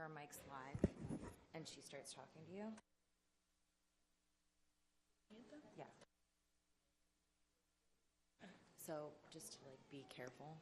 her mic's live and she starts talking to you. Yeah. So just to like be careful.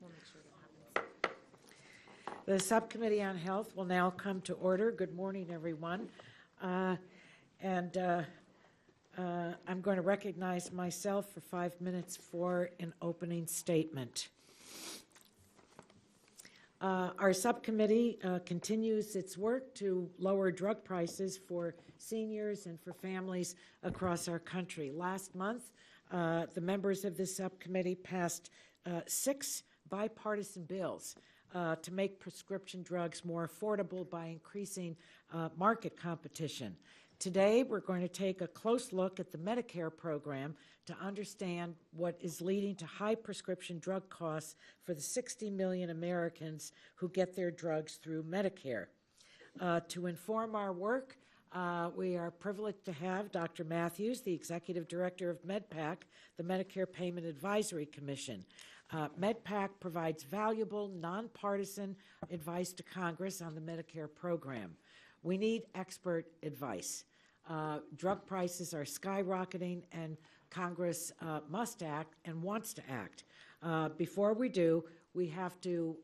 We'll make sure that happens. The Subcommittee on Health will now come to order. Good morning, everyone. I'm going to recognize myself for 5 minutes for an opening statement. Our subcommittee continues its work to lower drug prices for seniors and for families across our country. Last month, the members of this subcommittee passed 6 bipartisan bills to make prescription drugs more affordable by increasing market competition. Today, we're going to take a close look at the Medicare program to understand what is leading to high prescription drug costs for the 60 million Americans who get their drugs through Medicare. To inform our work, we are privileged to have Dr. Matthews, the Executive Director of MedPAC, the Medicare Payment Advisory Commission. MedPAC provides valuable, nonpartisan advice to Congress on the Medicare program. We need expert advice. Drug prices are skyrocketing, and Congress must act and wants to act. Before we do, we have to,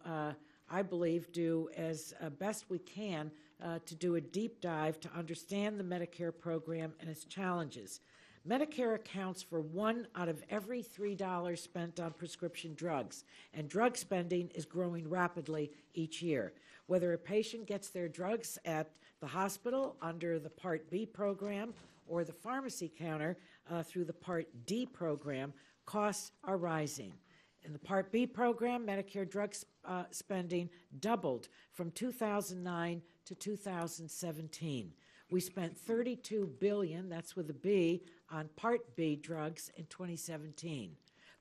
I believe, do as best we can to do a deep dive to understand the Medicare program and its challenges. Medicare accounts for 1 out of every $3 spent on prescription drugs, and drug spending is growing rapidly each year. Whether a patient gets their drugs at the hospital under the Part B program or the pharmacy counter through the Part D program, costs are rising. In the Part B program, Medicare drug spending doubled from 2009 to 2017. We spent $32 billion, that's with a B, on Part B drugs in 2017.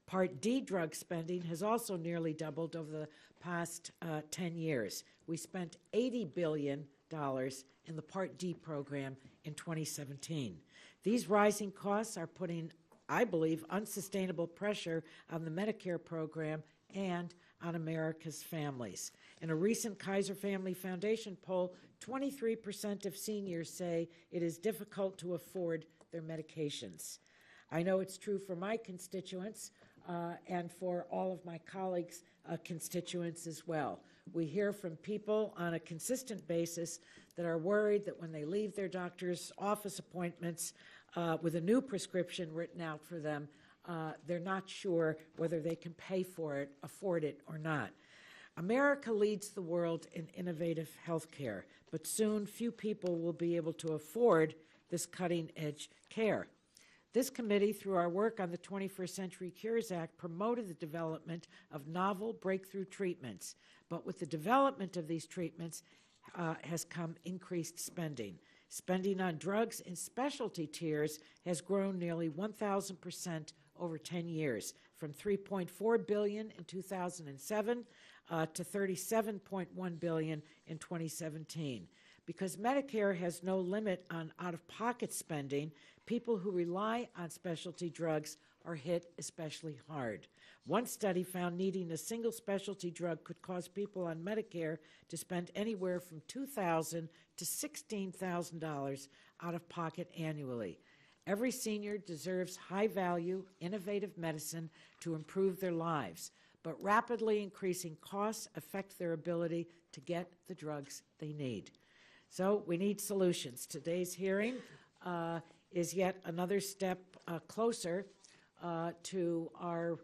Part D drug spending has also nearly doubled over the past 10 years. We spent $80 billion in the Part D program in 2017. These rising costs are putting, I believe, unsustainable pressure on the Medicare program and on America's families. In a recent Kaiser Family Foundation poll, 23% of seniors say it is difficult to afford their medications. I know it's true for my constituents and for all of my colleagues' constituents as well. We hear from people on a consistent basis that are worried that when they leave their doctor's office appointments with a new prescription written out for them, they're not sure whether they can pay for it, afford it, or not. America leads the world in innovative health care, but soon few people will be able to afford this cutting-edge care. This committee, through our work on the 21st Century Cures Act, promoted the development of novel breakthrough treatments. But with the development of these treatments has come increased spending. Spending on drugs in specialty tiers has grown nearly 1,000% over 10 years, from $3.4 billion in 2007 to $37.1 billion in 2017. Because Medicare has no limit on out-of-pocket spending, people who rely on specialty drugs are hit especially hard. One study found needing a single specialty drug could cause people on Medicare to spend anywhere from $2,000 to $16,000 out of pocket annually. Every senior deserves high-value, innovative medicine to improve their lives, but rapidly increasing costs affect their ability to get the drugs they need. So we need solutions. Today's hearing is yet another step closer to our,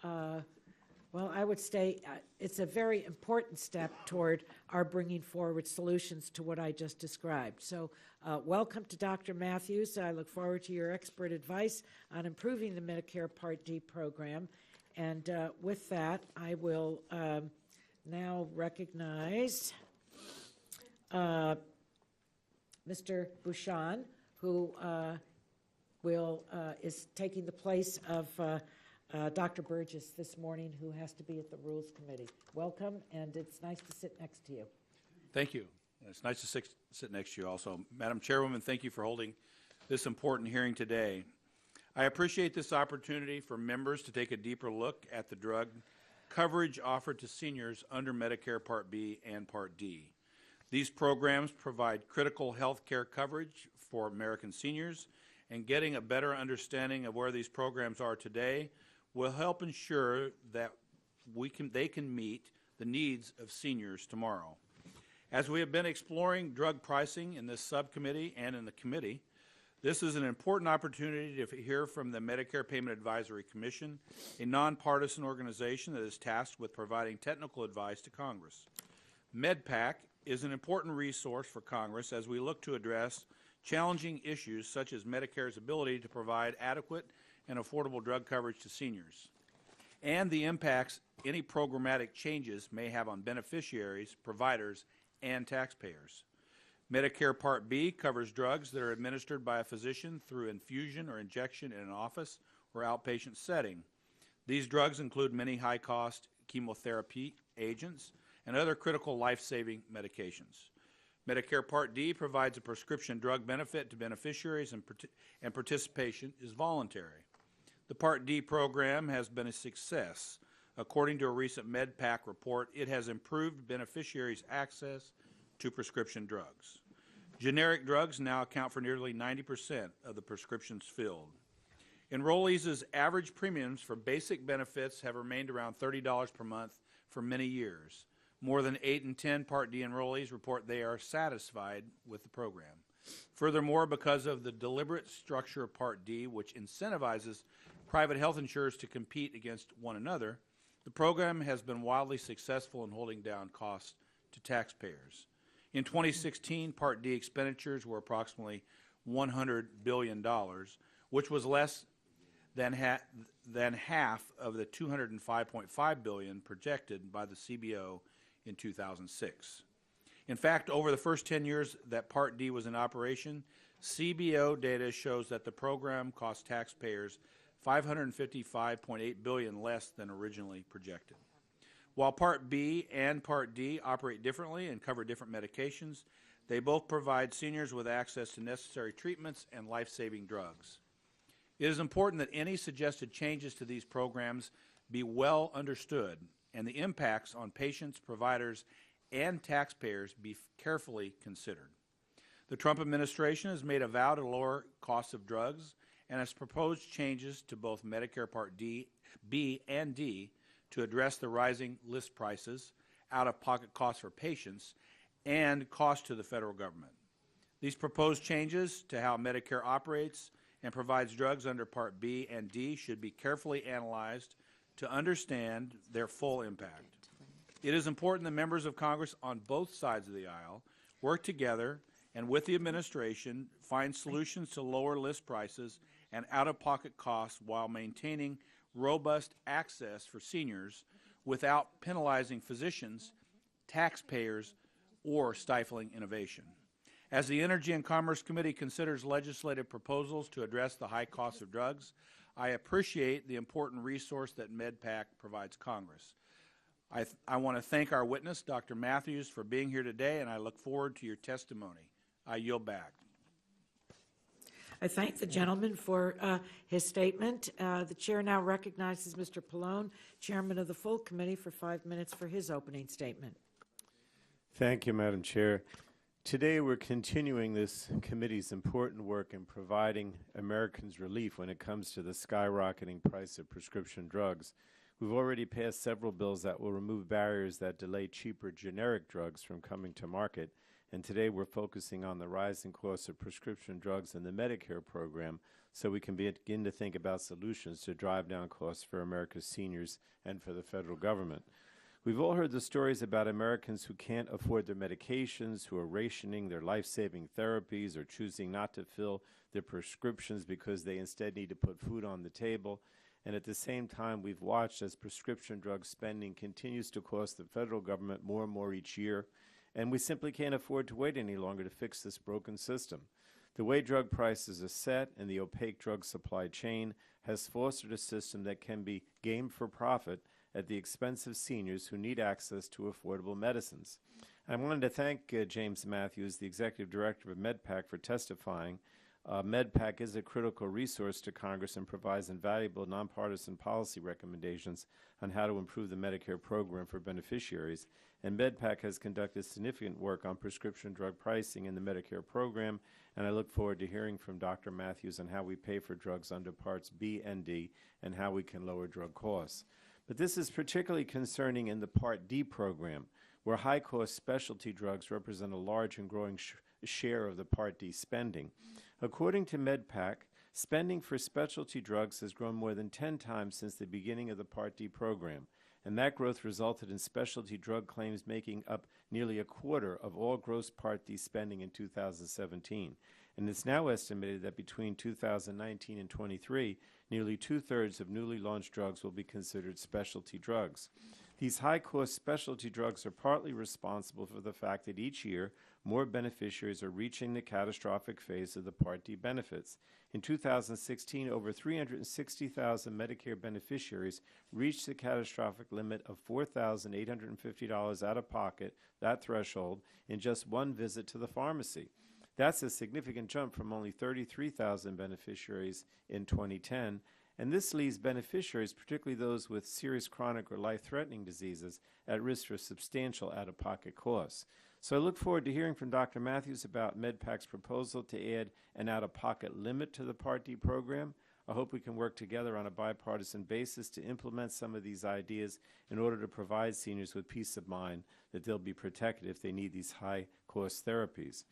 well, I would say it's a very important step toward our bringing forward solutions to what I just described. So welcome to Dr. Matthews. I look forward to your expert advice on improving the Medicare Part D program. And with that, I will now recognize Mr. Bouchon, who is taking the place of Dr. Burgess this morning, who has to be at the Rules Committee. Welcome, and it's nice to sit next to you. Thank you. It's nice to sit next to you also. Madam Chairwoman, thank you for holding this important hearing today. I appreciate this opportunity for members to take a deeper look at the drug coverage offered to seniors under Medicare Part B and Part D. These programs provide critical health care coverage for American seniors, and getting a better understanding of where these programs are today will help ensure that they can meet the needs of seniors tomorrow. As we have been exploring drug pricing in this subcommittee and in the committee, this is an important opportunity to hear from the Medicare Payment Advisory Commission, a nonpartisan organization that is tasked with providing technical advice to Congress. MedPAC is an important resource for Congress as we look to address challenging issues such as Medicare's ability to provide adequate and affordable drug coverage to seniors, and the impacts any programmatic changes may have on beneficiaries, providers, and taxpayers. Medicare Part B covers drugs that are administered by a physician through infusion or injection in an office or outpatient setting. These drugs include many high-cost chemotherapy agents and other critical life-saving medications. Medicare Part D provides a prescription drug benefit to beneficiaries, and participation is voluntary. The Part D program has been a success. According to a recent MedPAC report, it has improved beneficiaries' access to prescription drugs. Generic drugs now account for nearly 90% of the prescriptions filled. Enrollees' average premiums for basic benefits have remained around $30 per month for many years. More than 8 in 10 Part D enrollees report they are satisfied with the program. Furthermore, because of the deliberate structure of Part D, which incentivizes private health insurers to compete against one another, the program has been wildly successful in holding down costs to taxpayers. In 2016, Part D expenditures were approximately $100 billion, which was less than half of the $205.5 billion projected by the CBO in 2006. In fact, over the first 10 years that Part D was in operation, CBO data shows that the program cost taxpayers $555.8 billion less than originally projected. While Part B and Part D operate differently and cover different medications, they both provide seniors with access to necessary treatments and life-saving drugs. It is important that any suggested changes to these programs be well understood and the impacts on patients, providers, and taxpayers be carefully considered. The Trump administration has made a vow to lower costs of drugs and has proposed changes to both Medicare Part D, B, and D to address the rising list prices, out-of-pocket costs for patients, and costs to the federal government. These proposed changes to how Medicare operates and provides drugs under Part B and D should be carefully analyzed to understand their full impact. It is important that members of Congress on both sides of the aisle work together and with the administration find solutions to lower list prices and out-of-pocket costs while maintaining robust access for seniors without penalizing physicians, taxpayers, or stifling innovation. As the Energy and Commerce Committee considers legislative proposals to address the high cost of drugs, I appreciate the important resource that MedPAC provides Congress. I want to thank our witness, Dr. Matthews, for being here today, and I look forward to your testimony. I yield back. I thank the gentleman for his statement. The chair now recognizes Mr. Pallone, chairman of the full committee, for 5 minutes for his opening statement. Thank you, Madam Chair. Today we're continuing this committee's important work in providing Americans relief when it comes to the skyrocketing price of prescription drugs. We've already passed several bills that will remove barriers that delay cheaper generic drugs from coming to market, and today we're focusing on the rising costs of prescription drugs in the Medicare program so we can begin to think about solutions to drive down costs for America's seniors and for the federal government. We've all heard the stories about Americans who can't afford their medications, who are rationing their life-saving therapies or choosing not to fill their prescriptions because they instead need to put food on the table. And at the same time, we've watched as prescription drug spending continues to cost the federal government more and more each year, and we simply can't afford to wait any longer to fix this broken system. The way drug prices are set and the opaque drug supply chain has fostered a system that can be gamed for profit at the expense of seniors who need access to affordable medicines. I wanted to thank James Matthews, the Executive Director of MedPAC, for testifying. MedPAC is a critical resource to Congress and provides invaluable nonpartisan policy recommendations on how to improve the Medicare program for beneficiaries. And MedPAC has conducted significant work on prescription drug pricing in the Medicare program, and I look forward to hearing from Dr. Matthews on how we pay for drugs under Parts B and D and how we can lower drug costs. But this is particularly concerning in the Part D program, where high-cost specialty drugs represent a large and growing share of the Part D spending. According to MedPAC, spending for specialty drugs has grown more than 10 times since the beginning of the Part D program, and that growth resulted in specialty drug claims making up nearly a quarter of all gross Part D spending in 2017. And it's now estimated that between 2019 and 23, nearly two-thirds of newly launched drugs will be considered specialty drugs. These high-cost specialty drugs are partly responsible for the fact that each year more beneficiaries are reaching the catastrophic phase of the Part D benefits. In 2016, over 360,000 Medicare beneficiaries reached the catastrophic limit of $4,850 out of pocket, that threshold, in just one visit to the pharmacy. That's a significant jump from only 33,000 beneficiaries in 2010, and this leaves beneficiaries, particularly those with serious chronic or life-threatening diseases, at risk for substantial out-of-pocket costs. So I look forward to hearing from Dr. Matthews about MedPAC's proposal to add an out-of-pocket limit to the Part D program. I hope we can work together on a bipartisan basis to implement some of these ideas in order to provide seniors with peace of mind that they'll be protected if they need these high-cost therapies.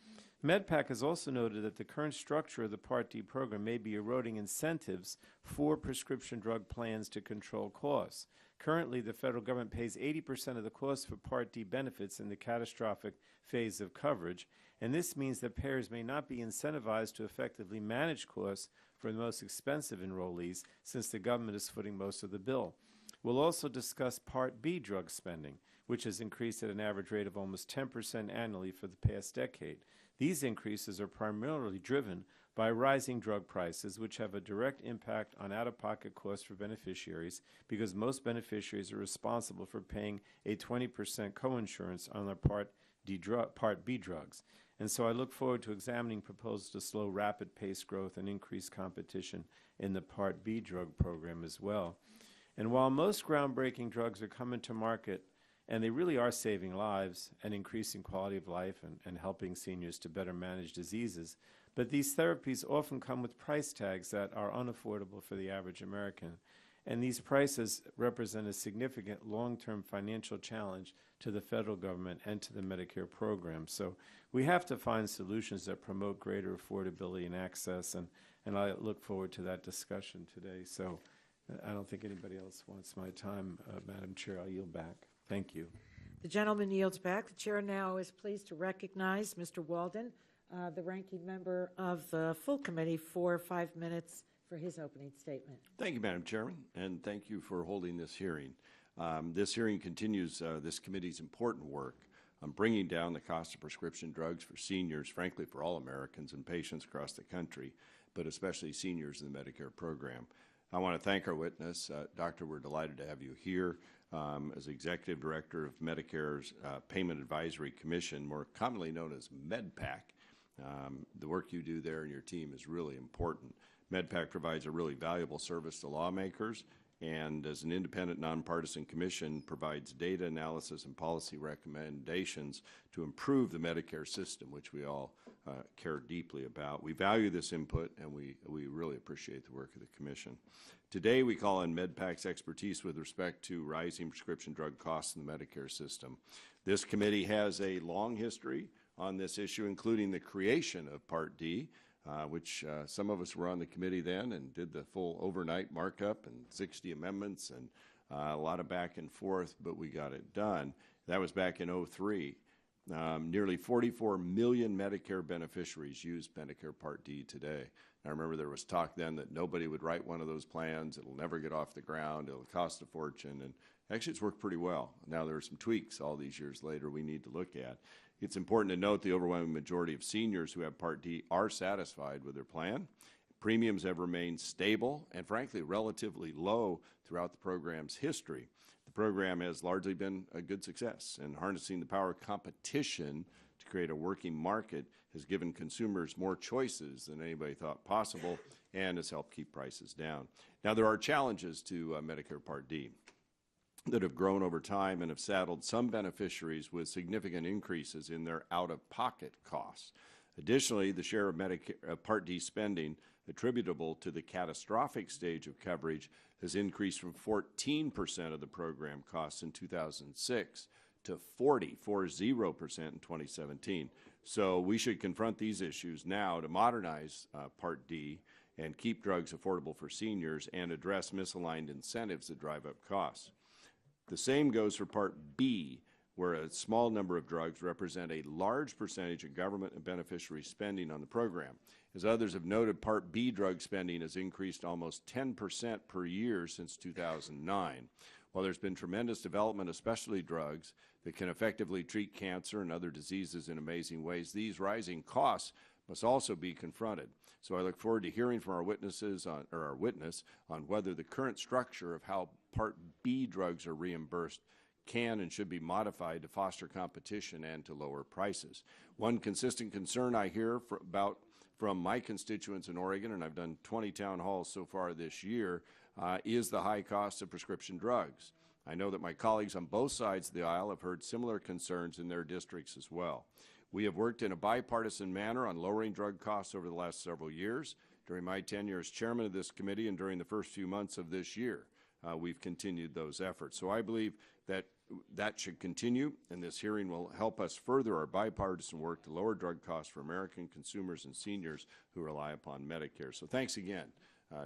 MedPAC has also noted that the current structure of the Part D program may be eroding incentives for prescription drug plans to control costs. Currently, the federal government pays 80% of the cost for Part D benefits in the catastrophic phase of coverage, and this means that payers may not be incentivized to effectively manage costs for the most expensive enrollees, since the government is footing most of the bill. We'll also discuss Part B drug spending, which has increased at an average rate of almost 10% annually for the past decade. These increases are primarily driven by rising drug prices, which have a direct impact on out-of-pocket costs for beneficiaries, because most beneficiaries are responsible for paying a 20% coinsurance on their Part B drugs. And so I look forward to examining proposals to slow rapid pace growth and increase competition in the Part B drug program as well. And while most groundbreaking drugs are coming to market, and they really are saving lives and increasing quality of life and helping seniors to better manage diseases, but these therapies often come with price tags that are unaffordable for the average American. And these prices represent a significant long-term financial challenge to the federal government and to the Medicare program. So we have to find solutions that promote greater affordability and access, and I look forward to that discussion today. So I don't think anybody else wants my time, Madam Chair. I'll yield back. Thank you. The gentleman yields back. The chair now is pleased to recognize Mr. Walden, the ranking member of the full committee, for 5 minutes for his opening statement. Thank you, Madam Chairman, and thank you for holding this hearing. This hearing continues this committee's important work on bringing down the cost of prescription drugs for seniors, frankly for all Americans and patients across the country, but especially seniors in the Medicare program. I want to thank our witness. Doctor, we're delighted to have you here as Executive Director of Medicare's Payment Advisory Commission, more commonly known as MedPAC. The work you do there and your team is really important. MedPAC provides a really valuable service to lawmakers, and as an independent, nonpartisan commission, provides data analysis and policy recommendations to improve the Medicare system, which we all care deeply about. We value this input, and we really appreciate the work of the commission. Today, we call on MedPAC's expertise with respect to rising prescription drug costs in the Medicare system. This committee has a long history on this issue, including the creation of Part D, which some of us were on the committee then and did the full overnight markup and 60 amendments and a lot of back and forth, but we got it done. That was back in 2003. Nearly 44 million Medicare beneficiaries use Medicare Part D today. I remember there was talk then that nobody would write one of those plans. It'll never get off the ground. It'll cost a fortune. And actually, it's worked pretty well. Now, there are some tweaks all these years later we need to look at. It's important to note the overwhelming majority of seniors who have Part D are satisfied with their plan. Premiums have remained stable and, frankly, relatively low throughout the program's history. The program has largely been a good success, and harnessing the power of competition to create a working market has given consumers more choices than anybody thought possible and has helped keep prices down. Now, there are challenges to Medicare Part D that have grown over time and have saddled some beneficiaries with significant increases in their out-of-pocket costs. Additionally, the share of Medicare Part D spending attributable to the catastrophic stage of coverage has increased from 14% of the program costs in 2006 to 40% in 2017. So we should confront these issues now to modernize Part D and keep drugs affordable for seniors and address misaligned incentives that drive up costs. The same goes for Part B, where a small number of drugs represent a large percentage of government and beneficiary spending on the program. As others have noted, Part B drug spending has increased almost 10% per year since 2009. While there's been tremendous development of specialty drugs that can effectively treat cancer and other diseases in amazing ways, these rising costs must also be confronted. So I look forward to hearing from our witnesses our witness on whether the current structure of how Part B drugs are reimbursed can and should be modified to foster competition and to lower prices. One consistent concern I hear about from my constituents in Oregon, and I've done 20 town halls so far this year, is the high cost of prescription drugs. I know that my colleagues on both sides of the aisle have heard similar concerns in their districts as well. We have worked in a bipartisan manner on lowering drug costs over the last several years. During my tenure as chairman of this committee and during the first few months of this year, we've continued those efforts. So I believe that that should continue, and this hearing will help us further our bipartisan work to lower drug costs for American consumers and seniors who rely upon Medicare. So thanks again,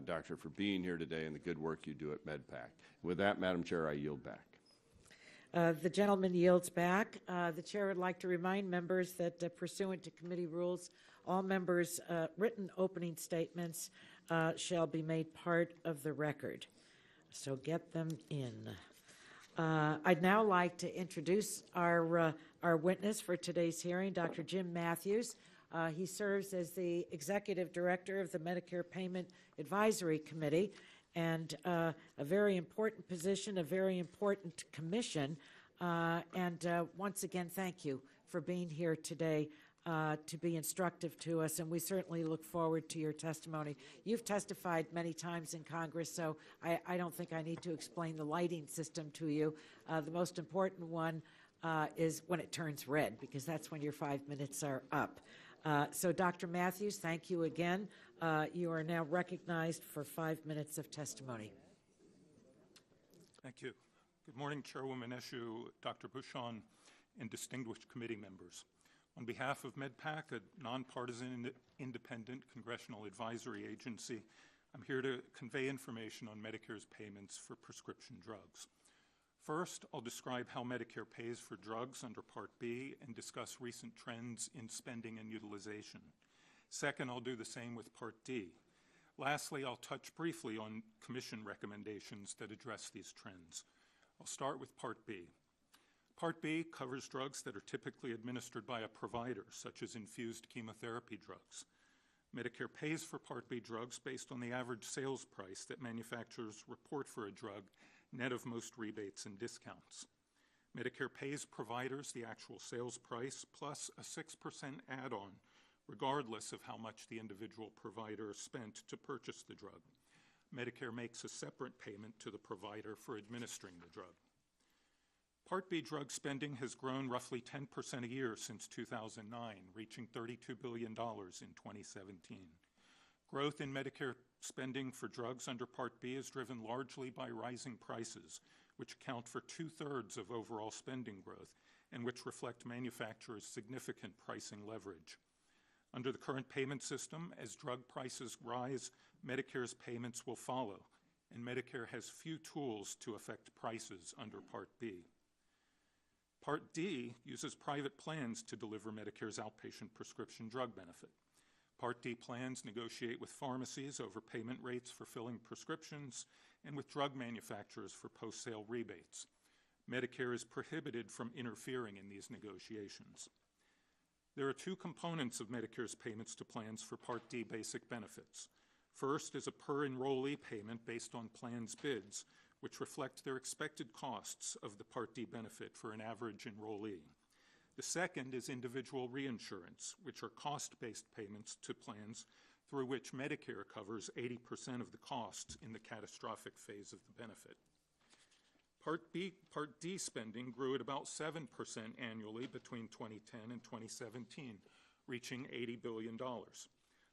Doctor, for being here today and the good work you do at MedPAC. With that, Madam Chair, I yield back. The gentleman yields back. The chair would like to remind members that pursuant to committee rules, all members' written opening statements shall be made part of the record. So get them in. I'd now like to introduce our witness for today's hearing, Dr. Jim Matthews. He serves as the Executive Director of the Medicare Payment Advisory Committee, and a very important position, a very important commission. Once again, thank you for being here today to be instructive to us, and we certainly look forward to your testimony. You've testified many times in Congress, so I don't think I need to explain the lighting system to you. The most important one is when it turns red, because that's when your 5 minutes are up. So, Dr. Matthews, thank you again. You are now recognized for 5 minutes of testimony. Thank you. Good morning, Chairwoman Eshoo, Dr. Bushon, and distinguished committee members. On behalf of MedPAC, a nonpartisan independent congressional advisory agency, I'm here to convey information on Medicare's payments for prescription drugs. First, I'll describe how Medicare pays for drugs under Part B and discuss recent trends in spending and utilization. Second, I'll do the same with Part D. Lastly, I'll touch briefly on Commission recommendations that address these trends. I'll start with Part B. Part B covers drugs that are typically administered by a provider, such as infused chemotherapy drugs. Medicare pays for Part B drugs based on the average sales price that manufacturers report for a drug, net of most rebates and discounts. Medicare pays providers the actual sales price plus a 6% add-on, regardless of how much the individual provider spent to purchase the drug. Medicare makes a separate payment to the provider for administering the drug. Part B drug spending has grown roughly 10% a year since 2009, reaching $32 billion in 2017. Growth in Medicare spending for drugs under Part B is driven largely by rising prices, which account for 2/3 of overall spending growth and which reflect manufacturers' significant pricing leverage. Under the current payment system, as drug prices rise, Medicare's payments will follow, and Medicare has few tools to affect prices under Part B. Part D uses private plans to deliver Medicare's outpatient prescription drug benefit. Part D plans negotiate with pharmacies over payment rates for filling prescriptions and with drug manufacturers for post-sale rebates. Medicare is prohibited from interfering in these negotiations. There are two components of Medicare's payments to plans for Part D basic benefits. First is a per-enrollee payment based on plans' bids, which reflect their expected costs of the Part D benefit for an average enrollee. The second is individual reinsurance, which are cost-based payments to plans through which Medicare covers 80% of the costs in the catastrophic phase of the benefit. Part D spending grew at about 7% annually between 2010 and 2017, reaching $80 billion.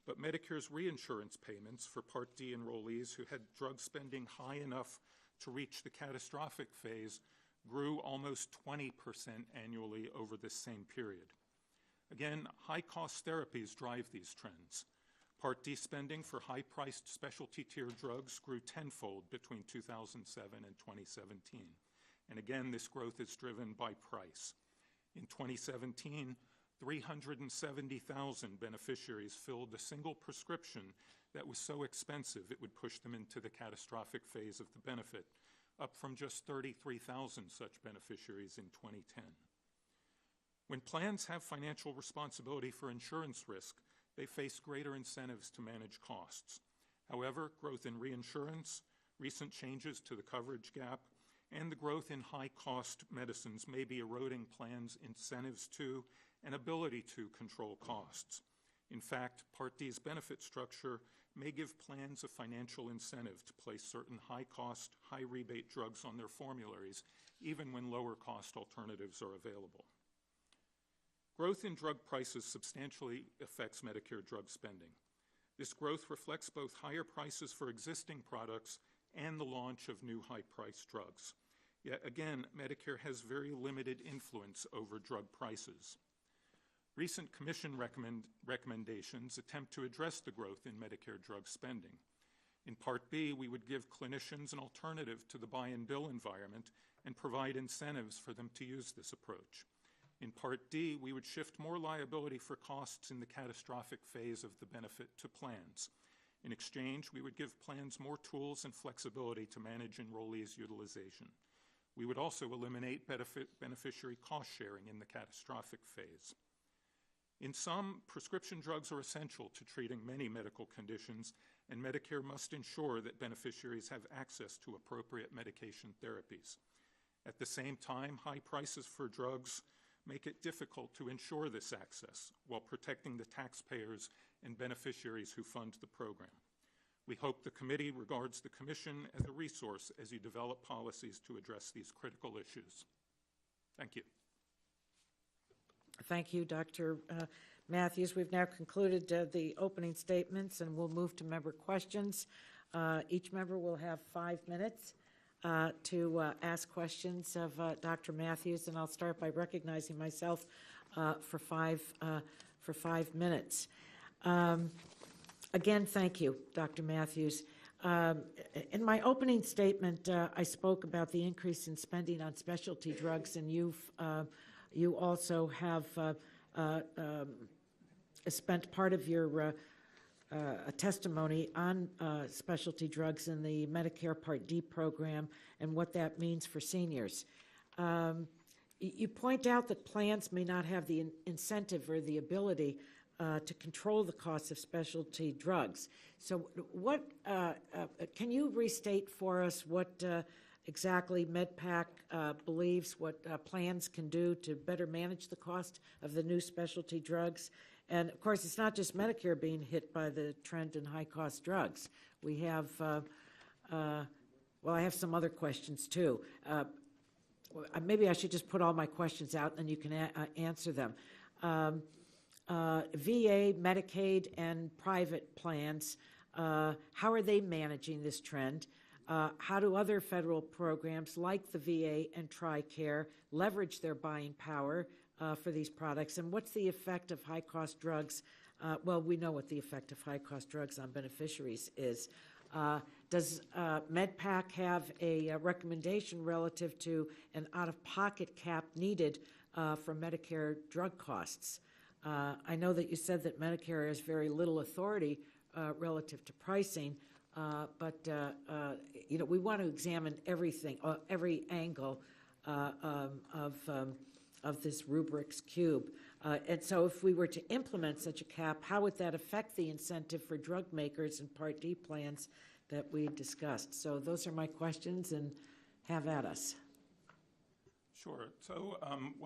But Medicare's reinsurance payments for Part D enrollees who had drug spending high enough to reach the catastrophic phase grew almost 20% annually over this same period. Again, high-cost therapies drive these trends. Part D spending for high-priced specialty tier drugs grew tenfold between 2007 and 2017. And again, this growth is driven by price. In 2017, 370,000 beneficiaries filled a single prescription that was so expensive it would push them into the catastrophic phase of the benefit, up from just 33,000 such beneficiaries in 2010. When plans have financial responsibility for insurance risk, they face greater incentives to manage costs. However, growth in reinsurance, recent changes to the coverage gap, and the growth in high-cost medicines may be eroding plans' incentives to and ability to control costs. In fact, Part D's benefit structure may give plans a financial incentive to place certain high-cost, high-rebate drugs on their formularies, even when lower-cost alternatives are available. Growth in drug prices substantially affects Medicare drug spending. This growth reflects both higher prices for existing products and the launch of new high-priced drugs. Yet again, Medicare has very limited influence over drug prices. Recent Commission recommendations attempt to address the growth in Medicare drug spending. In Part B, we would give clinicians an alternative to the buy-and-bill environment and provide incentives for them to use this approach. In Part D, we would shift more liability for costs in the catastrophic phase of the benefit to plans. In exchange, we would give plans more tools and flexibility to manage enrollees' utilization. We would also eliminate beneficiary cost sharing in the catastrophic phase. In sum, prescription drugs are essential to treating many medical conditions, and Medicare must ensure that beneficiaries have access to appropriate medication therapies. At the same time, high prices for drugs make it difficult to ensure this access while protecting the taxpayers and beneficiaries who fund the program. We hope the committee regards the Commission as a resource as you develop policies to address these critical issues. Thank you. Thank you, Dr. Matthews. We've now concluded the opening statements, and we'll move to member questions. Each member will have 5 minutes to ask questions of Dr. Matthews, and I'll start by recognizing myself for five minutes. Again, thank you, Dr. Matthews. In my opening statement, I spoke about the increase in spending on specialty drugs, and you also have spent part of your testimony on specialty drugs in the Medicare Part D program and what that means for seniors. You point out that plans may not have the incentive or the ability to control the cost of specialty drugs. So what can you restate for us what exactly MedPAC believes what plans can do to better manage the cost of the new specialty drugs? And of course, it's not just Medicare being hit by the trend in high-cost drugs. We have, well, I have some other questions too. Maybe I should just put all my questions out and you can answer them. VA, Medicaid, and private plans, how are they managing this trend? How do other federal programs like the VA and TRICARE leverage their buying power for these products? And what's the effect of high-cost drugs? Well, we know what the effect of high-cost drugs on beneficiaries is. Does MedPAC have a recommendation relative to an out-of-pocket cap needed for Medicare drug costs? I know that you said that Medicare has very little authority relative to pricing, but you know, we want to examine everything, every angle of this Rubrik's Cube. And so if we were to implement such a cap, how would that affect the incentive for drug makers and Part D plans that we discussed? So those are my questions, and have at us. Sure. So,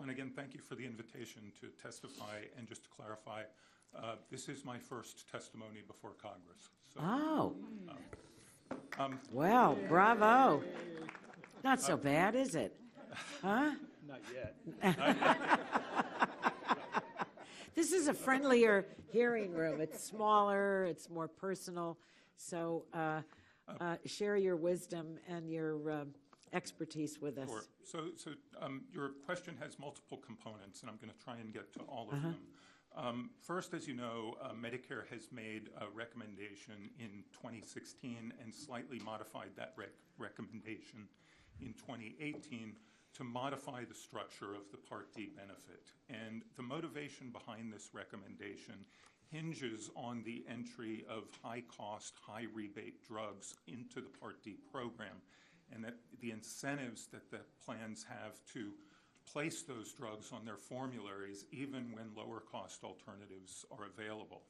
again, thank you for the invitation to testify. And just to clarify, this is my first testimony before Congress. So, oh. Well, bravo. Not so bad, is it? Huh? Not yet. This is a friendlier hearing room. It's smaller, it's more personal. So share your wisdom and your expertise with us. Sure. So your question has multiple components, and I'm going to try and get to all of them. First, as you know, Medicare has made a recommendation in 2016 and slightly modified that recommendation in 2018 to modify the structure of the Part D benefit. And the motivation behind this recommendation hinges on the entry of high-cost, high-rebate drugs into the Part D program, and that the incentives that the plans have to place those drugs on their formularies even when lower-cost alternatives are available.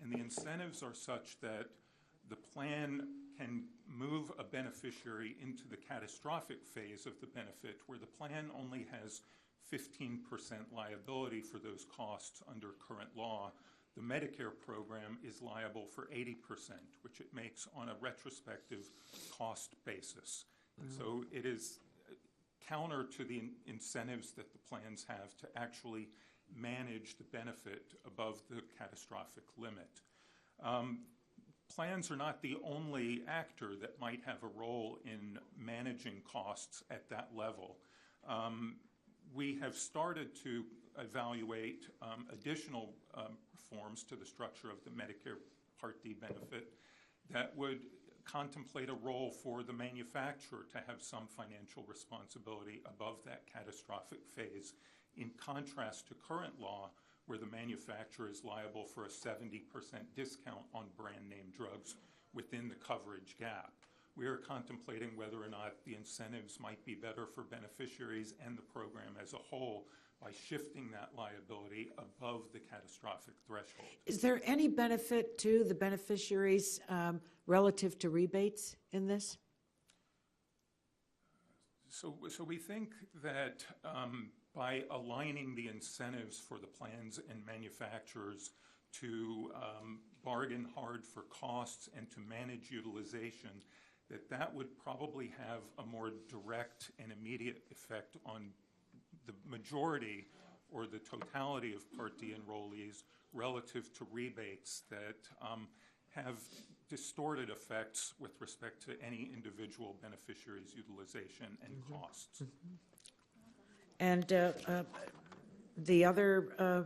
And the incentives are such that the plan can move a beneficiary into the catastrophic phase of the benefit, where the plan only has 15% liability for those costs under current law. The Medicare program is liable for 80%, which it makes on a retrospective cost basis. So it is counter to the incentives that the plans have to actually manage the benefit above the catastrophic limit. Plans are not the only actor that might have a role in managing costs at that level. We have started to evaluate additional reforms to the structure of the Medicare Part D benefit that would contemplate a role for the manufacturer to have some financial responsibility above that catastrophic phase, in contrast to current law, where the manufacturer is liable for a 70% discount on brand name drugs within the coverage gap. We are contemplating whether or not the incentives might be better for beneficiaries and the program as a whole by shifting that liability above the catastrophic threshold. Is there any benefit to the beneficiaries relative to rebates in this? So we think that by aligning the incentives for the plans and manufacturers to bargain hard for costs and to manage utilization, that would probably have a more direct and immediate effect on the majority or the totality of Part D enrollees relative to rebates that have distorted effects with respect to any individual beneficiary's utilization and costs. And the other,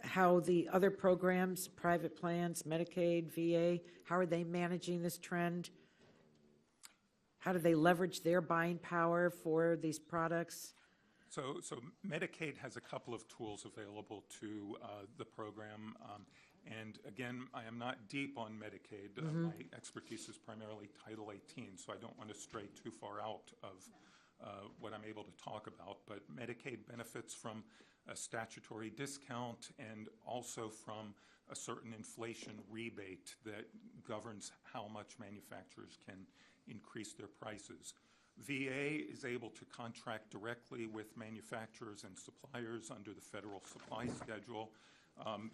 how the other programs, private plans, Medicaid, VA, how are they managing this trend? How do they leverage their buying power for these products? So Medicaid has a couple of tools available to the program. And again, I am not deep on Medicaid. My expertise is primarily Title 18, so I don't want to stray too far out of what I'm able to talk about. But Medicaid benefits from a statutory discount and also from a certain inflation rebate that governs how much manufacturers can increase their prices. VA is able to contract directly with manufacturers and suppliers under the federal supply schedule.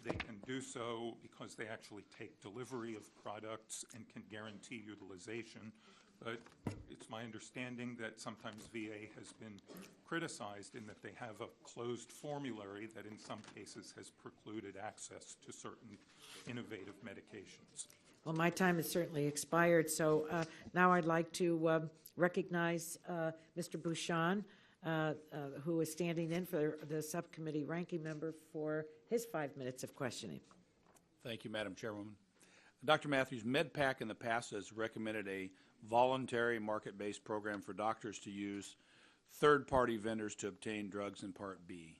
They can do so because they actually take delivery of products and can guarantee utilization. But it's my understanding that sometimes VA has been criticized in that they have a closed formulary that in some cases has precluded access to certain innovative medications. Well, my time has certainly expired, so now I'd like to recognize Mr. Bouchon, who is standing in for the subcommittee ranking member for his 5 minutes of questioning. Thank you, Madam Chairwoman. Dr. Matthews, MedPAC in the past has recommended a voluntary market-based program for doctors to use third-party vendors to obtain drugs in Part B.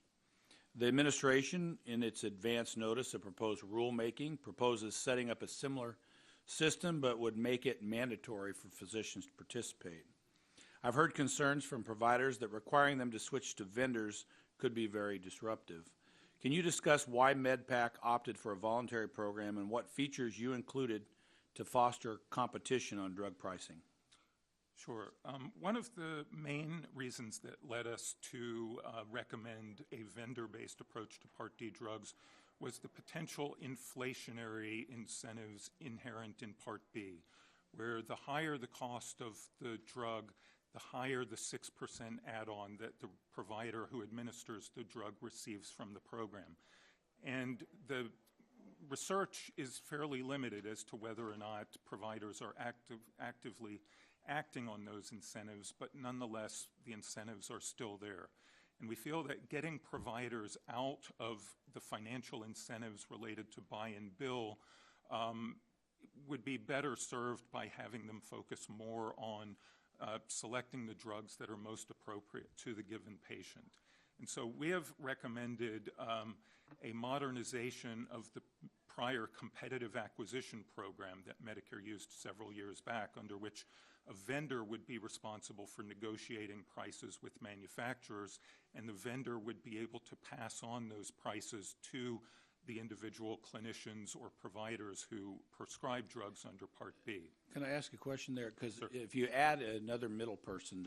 The administration, in its advance notice of proposed rulemaking, proposes setting up a similar system but would make it mandatory for physicians to participate. I've heard concerns from providers that requiring them to switch to vendors could be very disruptive. Can you discuss why MedPAC opted for a voluntary program and what features you included to foster competition on drug pricing? Sure. One of the main reasons that led us to recommend a vendor-based approach to Part D drugs was the potential inflationary incentives inherent in Part B, where the higher the cost of the drug, the higher the 6% add-on that the provider who administers the drug receives from the program. And the research is fairly limited as to whether or not providers are actively acting on those incentives, but nonetheless, the incentives are still there. And we feel that getting providers out of the financial incentives related to buy and bill would be better served by having them focus more on selecting the drugs that are most appropriate to the given patient. And so we have recommended a modernization of the prior competitive acquisition program that Medicare used several years back, under which a vendor would be responsible for negotiating prices with manufacturers, and the vendor would be able to pass on those prices to the individual clinicians or providers who prescribe drugs under Part B. Can I ask a question there? Because if you add another middle person,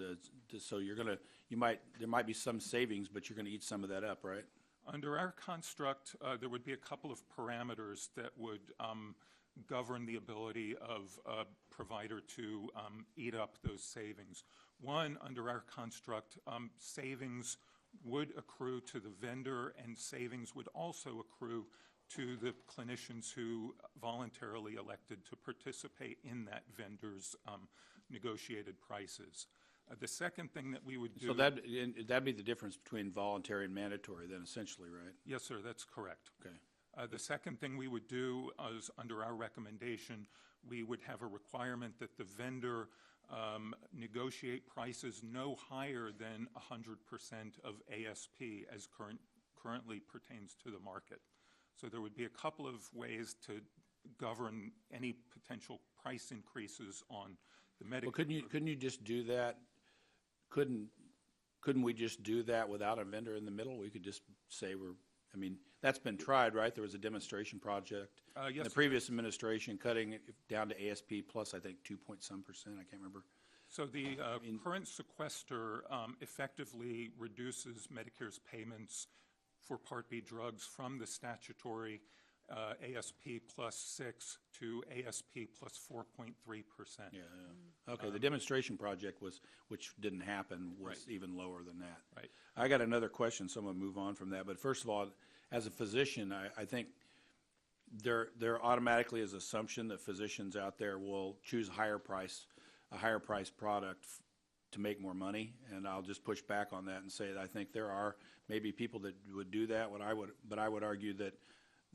so there might be some savings, but you're going to eat some of that up, right? Under our construct, there would be a couple of parameters that would govern the ability of a provider to eat up those savings. One, under our construct, savings would accrue to the vendor, and savings would also accrue to the clinicians who voluntarily elected to participate in that vendor's negotiated prices. The second thing that we would do... So that'd be the difference between voluntary and mandatory then, essentially, right? Yes, sir, that's correct. Okay. The second thing we would do is, under our recommendation, we would have a requirement that the vendor negotiate prices no higher than 100% of ASP as currently pertains to the market. So there would be a couple of ways to govern any potential price increases on the Medicare. Well, couldn't you just do that? Couldn't we just do that without a vendor in the middle? We could just say that's been tried, right? There was a demonstration project Yes, in the previous administration, cutting it down to ASP plus, I think, 2-point-some%. I can't remember. So the current sequester effectively reduces Medicare's payments for Part B drugs from the statutory ASP plus 6 to ASP plus 4.3%. Yeah. Okay. The demonstration project which didn't happen, was Right. even lower than that. Right. I got another question, so I'm going to move on from that. But first of all, as a physician, I think there automatically is assumption that physicians out there will choose a higher price product to make more money, and I'll just push back on that and say that I think there are maybe people that would do that. But I would argue that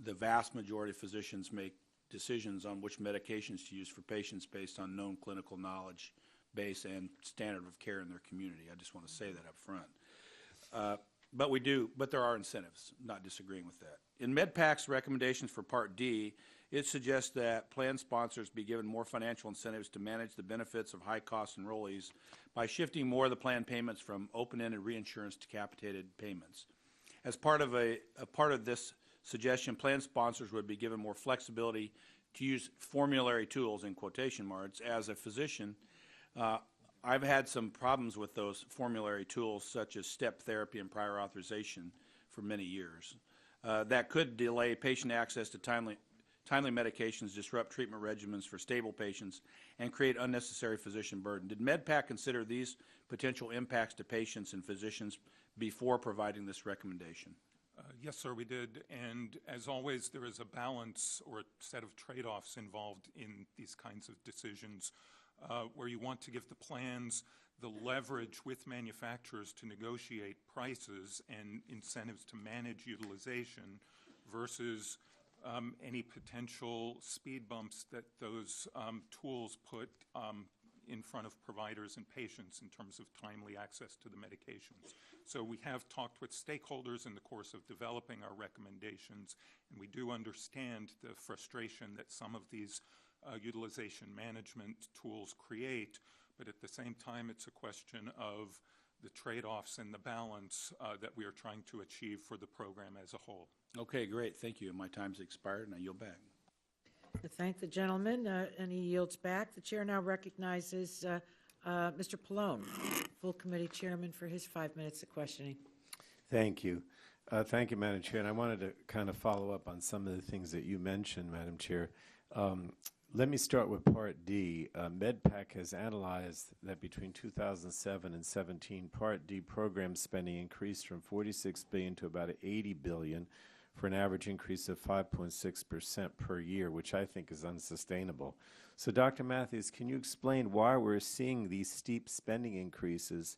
the vast majority of physicians make decisions on which medications to use for patients based on known clinical knowledge base and standard of care in their community. I just want to say that up front. But there are incentives, not disagreeing with that. In MedPAC's recommendations for Part D, it suggests that plan sponsors be given more financial incentives to manage the benefits of high-cost enrollees by shifting more of the plan payments from open-ended reinsurance to capitated payments. As part of this suggestion, plan sponsors would be given more flexibility to use formulary tools, in quotation marks. As a physician, I've had some problems with those formulary tools, such as step therapy and prior authorization, for many years. That could delay patient access to timely medications, disrupt treatment regimens for stable patients, and create unnecessary physician burden. Did MedPAC consider these potential impacts to patients and physicians before providing this recommendation? Yes, sir, we did. And as always, there is a balance or a set of trade-offs involved in these kinds of decisions, where you want to give the plans the leverage with manufacturers to negotiate prices and incentives to manage utilization versus any potential speed bumps that those tools put in front of providers and patients in terms of timely access to the medications. So we have talked with stakeholders in the course of developing our recommendations, and we do understand the frustration that some of these utilization management tools create, but at the same time, it's a question of the trade-offs and the balance that we are trying to achieve for the program as a whole. Okay, great. Thank you. My time's expired, and I yield back. I thank the gentleman, and he yields back. The chair now recognizes Mr. Pallone, full committee chairman, for his 5 minutes of questioning. Thank you. Thank you, Madam Chair. And I wanted to kind of follow up on some of the things that you mentioned, Madam Chair. Let me start with Part D. MedPAC has analyzed that between 2007 and 17, Part D program spending increased from $46 billion to about $80 billion for an average increase of 5.6% per year, which I think is unsustainable. So, Dr. Matthews, can you explain why we're seeing these steep spending increases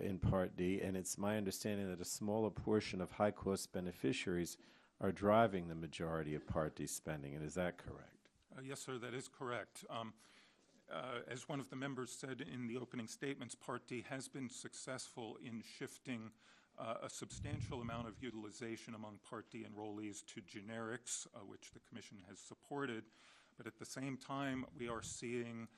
in Part D? And it's my understanding that a smaller portion of high-cost beneficiaries are driving the majority of Part D spending, and is that correct? Yes, sir, that is correct. As one of the members said in the opening statements, Part D has been successful in shifting a substantial amount of utilization among Part D enrollees to generics, which the Commission has supported. But at the same time, we are seeing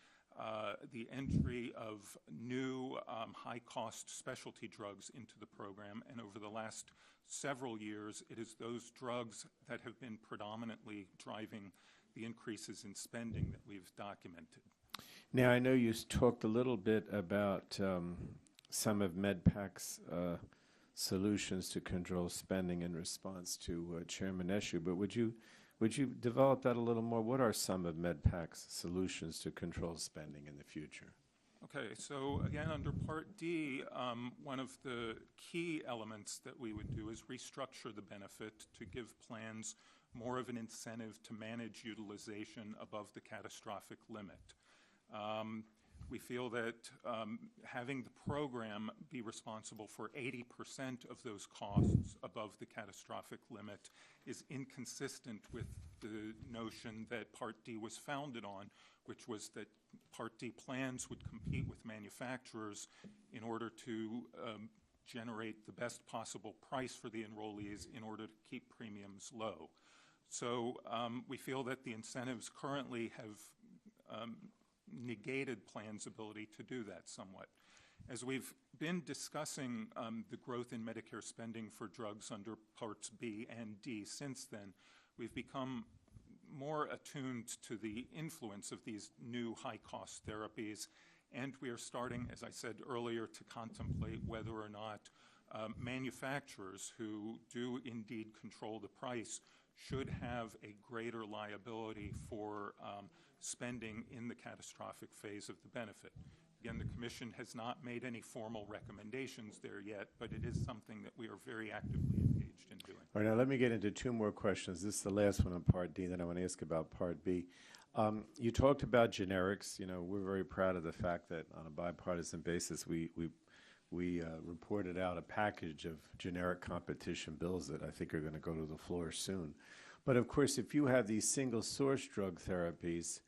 the entry of new high-cost specialty drugs into the program. And over the last several years, it is those drugs that have been predominantly driving the increases in spending that we've documented. Now, I know you talked a little bit about some of MedPAC's solutions to control spending in response to Chairman Eshoo, but would you develop that a little more? What are some of MedPAC's solutions to control spending in the future? Okay, so again, under Part D, one of the key elements that we would do is restructure the benefit to give plans more of an incentive to manage utilization above the catastrophic limit. We feel that having the program be responsible for 80% of those costs above the catastrophic limit is inconsistent with the notion that Part D was founded on, which was that Part D plans would compete with manufacturers in order to generate the best possible price for the enrollees in order to keep premiums low. So we feel that the incentives currently have negated plans' ability to do that somewhat. As we've been discussing the growth in Medicare spending for drugs under Parts B and D since then, we've become more attuned to the influence of these new high-cost therapies, and we are starting, as I said earlier, to contemplate whether or not manufacturers who do indeed control the price should have a greater liability for spending in the catastrophic phase of the benefit. Again, the Commission has not made any formal recommendations there yet, but it is something that we are very actively engaged in doing. All right, now let me get into two more questions. This is the last one on Part D, then I want to ask about Part B. You talked about generics. You know, we're very proud of the fact that on a bipartisan basis, we reported out a package of generic competition bills that I think are going to go to the floor soon. But of course, if you have these single-source drug therapies,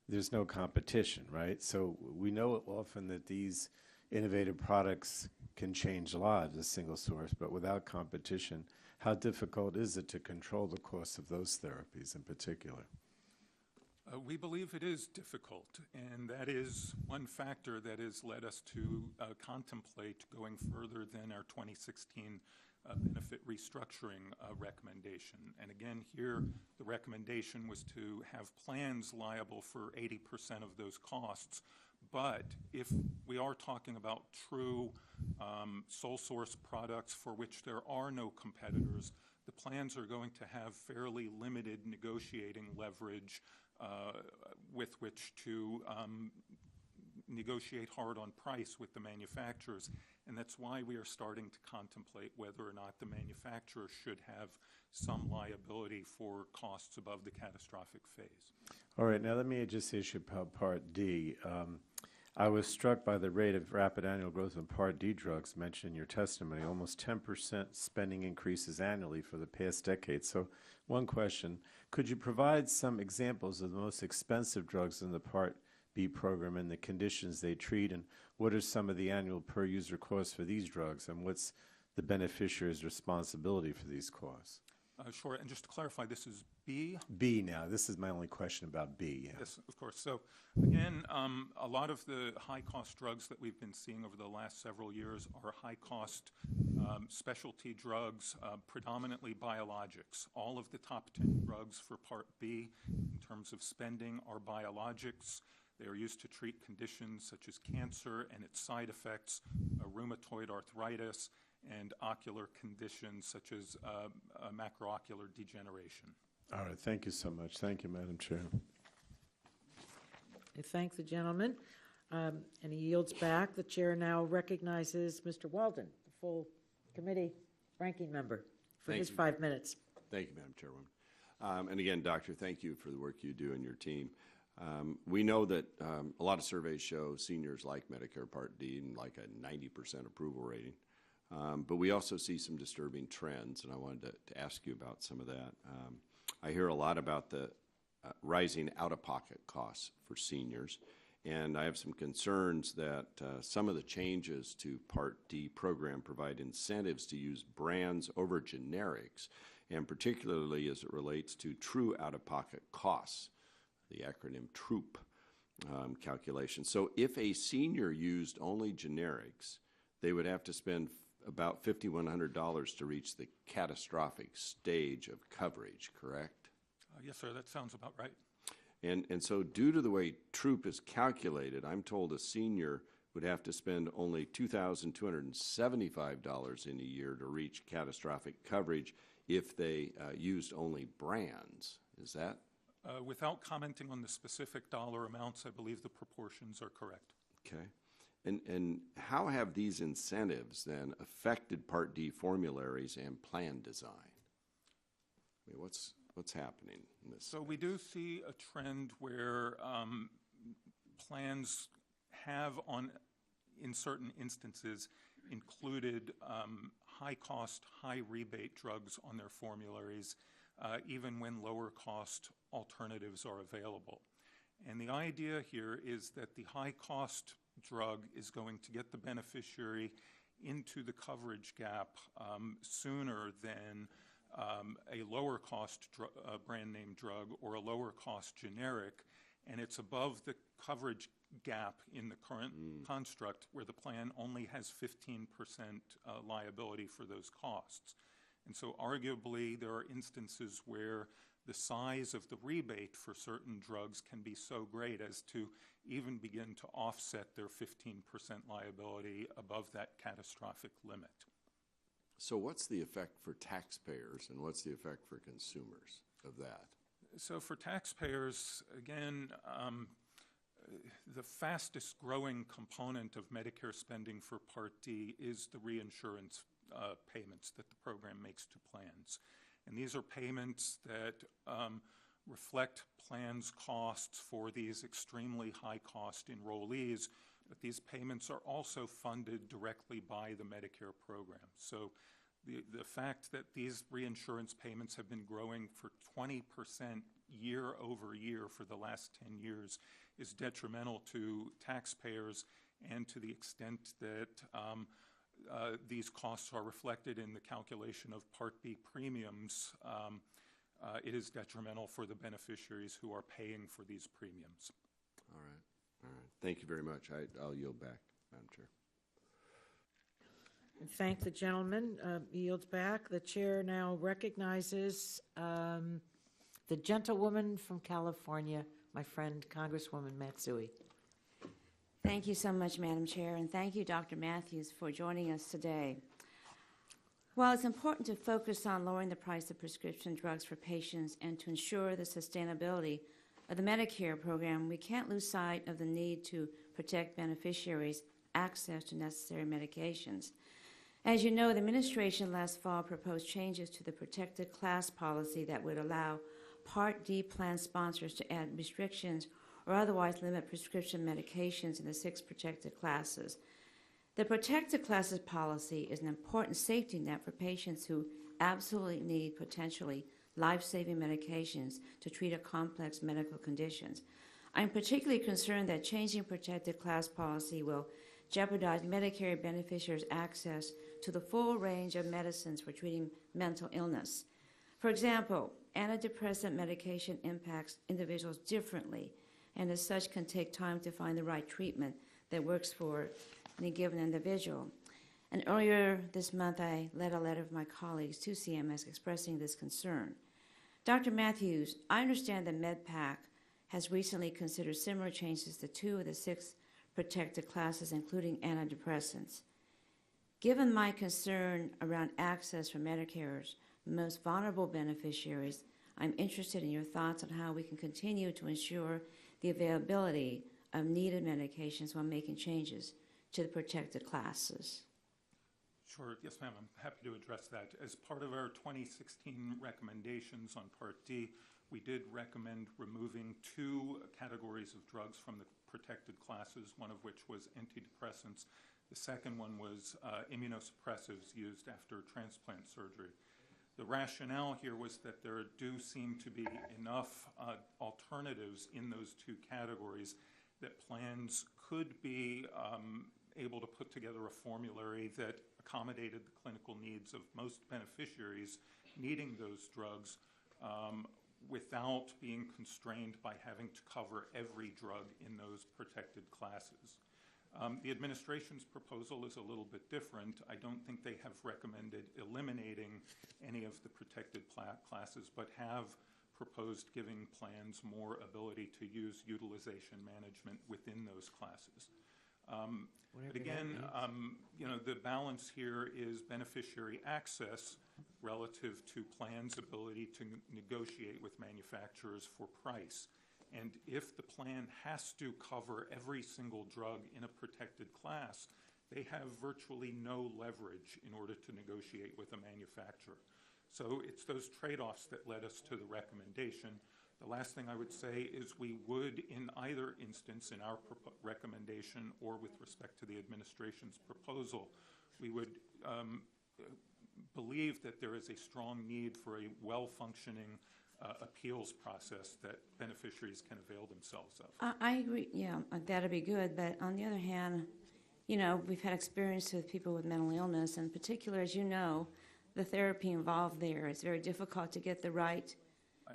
there's no competition, right? So we know often that these innovative products can change lives as single source, but without competition, how difficult is it to control the cost of those therapies in particular? We believe it is difficult, and that is one factor that has led us to contemplate going further than our 2016 benefit restructuring recommendation. And again, here the recommendation was to have plans liable for 80% of those costs. But if we are talking about true sole source products for which there are no competitors, the plans are going to have fairly limited negotiating leverage with which to negotiate hard on price with the manufacturers. And that's why we are starting to contemplate whether or not the manufacturer should have some liability for costs above the catastrophic phase. All right, now let me just issue Part D. I was struck by the rate of rapid annual growth in Part D drugs mentioned in your testimony, almost 10% spending increases annually for the past decade. So one question, could you provide some examples of the most expensive drugs in the Part B program and the conditions they treat, and what are some of the annual per user costs for these drugs, and what's the beneficiary's responsibility for these costs? Sure, and just to clarify, this is B? B now. This is my only question about B. Yeah. Yes, of course. So again, a lot of the high-cost drugs that we've been seeing over the last several years are high-cost specialty drugs, predominantly biologics. All of the top 10 drugs for Part B in terms of spending are biologics. They are used to treat conditions such as cancer and its side effects, rheumatoid arthritis, and ocular conditions such as macroocular degeneration. All right. Thank you so much. Thank you, Madam Chair. I thank the gentleman, and he yields back. The chair now recognizes Mr. Walden, the full committee ranking member, for his 5 minutes. Thank you, Madam Chairwoman. And again, Doctor, thank you for the work you do and your team. We know that a lot of surveys show seniors like Medicare Part D and like a 90% approval rating. But we also see some disturbing trends, and I wanted to ask you about some of that. I hear a lot about the rising out-of-pocket costs for seniors, and I have some concerns that some of the changes to Part D program provide incentives to use brands over generics, and particularly as it relates to true out-of-pocket costs, the acronym TROOP calculation. So if a senior used only generics, they would have to spend about $5,100 to reach the catastrophic stage of coverage, correct? Yes, sir, that sounds about right. And so due to the way TROOP is calculated, I'm told a senior would have to spend only $2,275 in a year to reach catastrophic coverage if they used only brands. Is that? Without commenting on the specific dollar amounts, I believe the proportions are correct. Okay. And how have these incentives then affected Part D formularies and plan design? I mean, what's happening in this? So we do see a trend where plans have, in certain instances, included high-cost, high-rebate drugs on their formularies, even when lower-cost alternatives are available. And the idea here is that the high-cost drug is going to get the beneficiary into the coverage gap sooner than a lower-cost brand-name drug or a lower-cost generic, and it's above the coverage gap in the current construct where the plan only has 15% liability for those costs. And so arguably there are instances where the size of the rebate for certain drugs can be so great as to even begin to offset their 15% liability above that catastrophic limit. So what's the effect for taxpayers and what's the effect for consumers of that? So for taxpayers, again, the fastest growing component of Medicare spending for Part D is the reinsurance payments that the program makes to plans. And these are payments that reflect plans' costs for these extremely high-cost enrollees, but these payments are also funded directly by the Medicare program. So the fact that these reinsurance payments have been growing for 20% year over year for the last 10 years is detrimental to taxpayers, and to the extent that these costs are reflected in the calculation of Part B premiums, it is detrimental for the beneficiaries who are paying for these premiums. All right. Thank you very much. I'll yield back, Madam Chair. Thank the gentleman. Yields back. The chair now recognizes the gentlewoman from California, my friend, Congresswoman Matsui. Thank you so much, Madam Chair, and thank you, Dr. Matthews, for joining us today. While it's important to focus on lowering the price of prescription drugs for patients and to ensure the sustainability of the Medicare program, we can't lose sight of the need to protect beneficiaries' access to necessary medications. As you know, the administration last fall proposed changes to the protected class policy that would allow Part D plan sponsors to add restrictions or otherwise limit prescription medications in the 6 protected classes. The protected classes policy is an important safety net for patients who absolutely need potentially life-saving medications to treat a complex medical conditions. I'm particularly concerned that changing protected class policy will jeopardize Medicare beneficiaries' access to the full range of medicines for treating mental illness. For example, antidepressant medication impacts individuals differently, and as such can take time to find the right treatment that works for any given individual. And earlier this month, I led a letter of my colleagues to CMS expressing this concern. Dr. Matthews, I understand that MedPAC has recently considered similar changes to 2 of the 6 protected classes, including antidepressants. Given my concern around access for Medicare's most vulnerable beneficiaries, I'm interested in your thoughts on how we can continue to ensure the availability of needed medications while making changes to the protected classes. Sure. Yes, ma'am. I'm happy to address that. As part of our 2016 recommendations on Part D, we did recommend removing 2 categories of drugs from the protected classes, one of which was antidepressants. The second one was immunosuppressives used after transplant surgery. The rationale here was that there do seem to be enough alternatives in those 2 categories that plans could be able to put together a formulary that accommodated the clinical needs of most beneficiaries needing those drugs without being constrained by having to cover every drug in those protected classes. The administration's proposal is a little bit different. I don't think they have recommended eliminating any of the protected classes, but have proposed giving plans more ability to use utilization management within those classes. But again, the balance here is beneficiary access relative to plans' ability to negotiate with manufacturers for price. And if the plan has to cover every single drug in a protected class, they have virtually no leverage in order to negotiate with a manufacturer. So it's those trade-offs that led us to the recommendation. The last thing I would say is we would, in either instance, in our recommendation or with respect to the administration's proposal, we would believe that there is a strong need for a well-functioning appeals process that beneficiaries can avail themselves of. I agree, yeah, that'd be good, but on the other hand, we've had experience with people with mental illness, and in particular, as you know, the therapy involved there is very difficult to get the right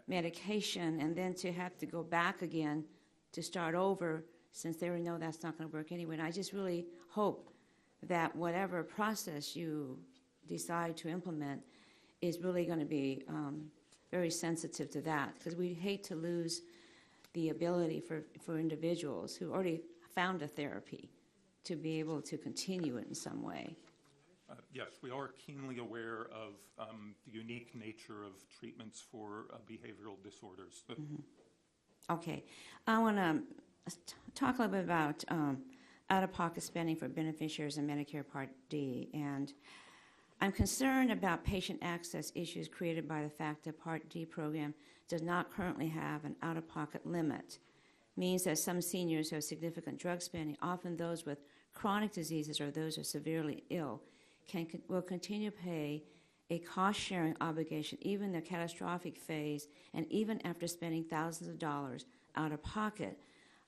medication and then to have to go back again to start over since they already know that's not going to work anyway. And I just really hope that whatever process you decide to implement is really going to be very sensitive to that, because we hate to lose the ability for individuals who already found a therapy to be able to continue it in some way. Yes, we are keenly aware of the unique nature of treatments for behavioral disorders. Okay. I want to talk a little bit about out-of-pocket spending for beneficiaries in Medicare Part D. And I'm concerned about patient access issues created by the fact that Part D program does not currently have an out-of-pocket limit. Means that some seniors who have significant drug spending, often those with chronic diseases or those who are severely ill, will continue to pay a cost-sharing obligation, even in the catastrophic phase, and even after spending thousands of dollars out of pocket.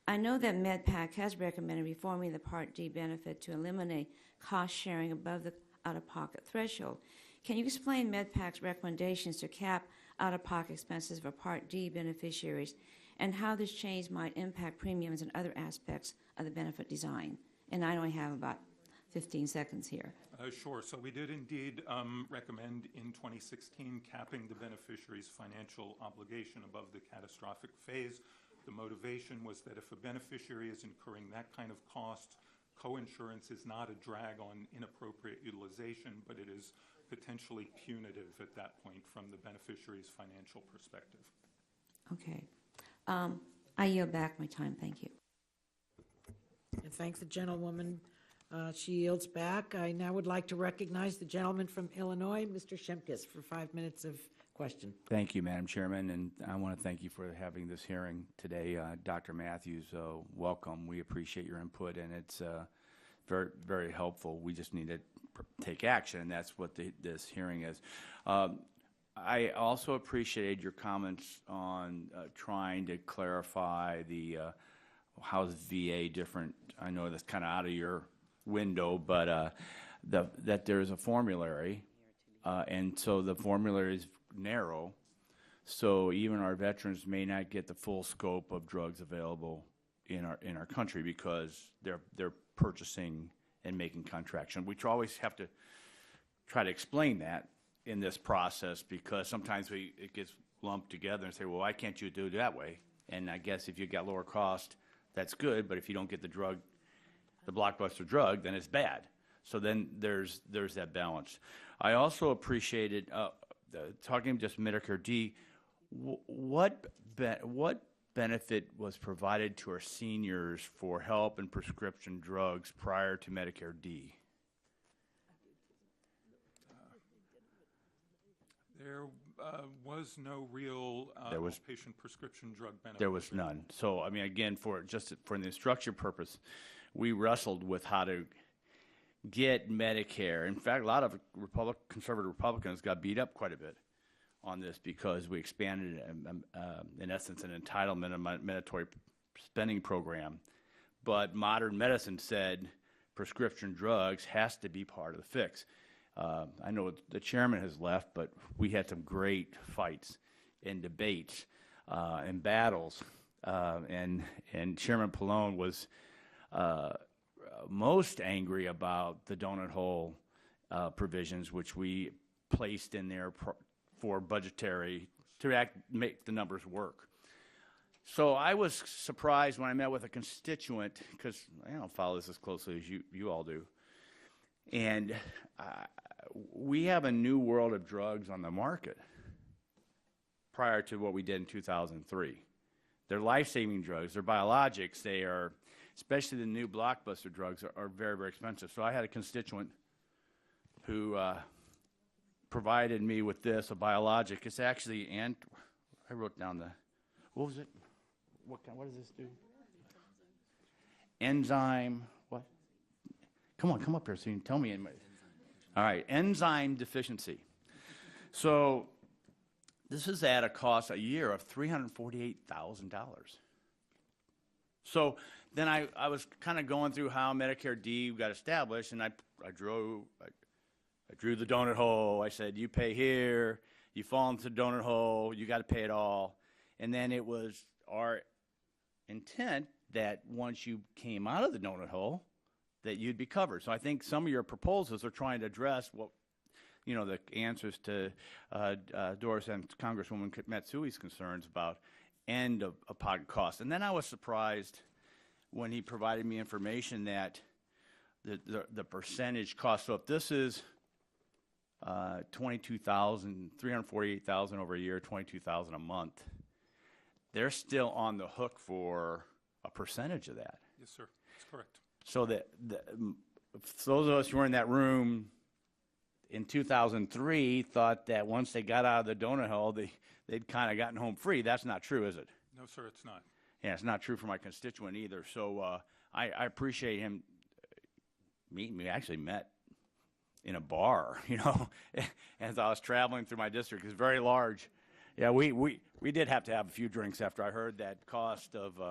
I know that MedPAC has recommended reforming the Part D benefit to eliminate cost-sharing above the out-of-pocket threshold. Can you explain MedPAC's recommendations to cap out-of-pocket expenses for Part D beneficiaries and how this change might impact premiums and other aspects of the benefit design? And I only have about 15 seconds here. Sure. So we did indeed recommend in 2016 capping the beneficiary's financial obligation above the catastrophic phase. The motivation was that if a beneficiary is incurring that kind of cost, coinsurance is not a drag on inappropriate utilization, but it is potentially punitive at that point from the beneficiary's financial perspective. Okay. I yield back my time. Thank you. And thank the gentlewoman. She yields back. I now would like to recognize the gentleman from Illinois, Mr. Shimkus, for 5 minutes of question. Thank you, Madam Chairman, and I want to thank you for having this hearing today. Dr. Matthews, welcome. We appreciate your input, and it's very, very helpful. We just need to take action, and that's what this hearing is. I also appreciated your comments on trying to clarify the how's VA different. I know that's kind of out of your window, but that there's a formulary, and so the formulary is narrow, so even our veterans may not get the full scope of drugs available in our country because they're purchasing and making contracts. And we always have to try to explain that in this process, because sometimes it gets lumped together and say, well, why can't you do it that way? And I guess if you got lower cost, that's good, but if you don't get the drug, the blockbuster drug, then it's bad. So then there's that balance. I also appreciated talking just Medicare D. What benefit was provided to our seniors for help and prescription drugs prior to Medicare D? There was no real There was- outpatient prescription drug benefit. There was none. So, I mean, again, for the instruction purpose, we wrestled with how to get Medicare. In fact, a lot of conservative Republicans got beat up quite a bit on this because we expanded, in essence, an entitlement and mandatory spending program. But modern medicine said prescription drugs has to be part of the fix. I know the chairman has left, but we had some great fights and debates and battles. And Chairman Pallone was most angry about the donut hole provisions, which we placed in there for budgetary to make the numbers work. So I was surprised when I met with a constituent, because I don't follow this as closely as you all do, and we have a new world of drugs on the market prior to what we did in 2003. They're life-saving drugs. They're biologics. They are, especially the new blockbuster drugs, are very, very expensive. So I had a constituent who provided me with this, a biologic. It's actually, and I wrote down what was it? What does this do? Enzyme, what? Come up here so you can tell me. All right, enzyme deficiency. So this is at a cost a year of $348,000. So then I was kind of going through how Medicare D got established, and I drew the donut hole. I said, you pay here, you fall into the donut hole, you got to pay it all. And then it was our intent that once you came out of the donut hole, that you'd be covered. So I think some of your proposals are trying to address what, the answers to Doris and Congresswoman Matsui's concerns about end of pocket costs. And then I was surprised when he provided me information that the percentage cost. So if this is $348,000 over a year, $22,000 a month, they're still on the hook for a percentage of that. Yes, sir. That's correct. So that those of us who were in that room in 2003 thought that once they got out of the donut hole, they'd kind of gotten home free. That's not true, is it? No, sir, it's not. Yeah, it's not true for my constituent either. So I appreciate him meeting me. I actually met in a bar, as I was traveling through my district. It's very large. Yeah, we did have to have a few drinks after I heard that cost of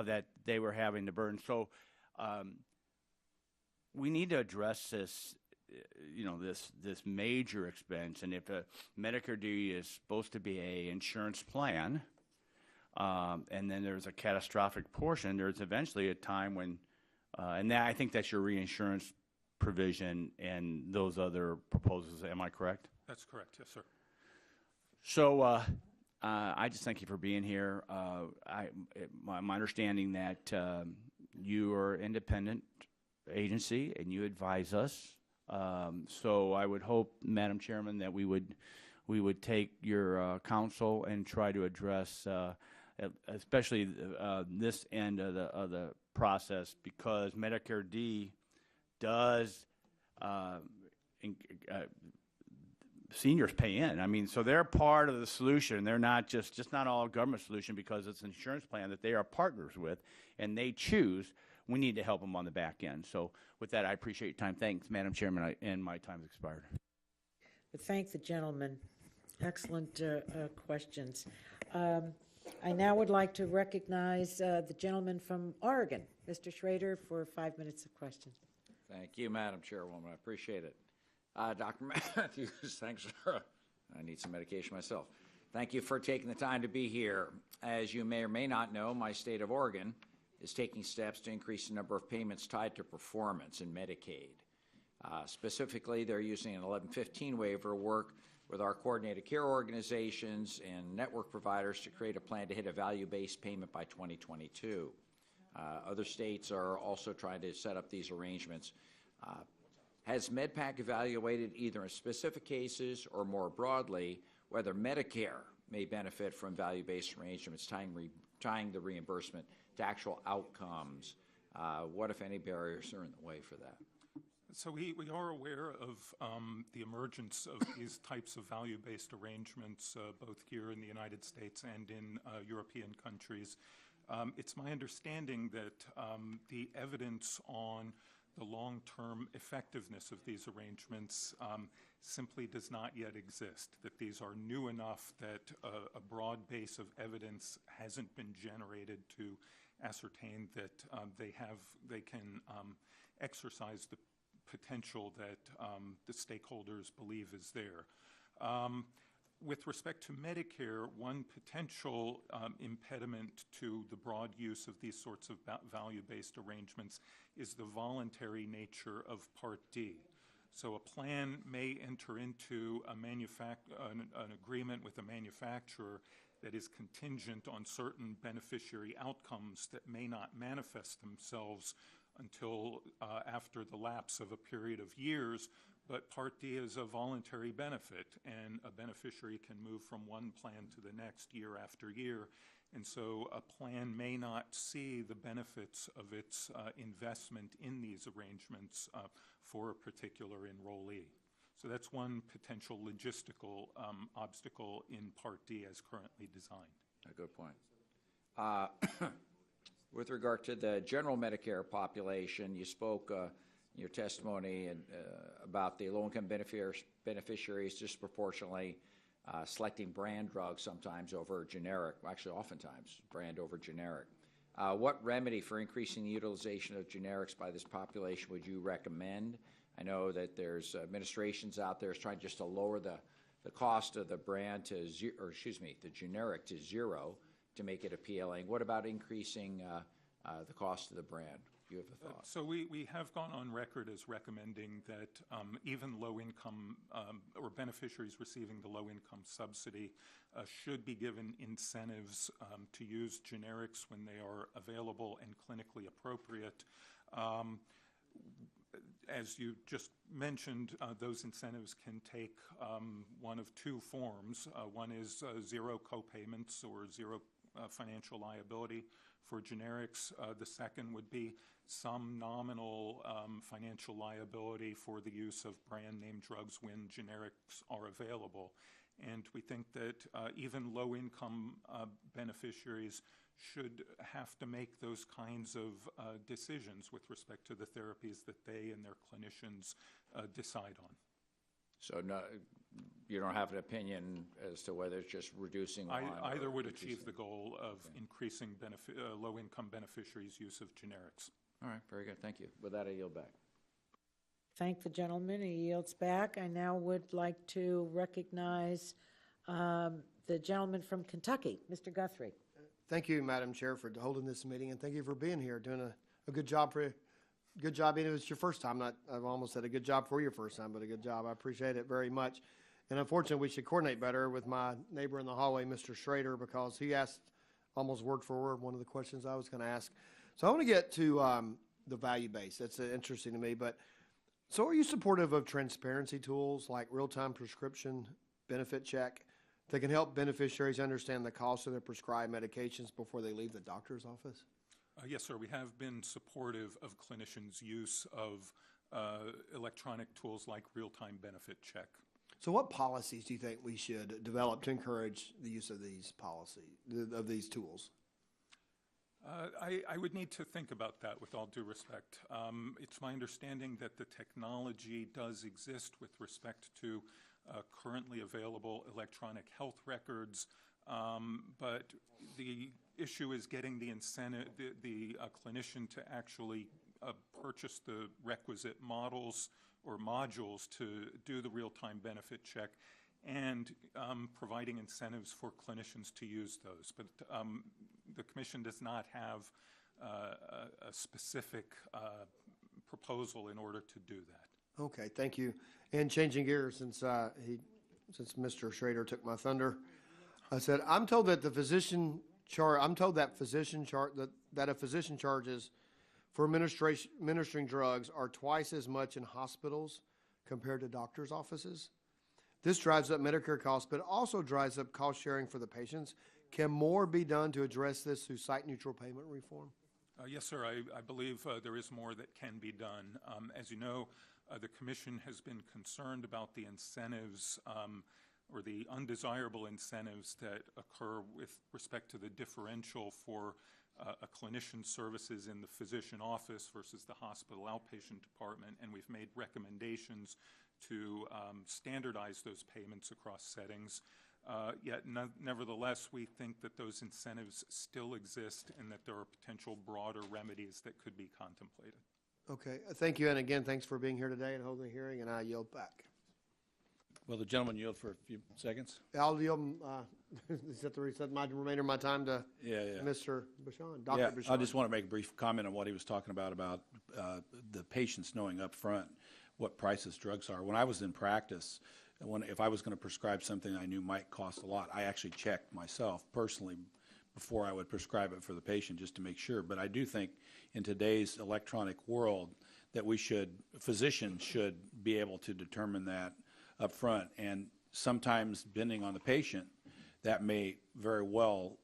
that they were having to burn. So we need to address this, this major expense. And if a Medicare D is supposed to be a insurance plan, and then there's a catastrophic portion, there's eventually a time when, and I think that's your reinsurance provision and those other proposals. Am I correct? That's correct. Yes, sir. So I just thank you for being here. My understanding that you are an independent agency and you advise us. So I would hope, Madam Chairman, that we would take your counsel and try to address, especially this end of the process, because Medicare D does seniors pay in. I mean, so they're part of the solution. They're not just not all government solution because it's an insurance plan that they are partners with, and they choose. We need to help them on the back end. So with that, I appreciate your time. Thanks, Madam Chairman, and my time's expired. Thank the gentleman. Excellent questions. I now would like to recognize the gentleman from Oregon, Mr. Schrader, for 5 minutes of questions. Thank you, Madam Chairwoman. I appreciate it. Dr. Matthews, thanks for, I need some medication myself. Thank you for taking the time to be here. As you may or may not know, my state of Oregon is taking steps to increase the number of payments tied to performance in Medicaid. Specifically, they're using an 1115 waiver work with our coordinated care organizations and network providers to create a plan to hit a value-based payment by 2022. Other states are also trying to set up these arrangements. Has MedPAC evaluated either in specific cases or more broadly whether Medicare may benefit from value-based arrangements tying the reimbursement to actual outcomes? What, if any, barriers are in the way for that? So we are aware of the emergence of these types of value-based arrangements, both here in the United States and in European countries. It's my understanding that the evidence on the long-term effectiveness of these arrangements simply does not yet exist, that these are new enough that a broad base of evidence hasn't been generated to ascertain that they can exercise the potential that the stakeholders believe is there. With respect to Medicare, one potential impediment to the broad use of these sorts of value-based arrangements is the voluntary nature of Part D. So a plan may enter into an agreement with a manufacturer that is contingent on certain beneficiary outcomes that may not manifest themselves until after the lapse of a period of years, but Part D is a voluntary benefit, and a beneficiary can move from one plan to the next year after year. And so a plan may not see the benefits of its investment in these arrangements for a particular enrollee. So that's one potential logistical obstacle in Part D as currently designed. A good point. With regard to the general Medicare population, you spoke in your testimony about the low-income beneficiaries disproportionately selecting brand drugs sometimes over generic, actually oftentimes brand over generic. What remedy for increasing the utilization of generics by this population would you recommend? I know that there's administrations out there trying just to lower the cost of the brand to the generic to zero to make it appealing. What about increasing the cost of the brand? Do you have a thought? So we have gone on record as recommending that even low-income or beneficiaries receiving the low-income subsidy should be given incentives to use generics when they are available and clinically appropriate. As you just mentioned, those incentives can take one of two forms. One is zero copayments or zero financial liability for generics. The second would be some nominal financial liability for the use of brand name drugs when generics are available. And we think that even low-income beneficiaries should have to make those kinds of decisions with respect to the therapies that they and their clinicians decide on. So no, you don't have an opinion as to whether it's just reducing one? Either would achieve the goal of increasing low-income beneficiaries' use of generics. All right, very good. Thank you. With that, I yield back. Thank the gentleman. He yields back. I now would like to recognize the gentleman from Kentucky, Mr. Guthrie. Thank you, Madam Chair, for holding this meeting, and thank you for being here, doing a good job for you. Good job. It was your first time. I've almost said a good job for your first time, but a good job. I appreciate it very much. And unfortunately, we should coordinate better with my neighbor in the hallway, Mr. Schrader, because he asked almost word for word one of the questions I was going to ask. So I want to get to the value base. That's interesting to me. But so are you supportive of transparency tools like real-time prescription benefit check that can help beneficiaries understand the cost of their prescribed medications before they leave the doctor's office? Yes, sir. We have been supportive of clinicians' use of electronic tools like real-time benefit check. So what policies do you think we should develop to encourage the use of these tools? I would need to think about that with all due respect. It's my understanding that the technology does exist with respect to currently available electronic health records, but the issue is getting the incentive, the clinician to actually purchase the requisite models or modules to do the real-time benefit check and providing incentives for clinicians to use those. But the Commission does not have a specific proposal in order to do that. Okay, thank you. And changing gears, since Mr. Schrader took my thunder, I said I'm told that a physician charges for administering drugs are twice as much in hospitals compared to doctors' offices. This drives up Medicare costs, but also drives up cost sharing for the patients. Can more be done to address this through site-neutral payment reform? Yes, sir. I believe there is more that can be done. As you know, the Commission has been concerned about the incentives or the undesirable incentives that occur with respect to the differential for a clinician's services in the physician office versus the hospital outpatient department, and we've made recommendations to standardize those payments across settings. Yet, nevertheless, we think that those incentives still exist and that there are potential broader remedies that could be contemplated. Okay, thank you, and again, thanks for being here today and holding the hearing, and I yield back. Will the gentleman yield for a few seconds? I'll yield, is that the reset my remainder of my time to Yeah. Mr. Bushon, Dr. Yeah, Bushon? I just want to make a brief comment on what he was talking about the patients knowing up front what prices drugs are. When I was in practice, if I was going to prescribe something I knew might cost a lot, I actually checked myself personally before I would prescribe it for the patient just to make sure. But I do think in today's electronic world that physicians should be able to determine that up front. And sometimes, depending on the patient, that may very well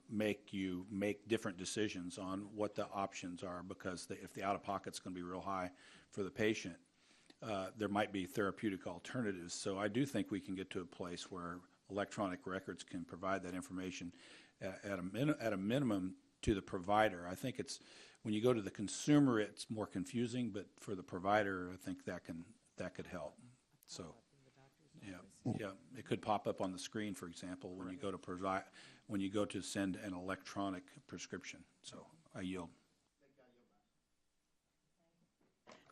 make you make different decisions on what the options are, because if the out-of-pocket's going to be real high for the patient, there might be therapeutic alternatives. So I do think we can get to a place where electronic records can provide that information at a minimum to the provider. I think when you go to the consumer, it's more confusing, but for the provider, I think that could help. So, yeah, it could pop up on the screen, for example, when you go to send an electronic prescription. So I yield.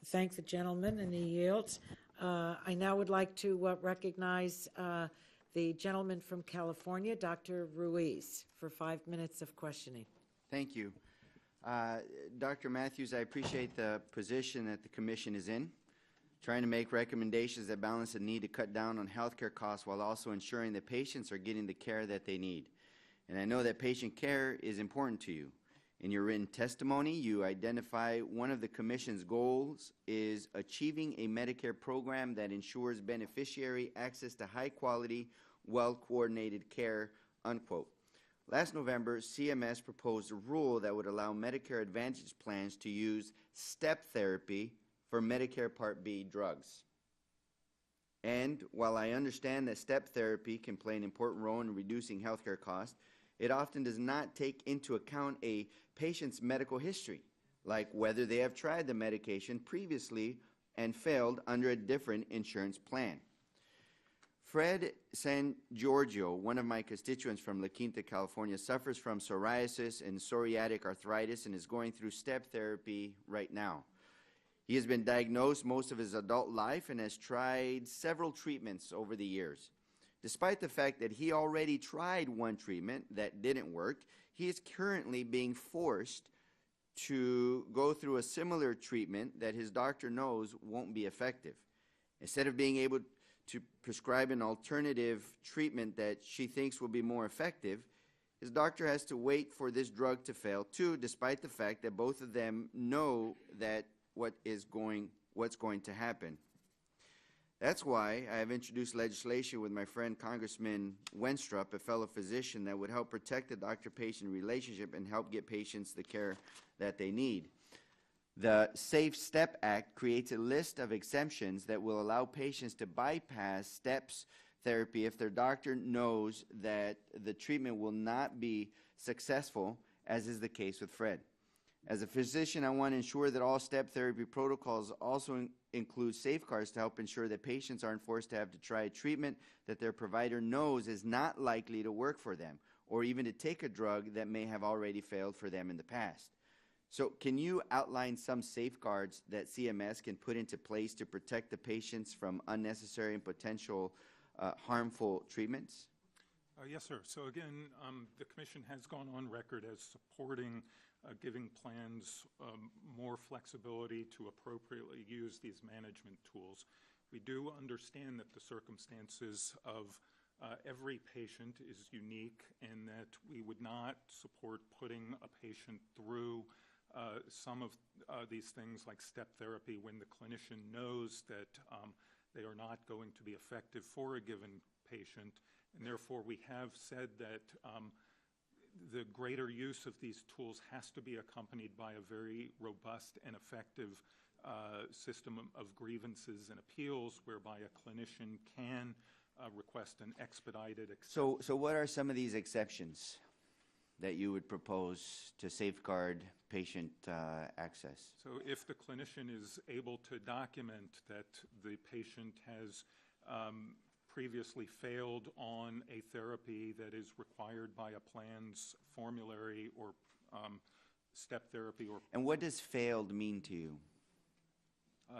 Thank the gentleman, and he yields. I now would like to recognize the gentleman from California, Dr. Ruiz, for 5 minutes of questioning. Thank you. Dr. Matthews, I appreciate the position that the Commission is in, trying to make recommendations that balance the need to cut down on healthcare costs while also ensuring that patients are getting the care that they need. And I know that patient care is important to you. In your written testimony, you identify one of the Commission's goals is achieving a Medicare program that ensures beneficiary access to high-quality, well-coordinated care, unquote. Last November, CMS proposed a rule that would allow Medicare Advantage plans to use step therapy for Medicare Part B drugs. And while I understand that step therapy can play an important role in reducing healthcare costs, it often does not take into account a patient's medical history, like whether they have tried the medication previously and failed under a different insurance plan. Fred San Giorgio, one of my constituents from La Quinta, California, suffers from psoriasis and psoriatic arthritis and is going through step therapy right now. He has been diagnosed most of his adult life and has tried several treatments over the years. Despite the fact that he already tried one treatment that didn't work, he is currently being forced to go through a similar treatment that his doctor knows won't be effective. Instead of being able to prescribe an alternative treatment that she thinks will be more effective, his doctor has to wait for this drug to fail too, despite the fact that both of them know that what's going to happen. That's why I have introduced legislation with my friend Congressman Wenstrup, a fellow physician, that would help protect the doctor-patient relationship and help get patients the care that they need. The Safe Step Act creates a list of exemptions that will allow patients to bypass steps therapy if their doctor knows that the treatment will not be successful, as is the case with Fred. As a physician, I want to ensure that all step therapy protocols also include safeguards to help ensure that patients aren't forced to have to try a treatment that their provider knows is not likely to work for them, or even to take a drug that may have already failed for them in the past. So can you outline some safeguards that CMS can put into place to protect the patients from unnecessary and potential harmful treatments? Yes, sir. So again, the Commission has gone on record as supporting giving plans more flexibility to appropriately use these management tools. We do understand that the circumstances of every patient is unique, and that we would not support putting a patient through some of these things like step therapy when the clinician knows that they are not going to be effective for a given patient. And therefore, we have said that the greater use of these tools has to be accompanied by a very robust and effective system of grievances and appeals, whereby a clinician can request an expedited. So what are some of these exceptions that you would propose to safeguard patient access? So if the clinician is able to document that the patient has previously failed on a therapy that is required by a plan's formulary or step therapy, or And what does failed mean to you?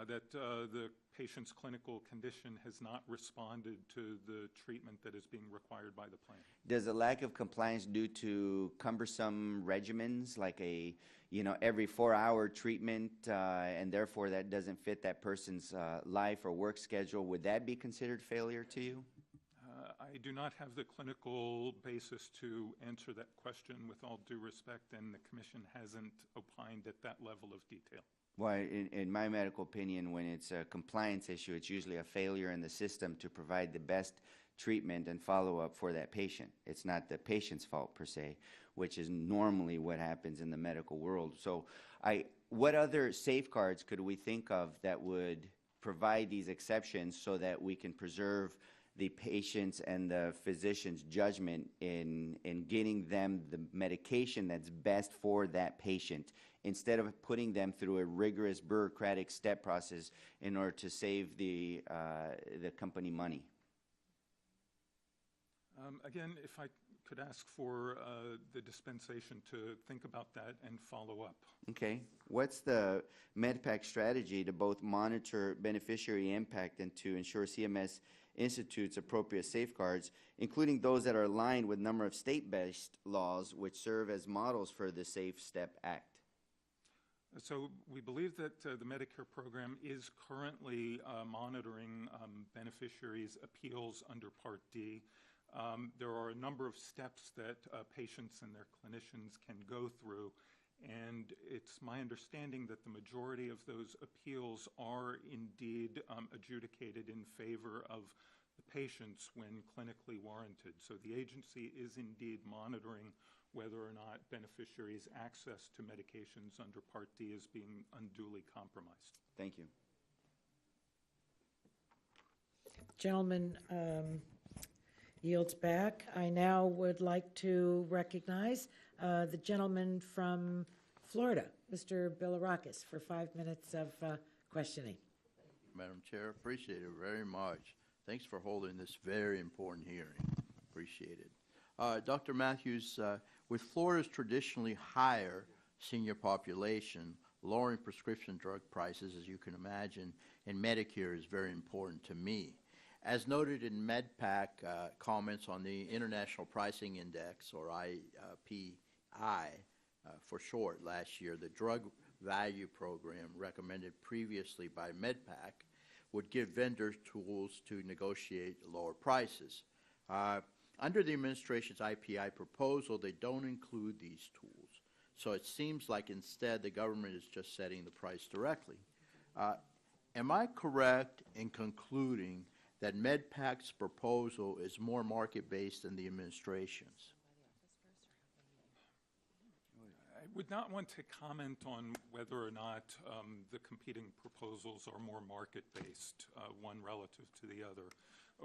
that the patient's clinical condition has not responded to the treatment that is being required by the plan. Does a lack of compliance due to cumbersome regimens, like a, every 4-hour treatment, and therefore that doesn't fit that person's life or work schedule, would that be considered failure to you? I do not have the clinical basis to answer that question with all due respect, and the Commission hasn't opined at that level of detail. Well, in my medical opinion, when it's a compliance issue, it's usually a failure in the system to provide the best treatment and follow-up for that patient. It's not the patient's fault per se, which is normally what happens in the medical world. So what other safeguards could we think of that would provide these exceptions so that we can preserve the patient's and the physician's judgment in getting them the medication that's best for that patient, instead of putting them through a rigorous bureaucratic step process in order to save the company money? Again, if I could ask for the dispensation to think about that and follow up. Okay. What's the MedPAC strategy to both monitor beneficiary impact and to ensure CMS institutes appropriate safeguards, including those that are aligned with a number of state-based laws which serve as models for the Safe Step Act? So we believe that the Medicare program is currently monitoring beneficiaries' appeals under Part D. There are a number of steps that patients and their clinicians can go through, and it's my understanding that the majority of those appeals are indeed adjudicated in favor of the patients when clinically warranted. So the agency is indeed monitoring whether or not beneficiaries' access to medications under Part D is being unduly compromised. Thank you. Gentleman yields back. I now would like to recognize the gentleman from Florida, Mr. Bilirakis, for 5 minutes of questioning. Madam Chair, appreciate it very much. Thanks for holding this very important hearing. Appreciate it. Dr. Matthews, with Florida's traditionally higher senior population, lowering prescription drug prices, as you can imagine, and Medicare is very important to me. As noted in MedPAC comments on the International Pricing Index, or IPI for short, last year, the Drug Value Program recommended previously by MedPAC would give vendors tools to negotiate lower prices. Under the administration's IPI proposal, they don't include these tools. So it seems like instead the government is just setting the price directly. Am I correct in concluding that MedPAC's proposal is more market-based than the administration's? I would not want to comment on whether or not the competing proposals are more market-based, one relative to the other.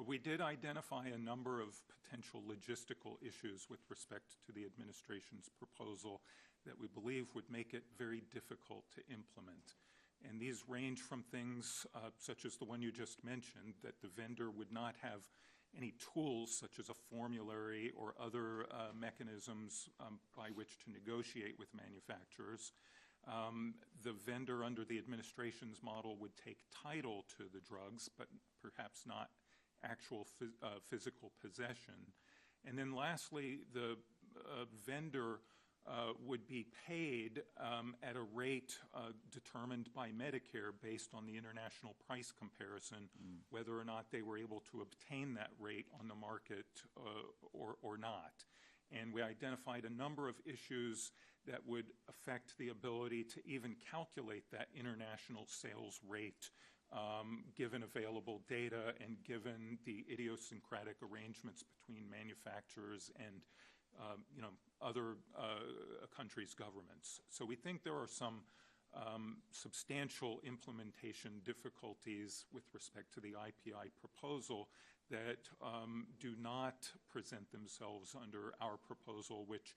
We did identify a number of potential logistical issues with respect to the administration's proposal that we believe would make it very difficult to implement. And these range from things such as the one you just mentioned, that the vendor would not have any tools such as a formulary or other mechanisms by which to negotiate with manufacturers. The vendor under the administration's model would take title to the drugs, but perhaps not actual physical possession. And then lastly, the vendor would be paid at a rate determined by Medicare based on the international price comparison, whether or not they were able to obtain that rate on the market or not. And we identified a number of issues that would affect the ability to even calculate that international sales rate given available data and given the idiosyncratic arrangements between manufacturers and other countries' governments. So we think there are some substantial implementation difficulties with respect to the IPI proposal that do not present themselves under our proposal, which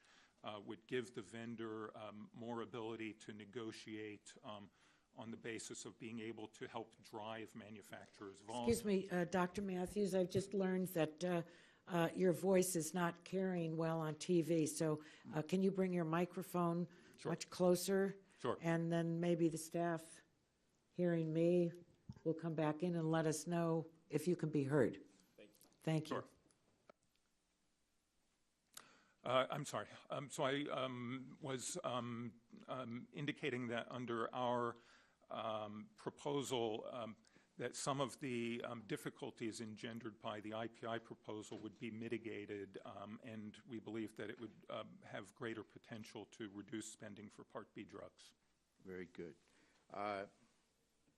would give the vendor more ability to negotiate on the basis of being able to help drive manufacturers' volume. Excuse me, Dr. Matthews, I've just learned that your voice is not carrying well on TV, so can you bring your microphone much closer? Sure. And then maybe the staff hearing me will come back in and let us know if you can be heard. Thank you. Sure. I'm sorry. So I was indicating that under our proposal that some of the difficulties engendered by the IPI proposal would be mitigated, and we believe that it would have greater potential to reduce spending for Part B drugs. Very good.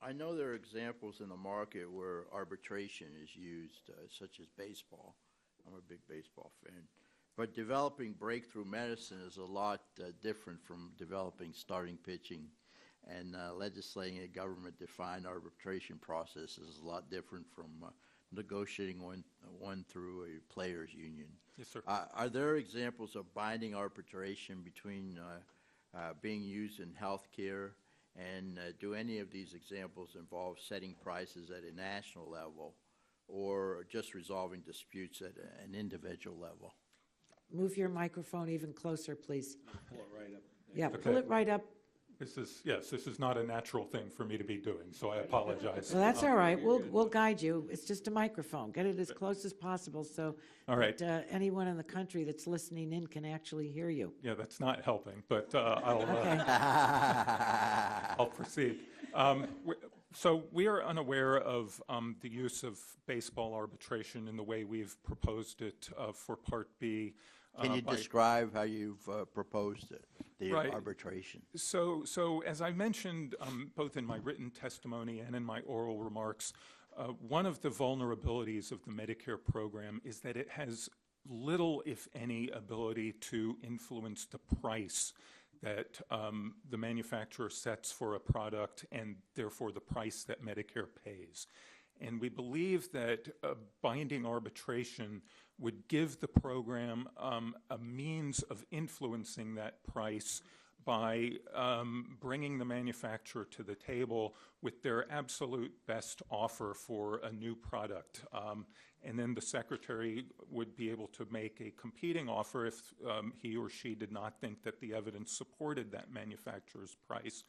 I know there are examples in the market where arbitration is used, such as baseball. I'm a big baseball fan. But developing breakthrough medicine is a lot different from developing starting pitching, and legislating a government-defined arbitration process is a lot different from negotiating one through a players' union. Yes, sir. Are there examples of binding arbitration between being used in healthcare, and do any of these examples involve setting prices at a national level or just resolving disputes at an individual level? Move your microphone even closer, please. Pull it right up. Yeah, Okay. pull it right up. This is not a natural thing for me to be doing, so I apologize. Well, that's all right. We'll guide you. It's just a microphone. Get it as close as possible so All right. that anyone in the country that's listening in can actually hear you. Yeah, that's not helping, but I'll Okay. I'll proceed. So we are unaware of the use of baseball arbitration in the way we've proposed it for Part B. Can you describe how you've proposed it, the Right. arbitration? So as I mentioned, both in my written testimony and in my oral remarks, one of the vulnerabilities of the Medicare program is that it has little, if any, ability to influence the price that the manufacturer sets for a product and therefore the price that Medicare pays. And we believe that binding arbitration would give the program a means of influencing that price by bringing the manufacturer to the table with their absolute best offer for a new product. And then the secretary would be able to make a competing offer if he or she did not think that the evidence supported that manufacturer's price.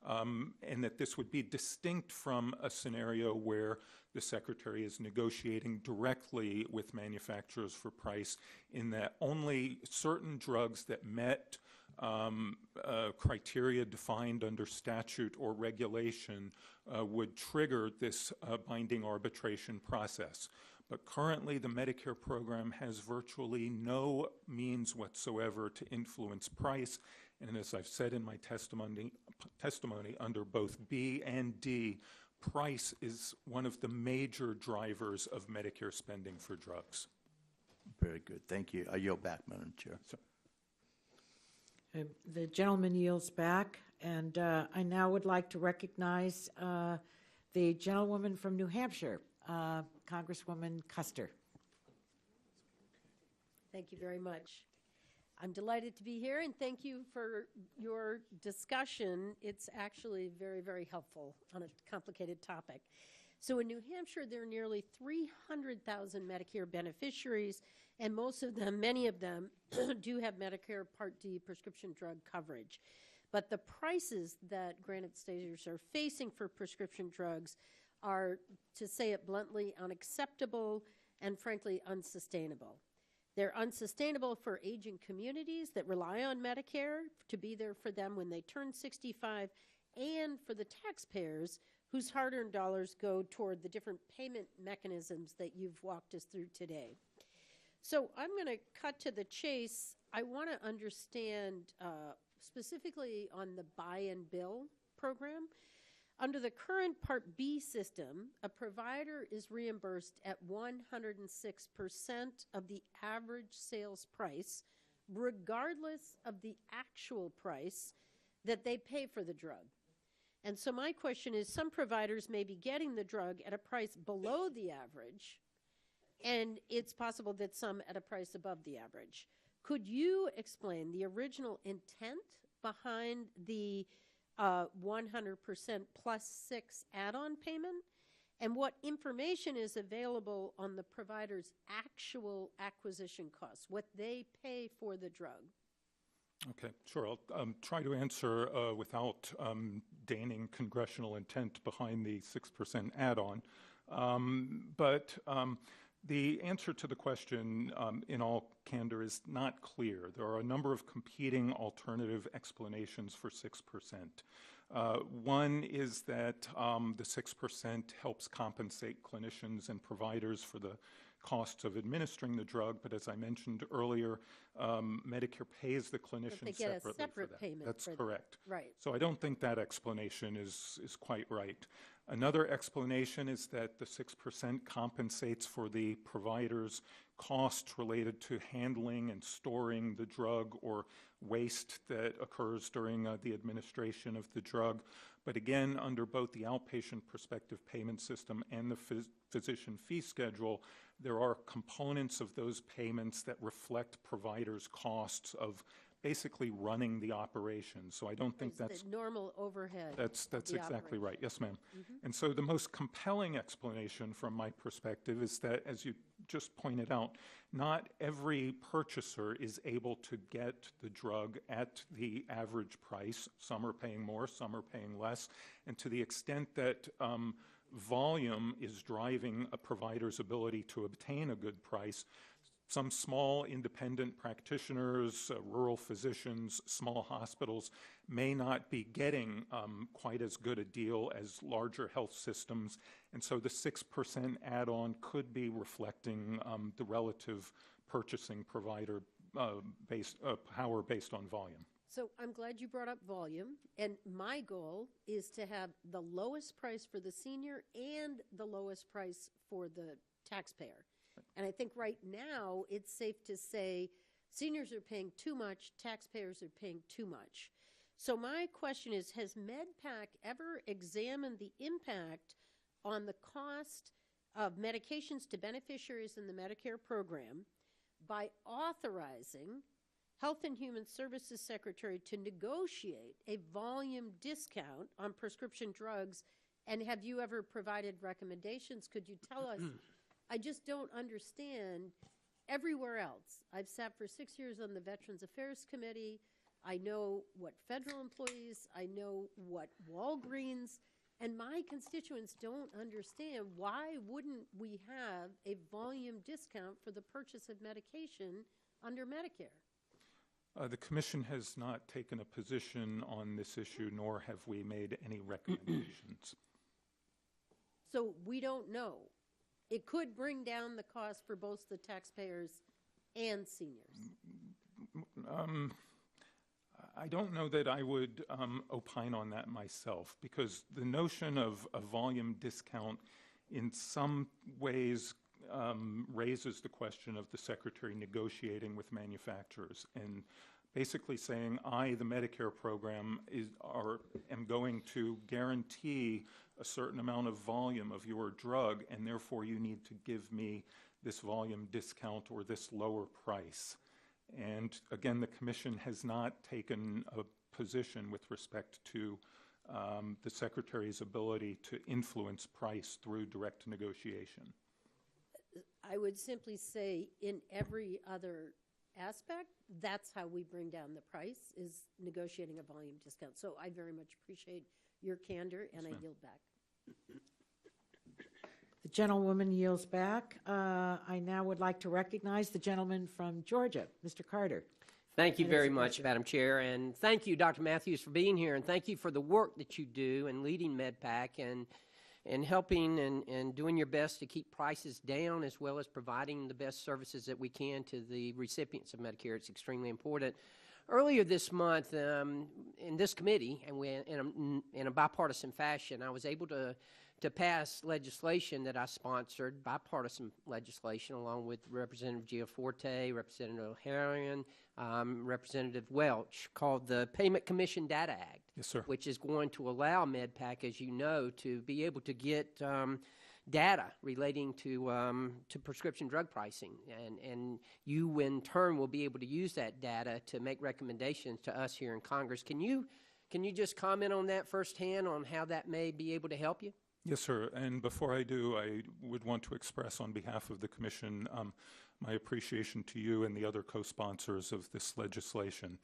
And that this would be distinct from a scenario where the secretary is negotiating directly with manufacturers for price, in that only certain drugs that met criteria defined under statute or regulation would trigger this binding arbitration process. But currently, the Medicare program has virtually no means whatsoever to influence price. And as I've said in my testimony under both B and D, price is one of the major drivers of Medicare spending for drugs. Very good. Thank you. I yield back, Madam Chair. The gentleman yields back, and I now would like to recognize the gentlewoman from New Hampshire, Congresswoman Custer. Thank you very much. I'm delighted to be here, and thank you for your discussion. It's actually very, very helpful on a complicated topic. So in New Hampshire, there are nearly 300,000 Medicare beneficiaries, and many of them do have Medicare Part D prescription drug coverage. But the prices that granted stagers are facing for prescription drugs are, to say it bluntly, unacceptable and frankly unsustainable. They're unsustainable for aging communities that rely on Medicare to be there for them when they turn 65, and for the taxpayers whose hard-earned dollars go toward the different payment mechanisms that you've walked us through today. So I'm going to cut to the chase. I want to understand specifically on the buy and bill program. Under the current Part B system, a provider is reimbursed at 106% of the average sales price, regardless of the actual price that they pay for the drug. And so my question is, some providers may be getting the drug at a price below the average, and it's possible that some at a price above the average. Could you explain the original intent behind the 100% plus 6 add-on payment, and what information is available on the provider's actual acquisition costs, what they pay for the drug? Okay, sure. I'll try to answer without deigning congressional intent behind the 6% add-on. But the answer to the question, in all candor, is not clear. There are a number of competing alternative explanations for 6%. One is that the 6% helps compensate clinicians and providers for the costs of administering the drug, but as I mentioned earlier, Medicare pays the clinician they get separately a separate for that. payment. That's for correct. That. Right. So I don't think that explanation is quite right. Another explanation is that the 6% compensates for the provider's costs related to handling and storing the drug or waste that occurs during the administration of the drug. But again, under both the outpatient prospective payment system and the physician fee schedule, there are components of those payments that reflect providers' costs of basically running the operation. So I don't think that's the normal overhead. That's exactly operation. right. Yes, ma'am. And so the most compelling explanation from my perspective is that, as you just pointed out, not every purchaser is able to get the drug at the average price. Some are paying more, some are paying less. And to the extent that volume is driving a provider's ability to obtain a good price, some small independent practitioners, rural physicians, small hospitals may not be getting quite as good a deal as larger health systems. And so the 6% add-on could be reflecting the relative purchasing provider power based on volume. So I'm glad you brought up volume. And my goal is to have the lowest price for the senior and the lowest price for the taxpayer. And I think right now it's safe to say seniors are paying too much, taxpayers are paying too much. So my question is, has MedPAC ever examined the impact on the cost of medications to beneficiaries in the Medicare program by authorizing Health and Human Services Secretary to negotiate a volume discount on prescription drugs? And have you ever provided recommendations? Could you tell us? I just don't understand everywhere else. I've sat for 6 years on the Veterans Affairs Committee. I know what federal employees, I know what Walgreens, and my constituents don't understand why wouldn't we have a volume discount for the purchase of medication under Medicare? The Commission has not taken a position on this issue, nor have we made any recommendations. So we don't know. It could bring down the cost for both the taxpayers and seniors. I don't know that I would opine on that myself, because the notion of a volume discount in some ways raises the question of the Secretary negotiating with manufacturers and basically saying, I, the Medicare program, am going to guarantee a certain amount of volume of your drug, and therefore you need to give me this volume discount or this lower price. And again, the Commission has not taken a position with respect to the Secretary's ability to influence price through direct negotiation. I would simply say in every other aspect, that's how we bring down the price, is negotiating a volume discount. So I very much appreciate your candor, and I yield back. The gentlewoman yields back. I now would like to recognize the gentleman from Georgia, Mr. Carter. Thank you very much, Madam Chair, and thank you, Dr. Matthews, for being here, and thank you for the work that you do in leading MedPAC and helping and doing your best to keep prices down, as well as providing the best services that we can to the recipients of Medicare. It's extremely important. Earlier this month, in this committee, and in a bipartisan fashion, I was able to pass legislation that I sponsored, bipartisan legislation, along with Representative Giaforte, Representative O'Harian, Representative Welch, called the Payment Commission Data Act. Yes, sir. Which is going to allow MedPAC, as you know, to be able to get data relating to prescription drug pricing, and you in turn will be able to use that data to make recommendations to us here in Congress. Can you just comment on that firsthand, on how that may be able to help you? Yes, sir. And before I do, I would want to express on behalf of the Commission my appreciation to you and the other co-sponsors of this legislation.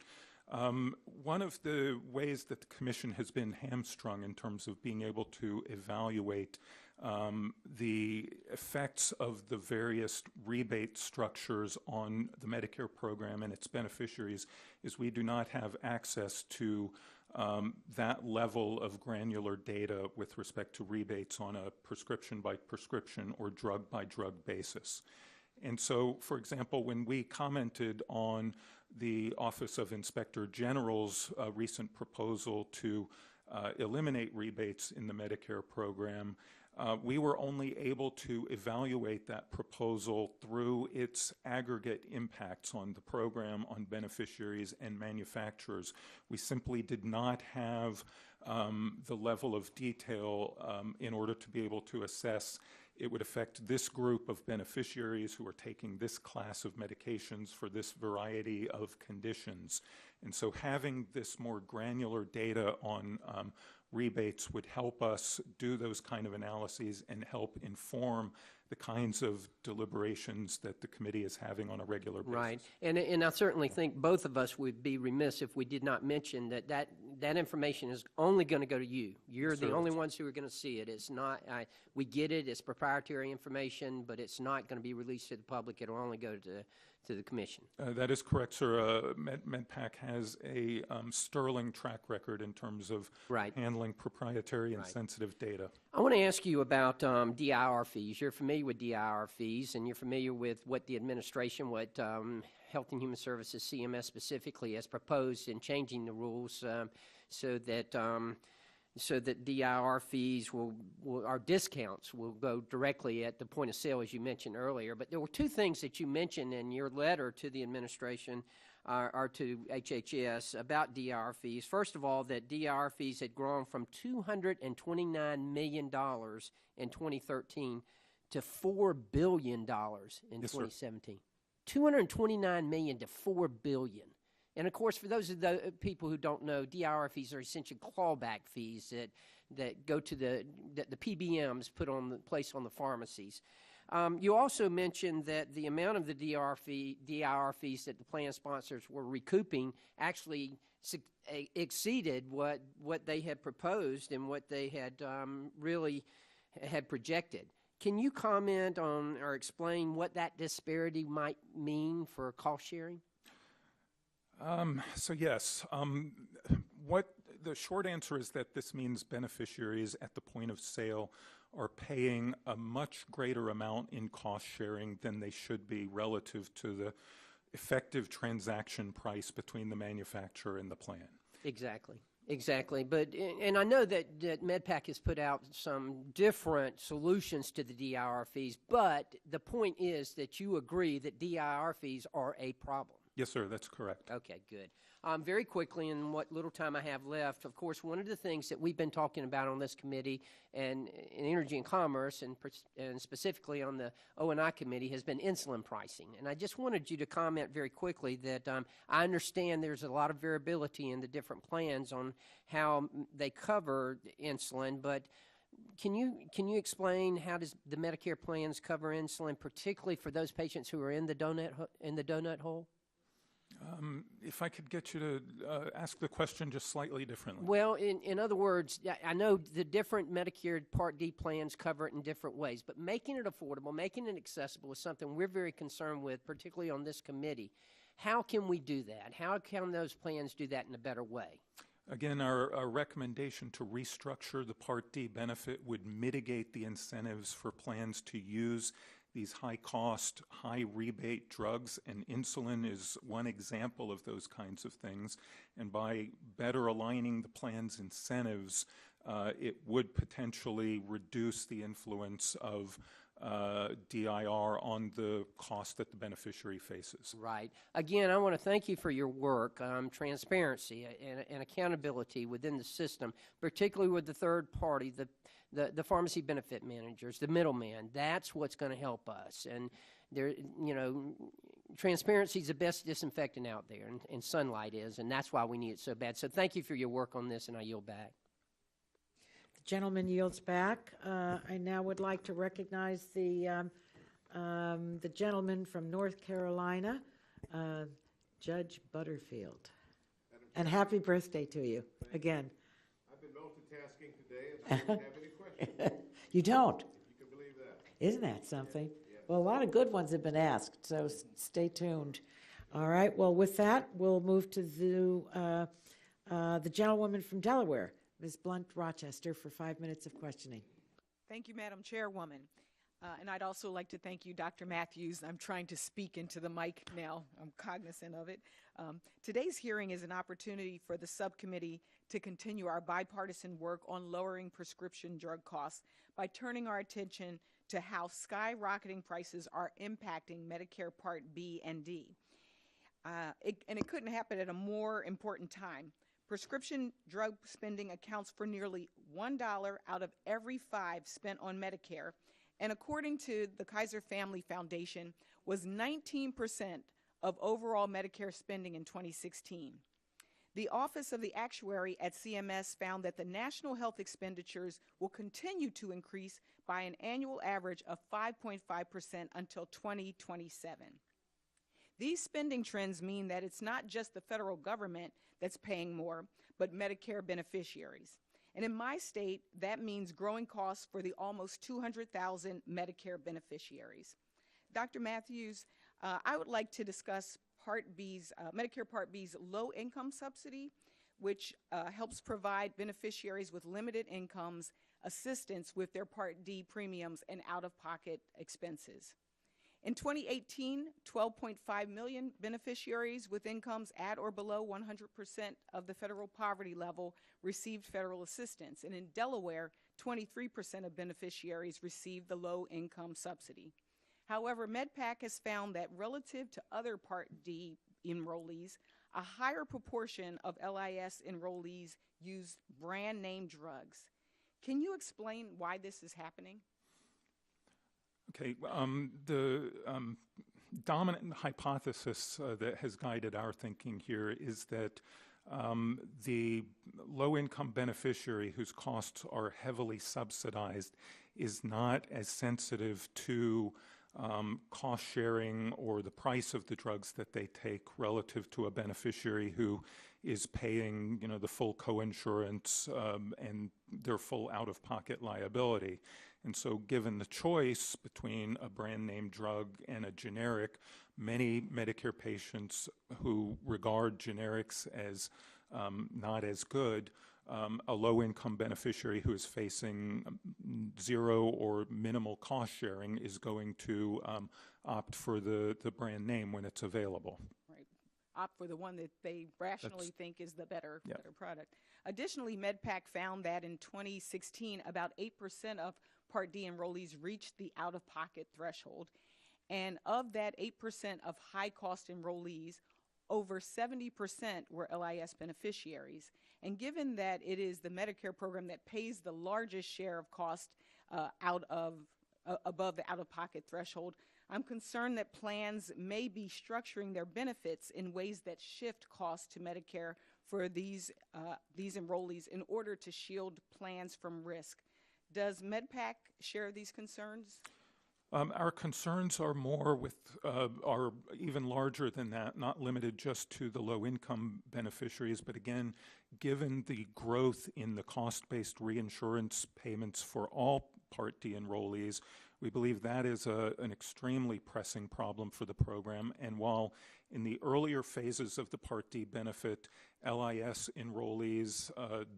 One of the ways that the Commission has been hamstrung in terms of being able to evaluate the effects of the various rebate structures on the Medicare program and its beneficiaries is we do not have access to that level of granular data with respect to rebates on a prescription-by-prescription or drug-by-drug basis. And so, for example, when we commented on the Office of Inspector General's recent proposal to eliminate rebates in the Medicare program, we were only able to evaluate that proposal through its aggregate impacts on the program, on beneficiaries and manufacturers. We simply did not have the level of detail in order to be able to assess it would affect this group of beneficiaries who are taking this class of medications for this variety of conditions. And so having this more granular data on rebates would help us do those kind of analyses and help inform the kinds of deliberations that the committee is having on a regular basis. Right. And I certainly think both of us would be remiss if we did not mention that information is only going to go to you. You're the only ones who are going to see it. It's not, we get it, it's proprietary information, but it's not going to be released to the public. It'll only go to the Commission. That is correct, sir. MedPAC has a sterling track record in terms of handling proprietary and sensitive data. I want to ask you about DIR fees. You're familiar with DIR fees, and you're familiar with what the administration, what Health and Human Services, CMS specifically, has proposed in changing the rules so that DIR fees our discounts will go directly at the point of sale, as you mentioned earlier. But there were two things that you mentioned in your letter to the administration or to HHS about DIR fees. First of all, that DIR fees had grown from $229 million in 2013 to $4 billion in 2017. $229 million to $4 billion. And of course, for those of the people who don't know, DIR fees are essentially clawback fees that go to the PBMs placed on the pharmacies. You also mentioned that the amount of the DIR fees that the plan sponsors were recouping actually exceeded what they had proposed and what they had really had projected. Can you comment on or explain what that disparity might mean for cost sharing? So yes, what the short answer is that this means beneficiaries at the point of sale are paying a much greater amount in cost sharing than they should be relative to the effective transaction price between the manufacturer and the plan. Exactly. But and I know that MedPAC has put out some different solutions to the DIR fees, but the point is that you agree that DIR fees are a problem. Yes, sir, that's correct. Okay, good. Very quickly, in what little time I have left, of course, one of the things that we've been talking about on this committee and in Energy and Commerce and specifically on the O&I committee has been insulin pricing. And I just wanted you to comment very quickly that I understand there's a lot of variability in the different plans on how they cover insulin, but can you explain how does the Medicare plans cover insulin, particularly for those patients who are in the donut hole? If I could get you to ask the question just slightly differently. Well, in other words, I know the different Medicare Part D plans cover it in different ways, but making it affordable, making it accessible is something we're very concerned with, particularly on this committee. How can we do that? How can those plans do that in a better way? Again, our recommendation to restructure the Part D benefit would mitigate the incentives for plans to use these high-cost, high-rebate drugs, and insulin is one example of those kinds of things. And by better aligning the plan's incentives, it would potentially reduce the influence of DIR on the cost that the beneficiary faces. Right. Again, I want to thank you for your work, transparency and accountability within the system, particularly with the third party, the pharmacy benefit managers, the middleman. That's what's going to help us. And there, transparency is the best disinfectant out there, and sunlight is, and that's why we need it so bad. So thank you for your work on this, and I yield back. The gentleman yields back. I now would like to recognize the gentleman from North Carolina, Judge Butterfield. And happy birthday to you again. I've been multitasking today and I don't have any questions. You don't? If you can believe that. Isn't that something? Well, a lot of good ones have been asked, so stay tuned. All right, well, with that, we'll move to the gentlewoman from Delaware, Ms. Blunt Rochester, for 5 minutes of questioning. Thank you, Madam Chairwoman. And I'd also like to thank you, Dr. Matthews. I'm trying to speak into the mic now. I'm cognizant of it. Today's hearing is an opportunity for the subcommittee to continue our bipartisan work on lowering prescription drug costs by turning our attention to how skyrocketing prices are impacting Medicare Part B and D. And it couldn't happen at a more important time. Prescription drug spending accounts for nearly $1 out of every 5 spent on Medicare, and according to the Kaiser Family Foundation, was 19% of overall Medicare spending in 2016. The Office of the Actuary at CMS found that the national health expenditures will continue to increase by an annual average of 5.5% until 2027. These spending trends mean that it's not just the federal government that's paying more, but Medicare beneficiaries. And in my state, that means growing costs for the almost 200,000 Medicare beneficiaries. Dr. Matthews, I would like to discuss Medicare Part B's low-income subsidy, which helps provide beneficiaries with limited incomes assistance with their Part D premiums and out-of-pocket expenses. In 2018, 12.5 million beneficiaries with incomes at or below 100% of the federal poverty level received federal assistance. And in Delaware, 23% of beneficiaries received the low-income subsidy. However, MedPAC has found that relative to other Part D enrollees, a higher proportion of LIS enrollees use brand-name drugs. Can you explain why this is happening? Okay, the dominant hypothesis that has guided our thinking here is that the low-income beneficiary whose costs are heavily subsidized is not as sensitive to cost sharing or the price of the drugs that they take relative to a beneficiary who is paying, the full coinsurance and their full out-of-pocket liability. And so given the choice between a brand name drug and a generic, many Medicare patients who regard generics as not as good, a low-income beneficiary who is facing zero or minimal cost sharing is going to opt for the brand name when it's available. Right. Opt for the one that they rationally think is the better product. Additionally, MedPAC found that in 2016, about 8% of Part D enrollees reached the out-of-pocket threshold. And of that 8% of high-cost enrollees, over 70% were LIS beneficiaries. And given that it is the Medicare program that pays the largest share of cost above the out-of-pocket threshold, I'm concerned that plans may be structuring their benefits in ways that shift costs to Medicare for these enrollees in order to shield plans from risk. Does MedPAC share these concerns? Our concerns are are even larger than that, not limited just to the low-income beneficiaries, but again, given the growth in the cost-based reinsurance payments for all Part D enrollees, we believe that is an extremely pressing problem for the program. And while in the earlier phases of the Part D benefit, LIS enrollees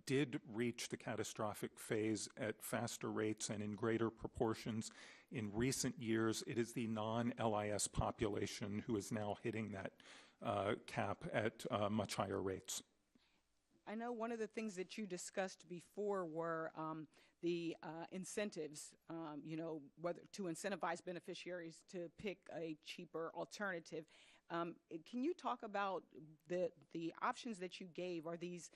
did reach the catastrophic phase at faster rates and in greater proportions, in recent years, it is the non-LIS population who is now hitting that cap at much higher rates. I know one of the things that you discussed before were the incentives, whether to incentivize beneficiaries to pick a cheaper alternative. Can you talk about the options that you gave? Are these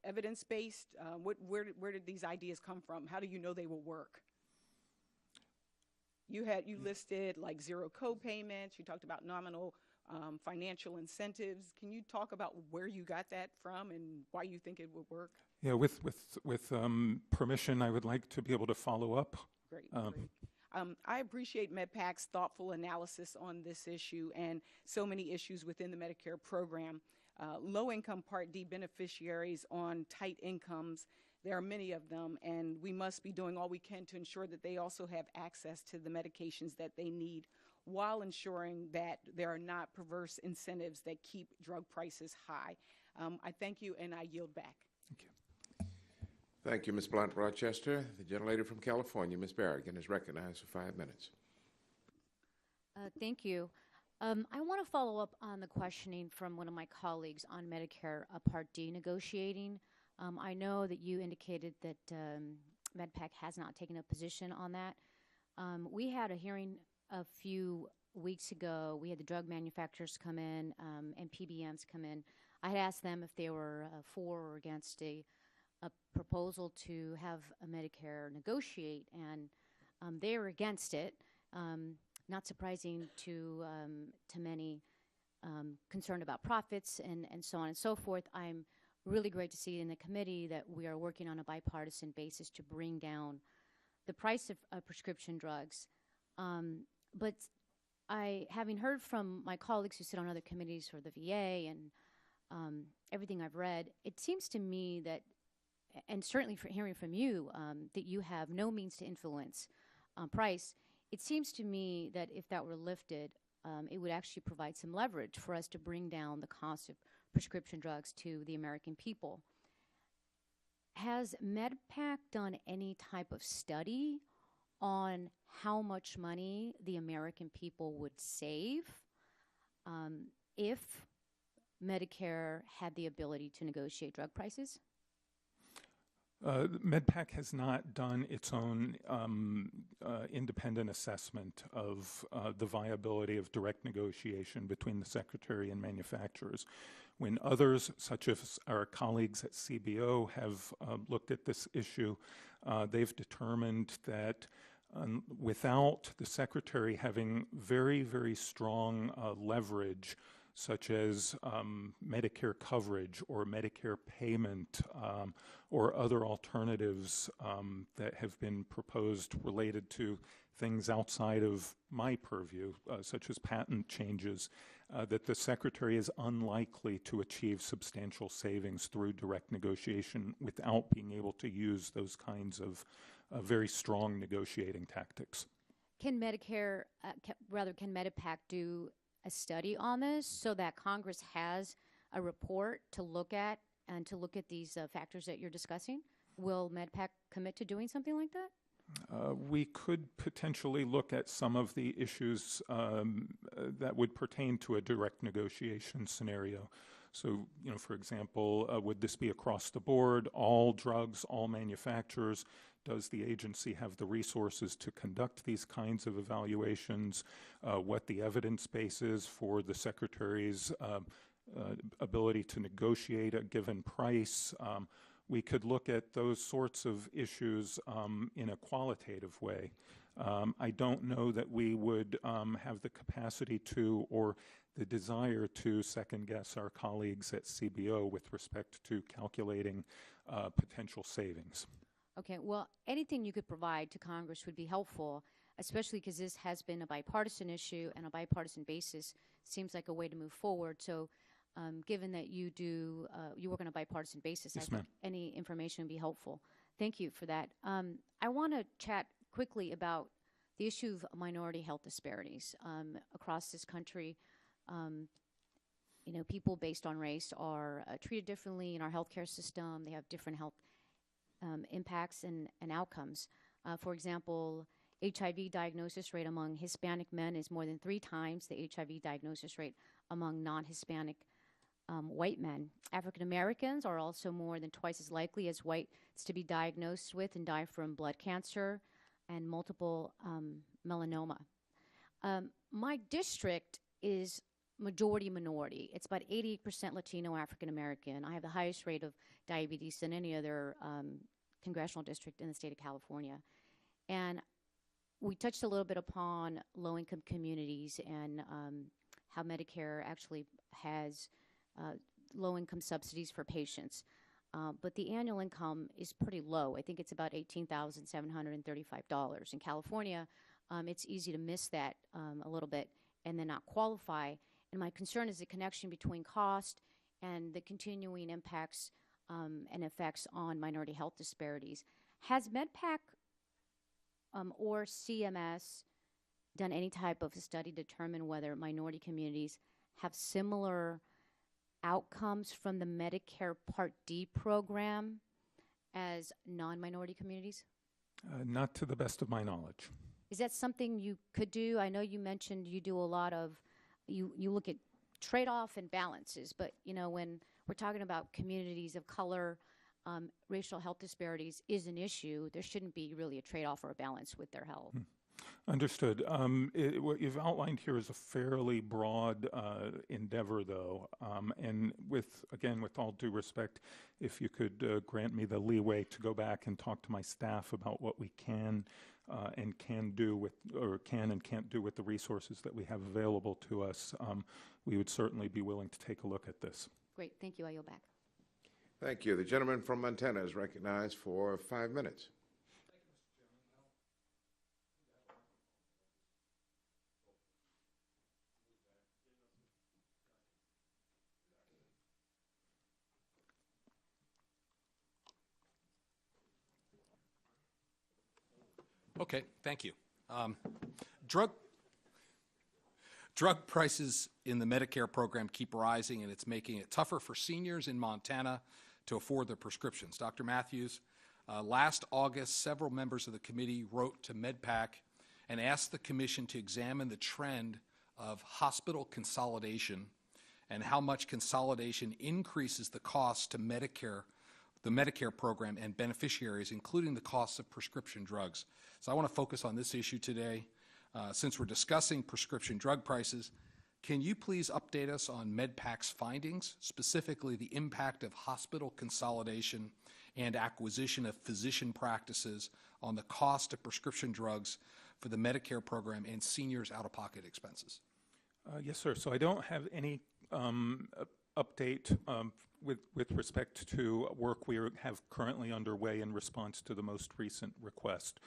evidence-based? Where did these ideas come from? How do you know they will work? You listed like zero co-payments. You talked about nominal financial incentives. Can you talk about where you got that from and why you think it would work? Yeah, with permission, I would like to be able to follow up. Great. I appreciate MedPAC's thoughtful analysis on this issue and so many issues within the Medicare program. Low-income Part D beneficiaries on tight incomes, there are many of them, and we must be doing all we can to ensure that they also have access to the medications that they need while ensuring that there are not perverse incentives that keep drug prices high. I thank you, and I yield back. Thank you. Thank you, Ms. Blunt Rochester. The gentlelady from California, Ms. Berrigan, is recognized for 5 minutes. Thank you. I want to follow up on the questioning from one of my colleagues on Medicare Part D negotiating. I know that you indicated that MedPAC has not taken a position on that. We had a hearing a few weeks ago. We had the drug manufacturers come in and PBMs come in. I had asked them if they were for or against a proposal to have a Medicare negotiate, and they were against it. Not surprising to many, concerned about profits and so on and so forth. I'm really great to see in the committee that we are working on a bipartisan basis to bring down the price of prescription drugs. But having heard from my colleagues who sit on other committees for the VA and everything I've read, it seems to me that, and certainly for hearing from you, that you have no means to influence price. It seems to me that if that were lifted, it would actually provide some leverage for us to bring down the cost of prescription drugs to the American people. Has MedPAC done any type of study on how much money the American people would save if Medicare had the ability to negotiate drug prices? MedPAC has not done its own independent assessment of the viability of direct negotiation between the Secretary and manufacturers. When others, such as our colleagues at CBO, have looked at this issue, they've determined that without the Secretary having very, very strong leverage, such as Medicare coverage or Medicare payment or other alternatives that have been proposed related to things outside of my purview, such as patent changes, that the Secretary is unlikely to achieve substantial savings through direct negotiation without being able to use those kinds of very strong negotiating tactics. Can Medicare, can MedPAC do a study on this so that Congress has a report to look at and to look at these factors that you're discussing? Will MedPAC commit to doing something like that? We could potentially look at some of the issues that would pertain to a direct negotiation scenario. So, for example, would this be across the board, all drugs, all manufacturers? Does the agency have the resources to conduct these kinds of evaluations? What the evidence base is for the Secretary's ability to negotiate a given price? We could look at those sorts of issues in a qualitative way. I don't know that we would have the capacity to or the desire to second-guess our colleagues at CBO with respect to calculating potential savings. Okay, well, anything you could provide to Congress would be helpful, especially because this has been a bipartisan issue, and a bipartisan basis seems like a way to move forward. So given that you work on a bipartisan basis, yes, I think any information would be helpful. Thank you for that. I want to chat quickly about the issue of minority health disparities across this country. People based on race are treated differently in our healthcare system. They have different health impacts and outcomes. For example, HIV diagnosis rate among Hispanic men is more than 3 times the HIV diagnosis rate among non-Hispanic white men. African Americans are also more than twice as likely as whites to be diagnosed with and die from blood cancer and multiple melanoma. My district is majority minority. It's about 88% Latino African American. I have the highest rate of diabetes than any other congressional district in the state of California. And we touched a little bit upon low-income communities and how Medicare actually has low-income subsidies for patients. But the annual income is pretty low. I think it's about $18,735. In California, it's easy to miss that a little bit and then not qualify. And my concern is the connection between cost and the continuing impacts and effects on minority health disparities. Has MedPAC or CMS done any type of study to determine whether minority communities have similar outcomes from the Medicare Part D program as non-minority communities? Not to the best of my knowledge. Is that something you could do? I know you mentioned you do a lot of, you look at trade-off and balances, but when we're talking about communities of color, racial health disparities is an issue. There shouldn't be really a trade-off or a balance with their health. Understood. What you've outlined here is a fairly broad endeavor, though, and with all due respect, if you could grant me the leeway to go back and talk to my staff about what we can and can't do with the resources that we have available to us, we would certainly be willing to take a look at this. Great. Thank you. I yield back. Thank you. The gentleman from Montana is recognized for 5 minutes. Okay, thank you. Drug prices in the Medicare program keep rising, and it's making it tougher for seniors in Montana to afford their prescriptions. Dr. Matthews, last August, several members of the committee wrote to MedPAC and asked the commission to examine the trend of hospital consolidation and how much consolidation increases the cost to Medicare, the Medicare program and beneficiaries, including the costs of prescription drugs. So I want to focus on this issue today. Since we're discussing prescription drug prices, can you please update us on MedPAC's findings, specifically the impact of hospital consolidation and acquisition of physician practices on the cost of prescription drugs for the Medicare program and seniors' out-of-pocket expenses? Yes, sir. So I don't have any update with respect to work we have currently underway in response to the most recent request.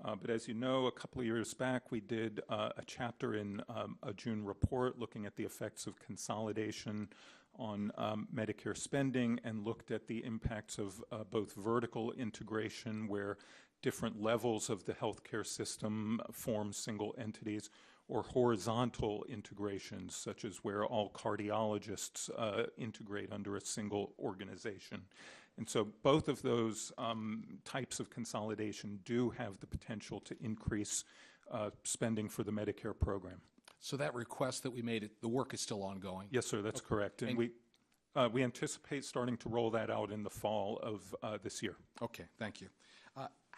But as you know, a couple of years back, we did a chapter in a June report looking at the effects of consolidation on Medicare spending and looked at the impacts of both vertical integration, where different levels of the healthcare system form single entities, or horizontal integrations, such as where all cardiologists integrate under a single organization. And so both of those types of consolidation do have the potential to increase spending for the Medicare program. So that request that we made, the work is still ongoing? Yes, sir, that's correct. And we anticipate starting to roll that out in the fall of this year. Okay, thank you.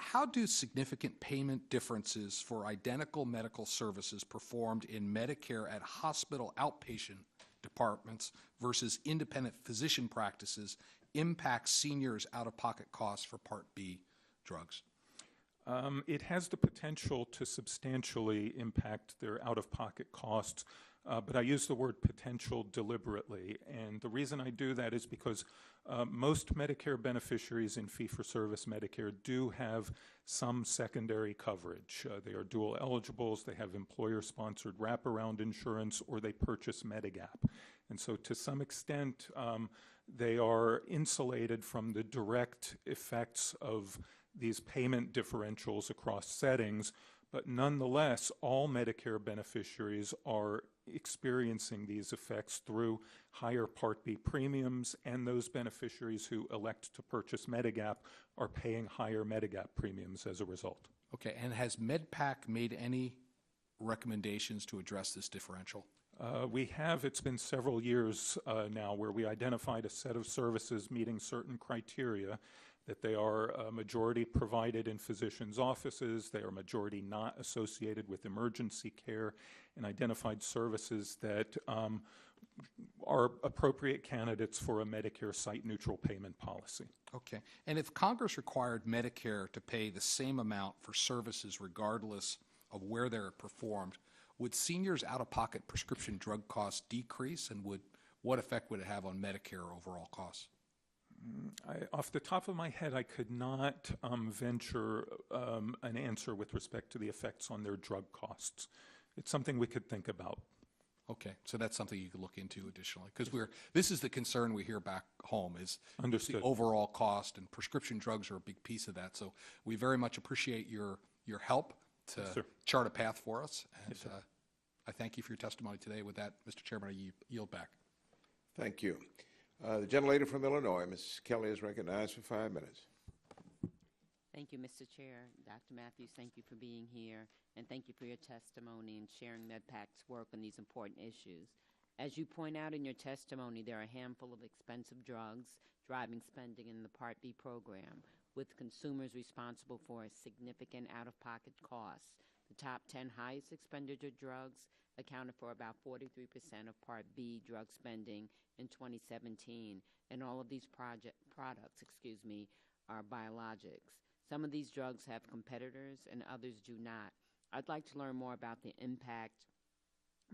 How do significant payment differences for identical medical services performed in Medicare at hospital outpatient departments versus independent physician practices impact seniors' out-of-pocket costs for Part B drugs? It has the potential to substantially impact their out-of-pocket costs, but I use the word potential deliberately. And the reason I do that is because most Medicare beneficiaries in fee-for-service Medicare do have some secondary coverage. They are dual eligibles, they have employer-sponsored wraparound insurance, or they purchase Medigap. And so to some extent, they are insulated from the direct effects of these payment differentials across settings, but nonetheless, all Medicare beneficiaries are experiencing these effects through higher Part B premiums, and those beneficiaries who elect to purchase Medigap are paying higher Medigap premiums as a result. Okay, and has MedPAC made any recommendations to address this differential? We have, it's been several years now, where we identified a set of services meeting certain criteria, that they are majority provided in physicians' offices, they are majority not associated with emergency care, and identified services that are appropriate candidates for a Medicare site-neutral payment policy. Okay. And if Congress required Medicare to pay the same amount for services regardless of where they're performed, would seniors' out-of-pocket prescription drug costs decrease, and what effect would it have on Medicare overall costs? Off the top of my head, I could not venture an answer with respect to the effects on their drug costs. It's something we could think about. Okay, so that's something you could look into additionally, because this is the concern we hear back home is the overall cost, and prescription drugs are a big piece of that. So we very much appreciate your help to chart a path for us, and I thank you for your testimony today. With that, Mr. Chairman, I yield back. Thank you. The gentlelady from Illinois, Ms. Kelly, is recognized for 5 minutes. Thank you, Mr. Chair. Dr. Matthews, thank you for being here, and thank you for your testimony and sharing MedPAC's work on these important issues. As you point out in your testimony, there are a handful of expensive drugs driving spending in the Part B program, with consumers responsible for a significant out-of-pocket costs. The top 10 highest expenditure drugs accounted for about 43% of Part B drug spending in 2017, and all of these products are biologics. Some of these drugs have competitors and others do not. I'd like to learn more about the impact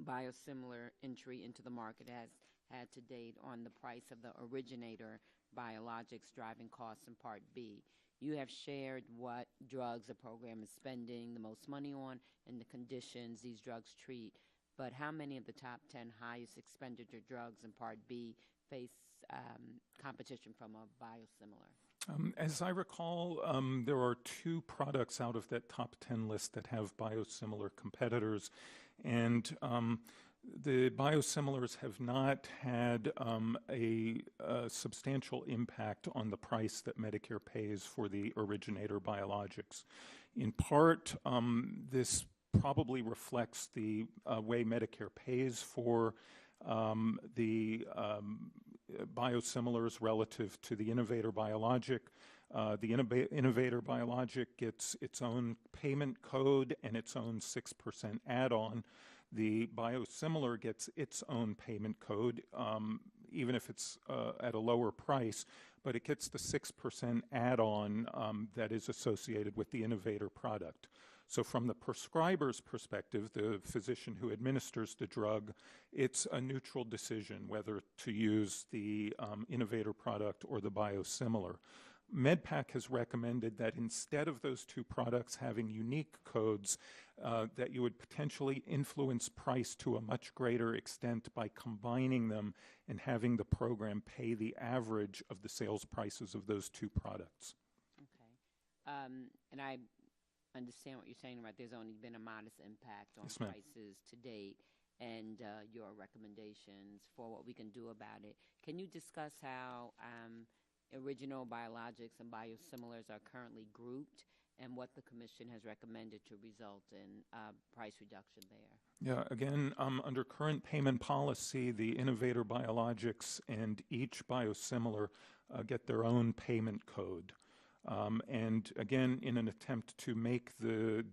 biosimilar entry into the market has had to date on the price of the originator biologics driving costs in Part B. You have shared what drugs the program is spending the most money on and the conditions these drugs treat, but how many of the top 10 highest expenditure drugs in Part B face competition from a biosimilar? As I recall, there are 2 products out of that top 10 list that have biosimilar competitors, and the biosimilars have not had a substantial impact on the price that Medicare pays for the originator biologics. In part, this probably reflects the way Medicare pays for the biosimilars relative to the innovator biologic. The innovator biologic gets its own payment code and its own 6% add-on. The biosimilar gets its own payment code, even if it's at a lower price, but it gets the 6% add-on that is associated with the innovator product. So from the prescriber's perspective, the physician who administers the drug, it's a neutral decision whether to use the innovator product or the biosimilar. MedPAC has recommended that instead of those 2 products having unique codes, that you would potentially influence price to a much greater extent by combining them and having the program pay the average of the sales prices of those 2 products. Okay. And I understand what you're saying, right? There's only been a modest impact on prices to date, and your recommendations for what we can do about it. Can you discuss how original biologics and biosimilars are currently grouped, and what the Commission has recommended to result in price reduction there? Yeah, again, under current payment policy, the innovator biologics and each biosimilar get their own payment code. And again, in an attempt to make the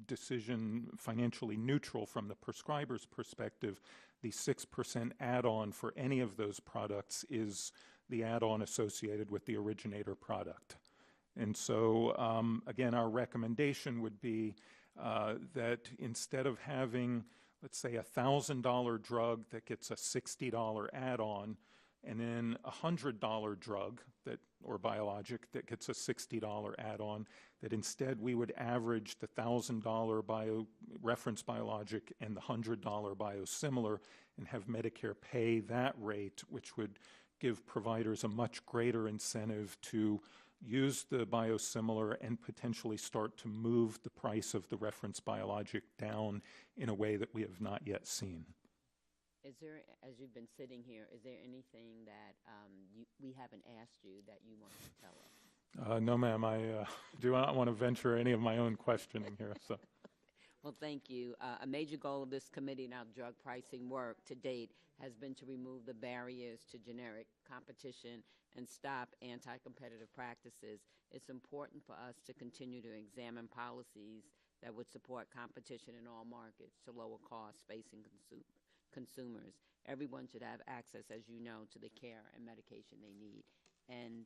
decision financially neutral from the prescriber's perspective, the 6% add-on for any of those products is the add-on associated with the originator product. And so, again, our recommendation would be that instead of having, let's say, a $1,000 drug that gets a $60 add-on, and then a $100 drug or biologic that gets a $60 add-on, that instead we would average the $1,000 reference biologic and the $100 biosimilar and have Medicare pay that rate, which would give providers a much greater incentive to use the biosimilar and potentially start to move the price of the reference biologic down in a way that we have not yet seen. Is there, as you've been sitting here, is there anything that we haven't asked you that you want to tell us? No, ma'am. I do not want to venture any of my own questioning here. So, Well, thank you. A major goal of this committee and our drug pricing work to date has been to remove the barriers to generic competition and stop anti-competitive practices. It's important for us to continue to examine policies that would support competition in all markets to lower costs facing consumers. Everyone should have access, as you know, to the care and medication they need. And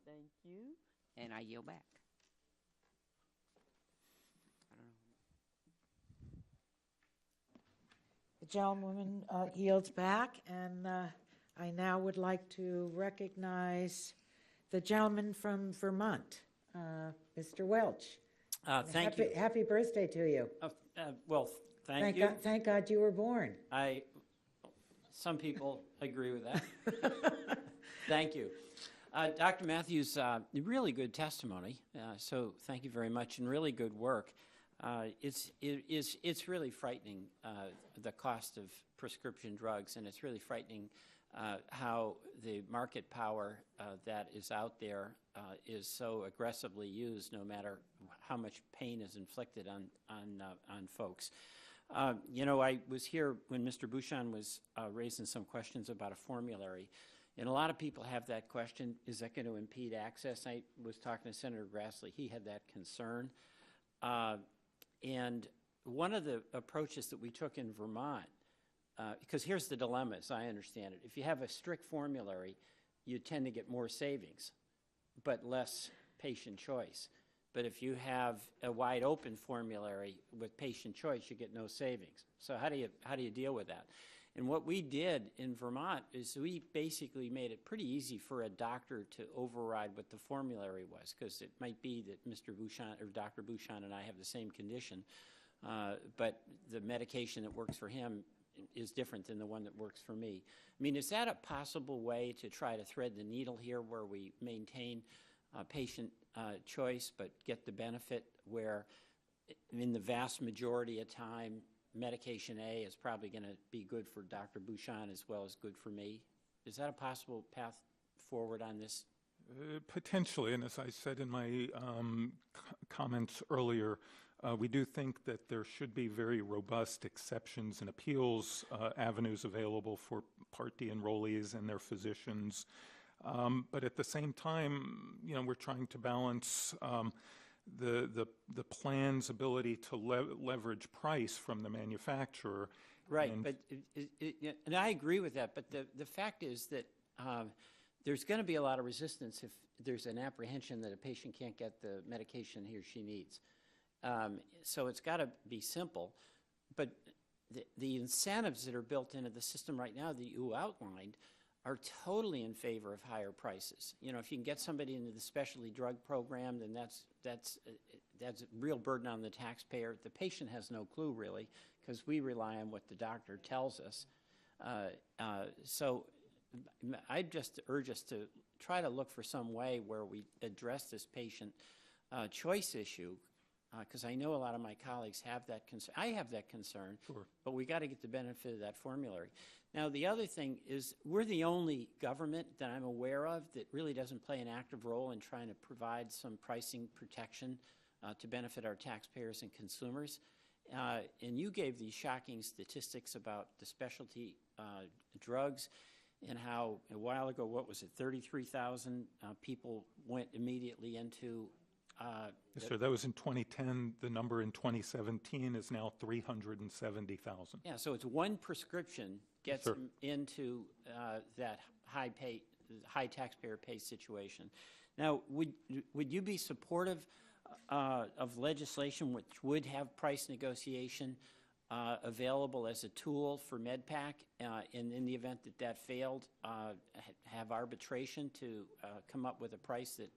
thank you. And I yield back. The gentlewoman yields back, and I now would like to recognize the gentleman from Vermont, Mr. Welch. Thank you. Happy birthday to you. Well, thank you. Thank God you were born. Some people agree with that. Thank you. Dr. Matthews, really good testimony, so thank you very much, and really good work. It's really frightening, the cost of prescription drugs, and it's really frightening how the market power that is out there is so aggressively used, no matter how much pain is inflicted on folks. You know, I was here when Mr. Bouchon was raising some questions about a formulary, and a lot of people have that question, is that going to impede access? I was talking to Senator Grassley. He had that concern. And one of the approaches that we took in Vermont, because here's the dilemma, as I understand it. If you have a strict formulary, you tend to get more savings, but less patient choice. But if you have a wide open formulary with patient choice, you get no savings. So how do you deal with that? And what we did in Vermont is we basically made it pretty easy for a doctor to override what the formulary was, because it might be that Mr. Bouchon or Dr. Bouchon and I have the same condition, but the medication that works for him is different than the one that works for me. I mean, is that a possible way to try to thread the needle here, where we maintain patient choice but get the benefit, where in the vast majority of time medication A is probably going to be good for Dr. Bouchon as well as good for me? Is that a possible path forward on this? Potentially, and as I said in my comments earlier, we do think that there should be very robust exceptions and appeals avenues available for Part D enrollees and their physicians. But at the same time, you know, we're trying to balance the plan's ability to leverage price from the manufacturer. Right, but and I agree with that, but the fact is that there's going to be a lot of resistance if there's an apprehension that a patient can't get the medication he or she needs. So it's got to be simple, but the incentives that are built into the system right now that you outlined are totally in favor of higher prices. You know, if you can get somebody into the specialty drug program, then that's a real burden on the taxpayer. The patient has no clue, really, because we rely on what the doctor tells us. So I'd just urge us to try to look for some way where we address this patient choice issue, because I know a lot of my colleagues have that concern. I have that concern, sure. But we got to get the benefit of that formulary. Now, the other thing is we're the only government that I'm aware of that really doesn't play an active role in trying to provide some pricing protection to benefit our taxpayers and consumers. And you gave these shocking statistics about the specialty drugs and how a while ago, what was it, 33,000 people went immediately into Yes, sir. That was in 2010. The number in 2017 is now 370,000. Yeah, so it's one prescription gets yes, them into that high taxpayer pay situation. Now, would you be supportive of legislation which would have price negotiation available as a tool for MedPAC, and in the event that that failed, have arbitration to come up with a price that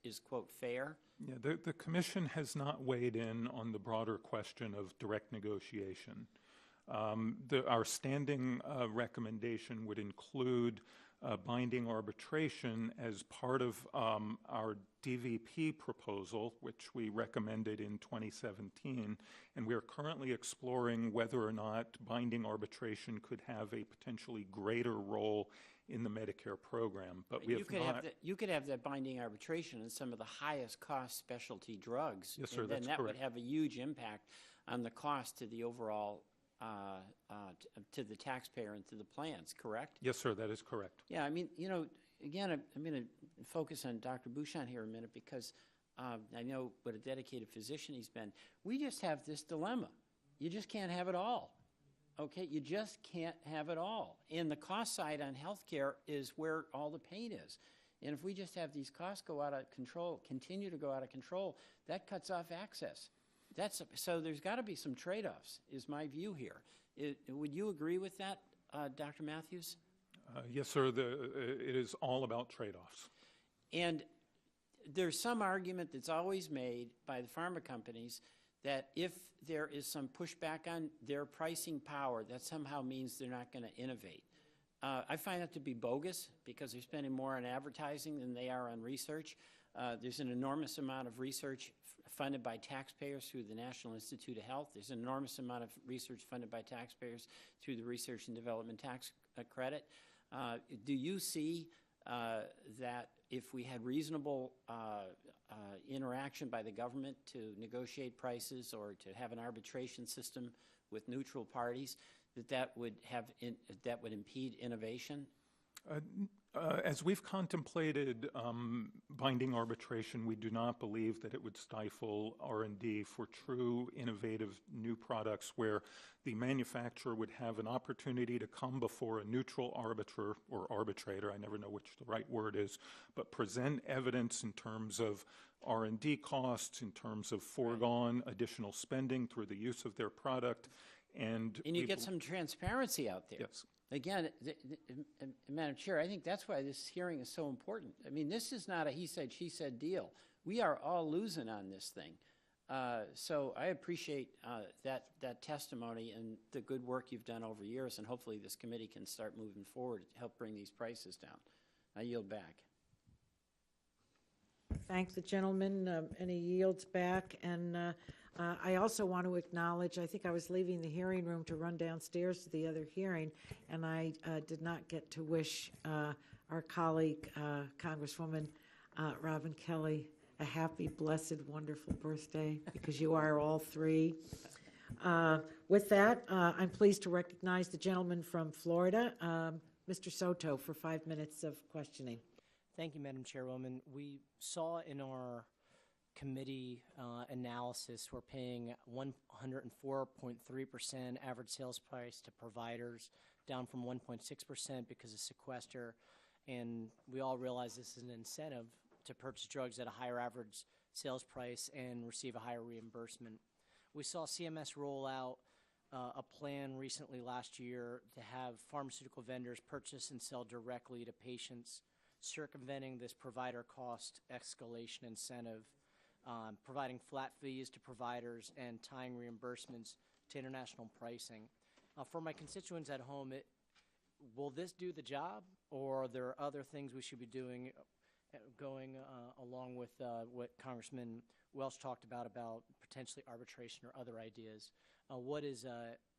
is quote, fair? Yeah, the Commission has not weighed in on the broader question of direct negotiation. Our standing recommendation would include binding arbitration as part of our DVP proposal, which we recommended in 2017, and we are currently exploring whether or not binding arbitration could have a potentially greater role in the Medicare program. But we you could have that binding arbitration in some of the highest cost specialty drugs. Yes, sir, and then that's that correct. would have a huge impact on the cost to the overall, to the taxpayer and to the plans, correct? Yes, sir, that is correct. Yeah, I mean, you know, again, I'm going to focus on Dr. Bouchon here a minute because I know what a dedicated physician he's been. We just have this dilemma. You just can't have it all. Okay, you just can't have it all. And the cost side on healthcare is where all the pain is. And if we just have these costs go out of control, continue to go out of control, that cuts off access. So there's got to be some trade-offs, is my view here. Would you agree with that, Dr. Matthews? Yes, sir, it is all about trade-offs. And there's some argument that's always made by the pharma companies that if there is some pushback on their pricing power, that somehow means they're not going to innovate. I find that to be bogus because they're spending more on advertising than they are on research. There's an enormous amount of research funded by taxpayers through the National Institute of Health. There's an enormous amount of research funded by taxpayers through the Research and Development Tax Credit. Do you see that if we had reasonable interaction by the government to negotiate prices or to have an arbitration system with neutral parties, that would impede innovation? As we've contemplated binding arbitration, we do not believe that it would stifle R&D for true innovative new products where the manufacturer would have an opportunity to come before a neutral arbiter or arbitrator, I never know which the right word is, but present evidence in terms of R&D costs, in terms of foregone additional spending through the use of their product. And you get some transparency out there. Yes. Again, Madam Chair, I think that's why this hearing is so important. I mean, this is not a he said, she said deal. We are all losing on this thing. So I appreciate that testimony and the good work you've done over years, and hopefully this committee can start moving forward to help bring these prices down. I yield back. Thank the gentleman, and he yields back. And I also want to acknowledge, I think I was leaving the hearing room to run downstairs to the other hearing, and I did not get to wish our colleague, Congresswoman Robin Kelly, a happy, blessed, wonderful birthday, because you are all three. With that, I'm pleased to recognize the gentleman from Florida, Mr. Soto, for 5 minutes of questioning. Thank you, Madam Chairwoman. We saw in our committee analysis we're paying 104.3% average sales price to providers, down from 1.6% because of sequester. And we all realize this is an incentive to purchase drugs at a higher average sales price and receive a higher reimbursement. We saw CMS roll out a plan recently last year to have pharmaceutical vendors purchase and sell directly to patients, circumventing this provider cost escalation incentive, providing flat fees to providers, and tying reimbursements to international pricing. For my constituents at home, will this do the job, or are there other things we should be doing going along with what Congressman Welch talked about potentially arbitration or other ideas? What is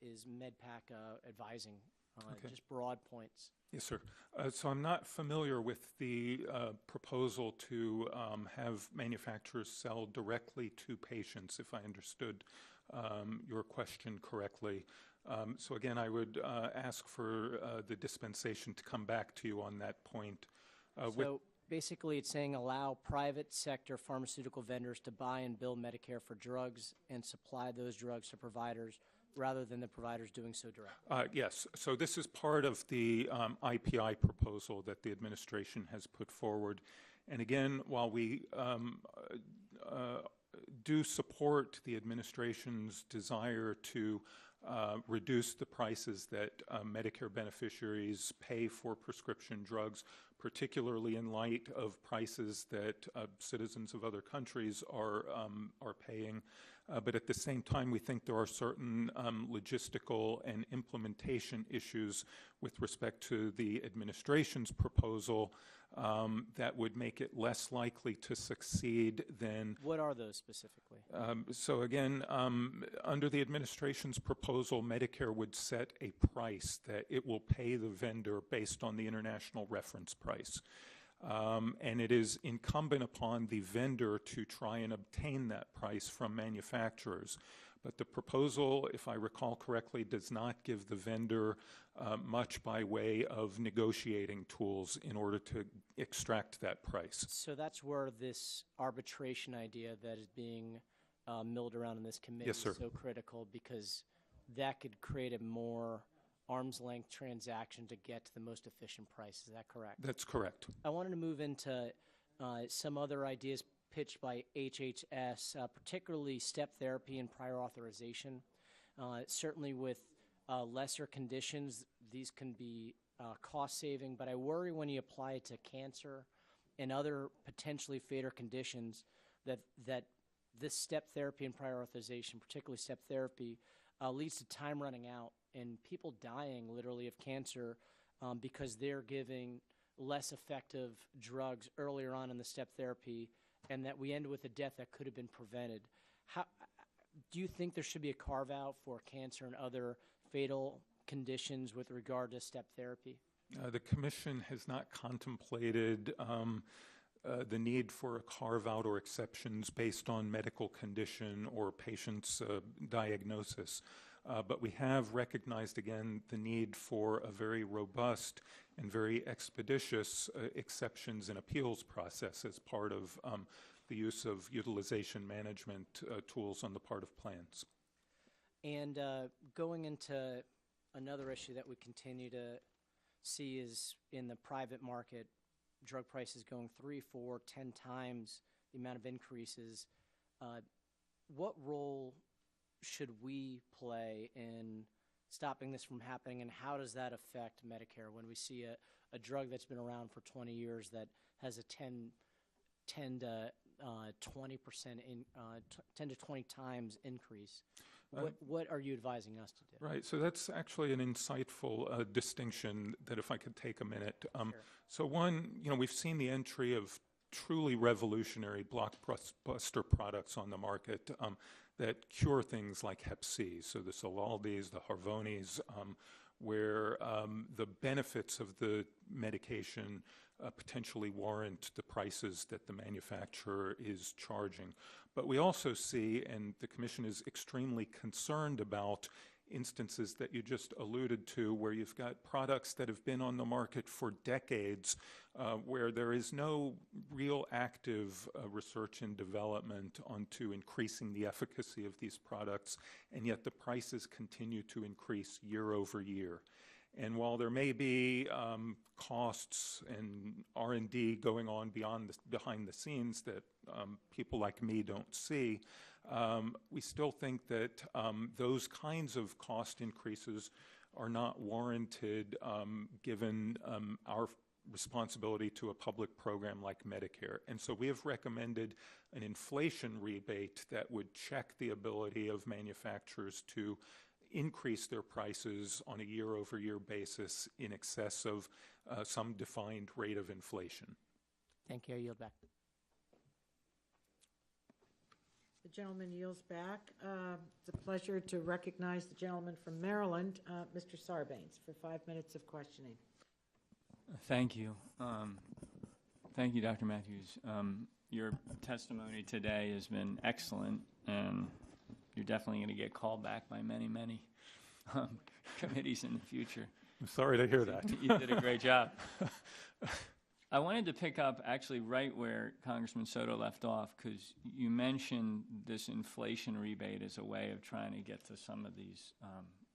MedPAC advising? Okay. Just broad points. Yes, sir. So I'm not familiar with the proposal to have manufacturers sell directly to patients, if I understood your question correctly. So again, I would ask for the dispensation to come back to you on that point. So basically it's saying allow private sector pharmaceutical vendors to buy and bill Medicare for drugs and supply those drugs to providers rather than the providers doing so directly. Yes. So this is part of the IPI proposal that the administration has put forward. And again, while we do support the administration's desire to reduce the prices that Medicare beneficiaries pay for prescription drugs, particularly in light of prices that citizens of other countries are paying. But at the same time, we think there are certain logistical and implementation issues with respect to the administration's proposal that would make it less likely to succeed than... What are those specifically? So again, under the administration's proposal, Medicare would set a price that it will pay the vendor based on the international reference price. And it is incumbent upon the vendor to try and obtain that price from manufacturers. But the proposal, if I recall correctly, does not give the vendor much by way of negotiating tools in order to extract that price. So that's where this arbitration idea that is being milled around in this committee Yes, sir. is so critical, because that could create a more arm's length transaction to get to the most efficient price. Is that correct? That's correct. I wanted to move into some other ideas pitched by HHS, particularly step therapy and prior authorization. Certainly with lesser conditions, these can be cost saving, but I worry when you apply it to cancer and other potentially fatal conditions that this step therapy and prior authorization, particularly step therapy, leads to time running out and people dying literally of cancer because they're giving less effective drugs earlier on in the step therapy, and that we end with a death that could have been prevented. How do you think there should be a carve-out for cancer and other fatal conditions with regard to step therapy? The Commission has not contemplated the need for a carve-out or exceptions based on medical condition or patient's diagnosis. But we have recognized, again, the need for a very robust and very expeditious exceptions and appeals process as part of the use of utilization management tools on the part of plans. And going into another issue that we continue to see is in the private market, drug prices going 3, 4, 10 times the amount of increases. What role should we play in stopping this from happening, and how does that affect Medicare when we see a drug that's been around for 20 years that has a 10 to 20% 10 to 20 times increase? What are you advising us to do? Right, so that's actually an insightful distinction that if I could take a minute. Sure. So one, we've seen the entry of truly revolutionary blockbuster products on the market that cure things like Hep C, so the Sovaldes, the Harvonis, where the benefits of the medication potentially warrant the prices that the manufacturer is charging. But we also see, and the Commission is extremely concerned about, instances that you just alluded to where you've got products that have been on the market for decades where there is no real active research and development onto increasing the efficacy of these products, and yet the prices continue to increase year over year. And while there may be costs and R&D going on behind the scenes that people like me don't see, we still think that those kinds of cost increases are not warranted given our responsibility to a public program like Medicare. And so we have recommended an inflation rebate that would check the ability of manufacturers to increase their prices on a year-over-year basis in excess of some defined rate of inflation. Thank you. I yield back. The gentleman yields back. It's a pleasure to recognize the gentleman from Maryland, Mr. Sarbanes, for 5 minutes of questioning. Thank you. Thank you, Dr. Matthews. Your testimony today has been excellent, and you're definitely going to get called back by many, many committees in the future. I'm sorry to hear that. You did a great job. I wanted to pick up actually right where Congressman Soto left off, because you mentioned this inflation rebate as a way of trying to get to some of these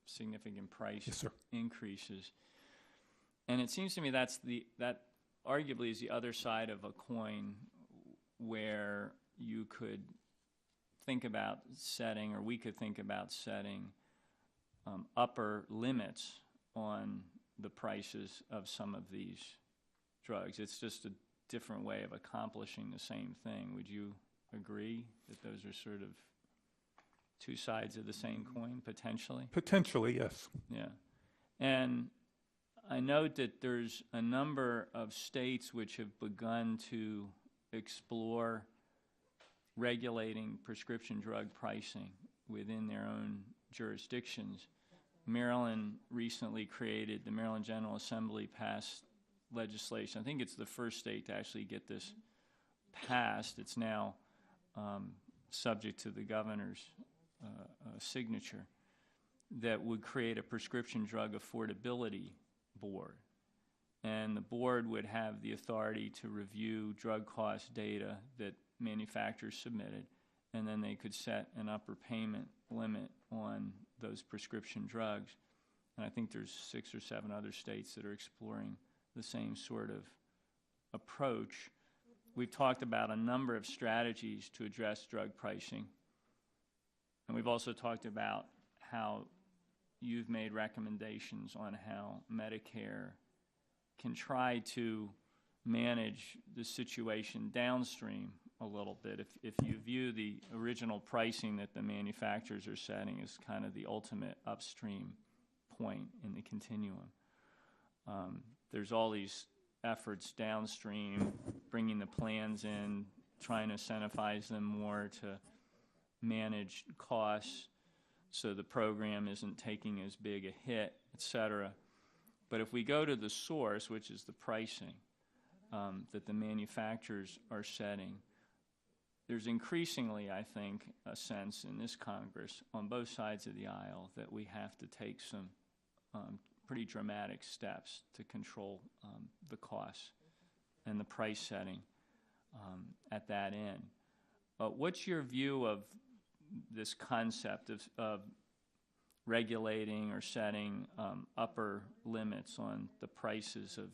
significant price increases. And it seems to me that arguably is the other side of a coin, where you could think about setting, or we could think about setting upper limits on the prices of some of these drugs. It's just a different way of accomplishing the same thing. Would you agree that those are sort of two sides of the same coin, potentially? Potentially, yes. Yeah. And I note that there's a number of states which have begun to explore regulating prescription drug pricing within their own jurisdictions. Maryland recently created, the Maryland General Assembly passed legislation. I think it's the first state to actually get this passed. It's now subject to the governor's signature that would create a prescription drug affordability board. And the board would have the authority to review drug cost data that manufacturers submitted, and then they could set an upper payment limit on those prescription drugs. And I think there's 6 or 7 other states that are exploring the same sort of approach. We've talked about a number of strategies to address drug pricing. And we've also talked about how you've made recommendations on how Medicare can try to manage the situation downstream a little bit. If you view the original pricing that the manufacturers are setting as kind of the ultimate upstream point in the continuum, there's all these efforts downstream, bringing the plans in, trying to incentivize them more to manage costs so the program isn't taking as big a hit, et cetera. But if we go to the source, which is the pricing that the manufacturers are setting, there's increasingly, I think, a sense in this Congress on both sides of the aisle that we have to take some pretty dramatic steps to control the costs and the price setting at that end. What's your view of this concept of regulating or setting upper limits on the prices of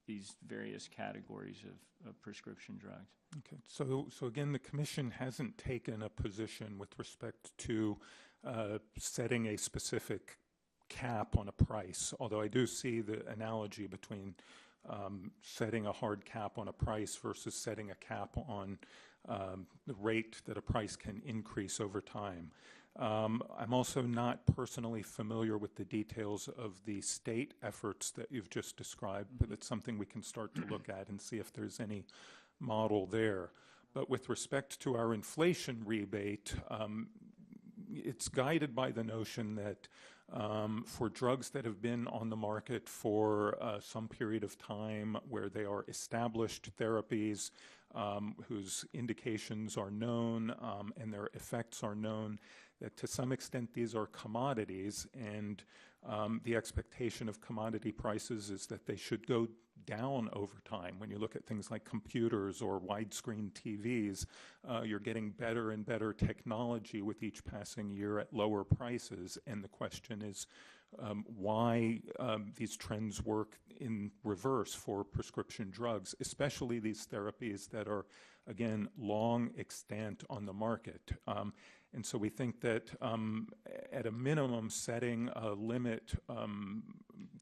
these various categories of prescription drugs? Okay, so again, the Commission hasn't taken a position with respect to setting a specific cap on a price, although I do see the analogy between setting a hard cap on a price versus setting a cap on the rate that a price can increase over time. I'm also not personally familiar with the details of the state efforts that you've just described, but it's something we can start to look at and see if there's any model there. But with respect to our inflation rebate, it's guided by the notion that for drugs that have been on the market for some period of time, where they are established therapies whose indications are known and their effects are known, that to some extent these are commodities, and the expectation of commodity prices is that they should go down over time. When you look at things like computers or widescreen TVs, you're getting better and better technology with each passing year at lower prices, and the question is why these trends work in reverse for prescription drugs, especially these therapies that are, again, long extant on the market. And so we think that at a minimum, setting a limit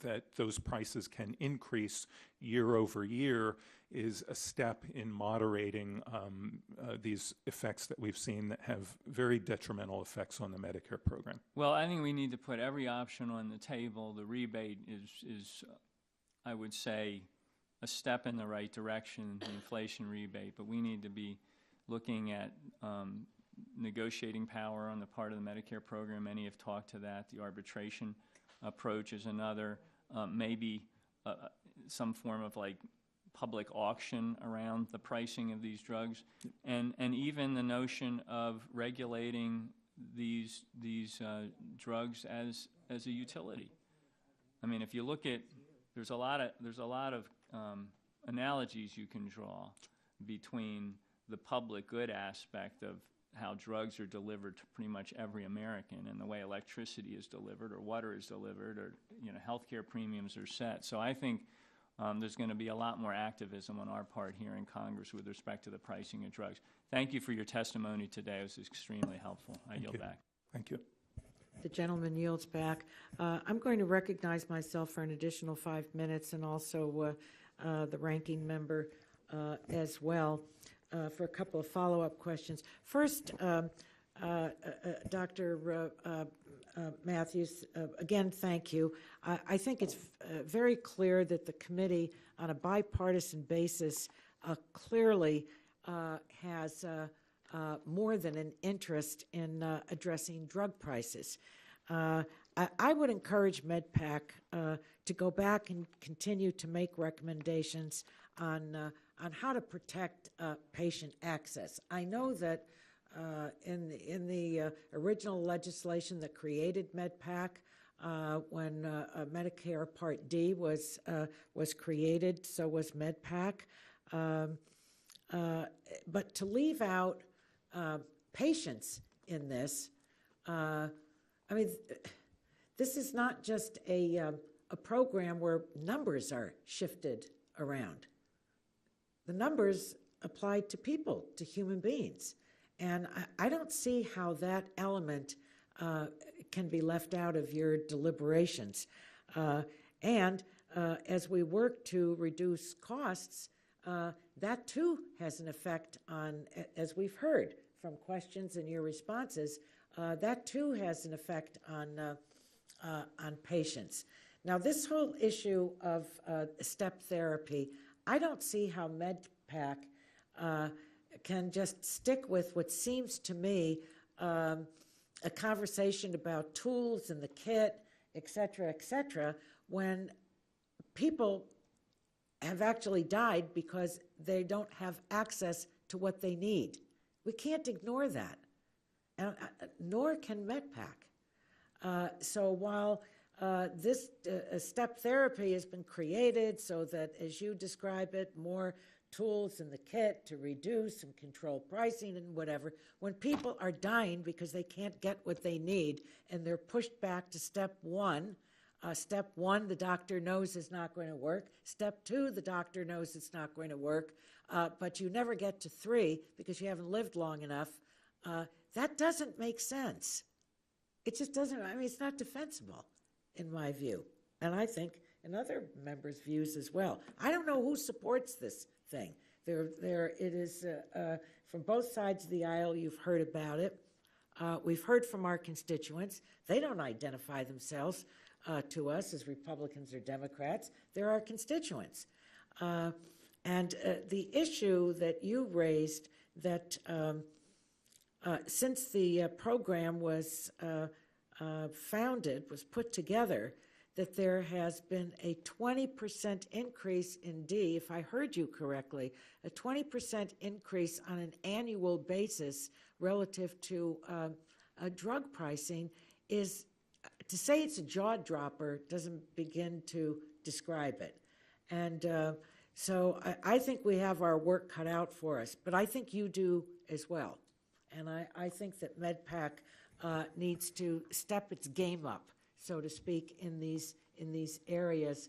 that those prices can increase year over year is a step in moderating these effects that we've seen that have very detrimental effects on the Medicare program. Well, I think we need to put every option on the table. The rebate is I would say, a step in the right direction, the inflation rebate, but we need to be looking at negotiating power on the part of the Medicare program. Many have talked to that. The arbitration approach is another. Maybe some form of like public auction around the pricing of these drugs, and even the notion of regulating these drugs as a utility. I mean, if you look at, there's a lot of analogies you can draw between the public good aspect of how drugs are delivered to pretty much every American, and the way electricity is delivered, or water is delivered, or healthcare premiums are set. So I think there's going to be a lot more activism on our part here in Congress with respect to the pricing of drugs. Thank you for your testimony today. It was extremely helpful. I yield back. Thank you. The gentleman yields back. I'm going to recognize myself for an additional 5 minutes, and also the ranking member as well, for a couple of follow-up questions. First, Dr. Matthews, again, thank you. I think it's very clear that the committee, on a bipartisan basis, clearly has more than an interest in addressing drug prices. I would encourage MedPAC to go back and continue to make recommendations on how to protect patient access. I know that in the original legislation that created MedPAC, when Medicare Part D was created, so was MedPAC. But to leave out patients in this, I mean, this is not just a program where numbers are shifted around. The numbers apply to people, to human beings. And I don't see how that element can be left out of your deliberations. And as we work to reduce costs, that too has an effect on, as we've heard from questions and your responses, that too has an effect on patients. Now, this whole issue of step therapy, I don't see how MedPAC can just stick with what seems to me a conversation about tools and the kit, et cetera, when people have actually died because they don't have access to what they need. We can't ignore that, and nor can MedPAC. So while this step therapy has been created so that, as you describe it, more tools in the kit to reduce and control pricing and whatever, when people are dying because they can't get what they need and they're pushed back to step one, the doctor knows is not going to work. Step two, the doctor knows it's not going to work, but you never get to 3 because you haven't lived long enough. That doesn't make sense. It just doesn't. I mean, it's not defensible, in my view, and I think in other members' views as well. I don't know who supports this thing. It is from both sides of the aisle. You've heard about it. We've heard from our constituents. They don't identify themselves to us as Republicans or Democrats. They're our constituents. And the issue that you raised, that since the program was founded, was put together, that there has been a 20% increase in D, if I heard you correctly, a 20% increase on an annual basis relative to drug pricing, is, to say it's a jaw dropper doesn't begin to describe it. And so I think we have our work cut out for us, but I think you do as well. And I think that MedPAC needs to step its game up, so to speak, in these areas,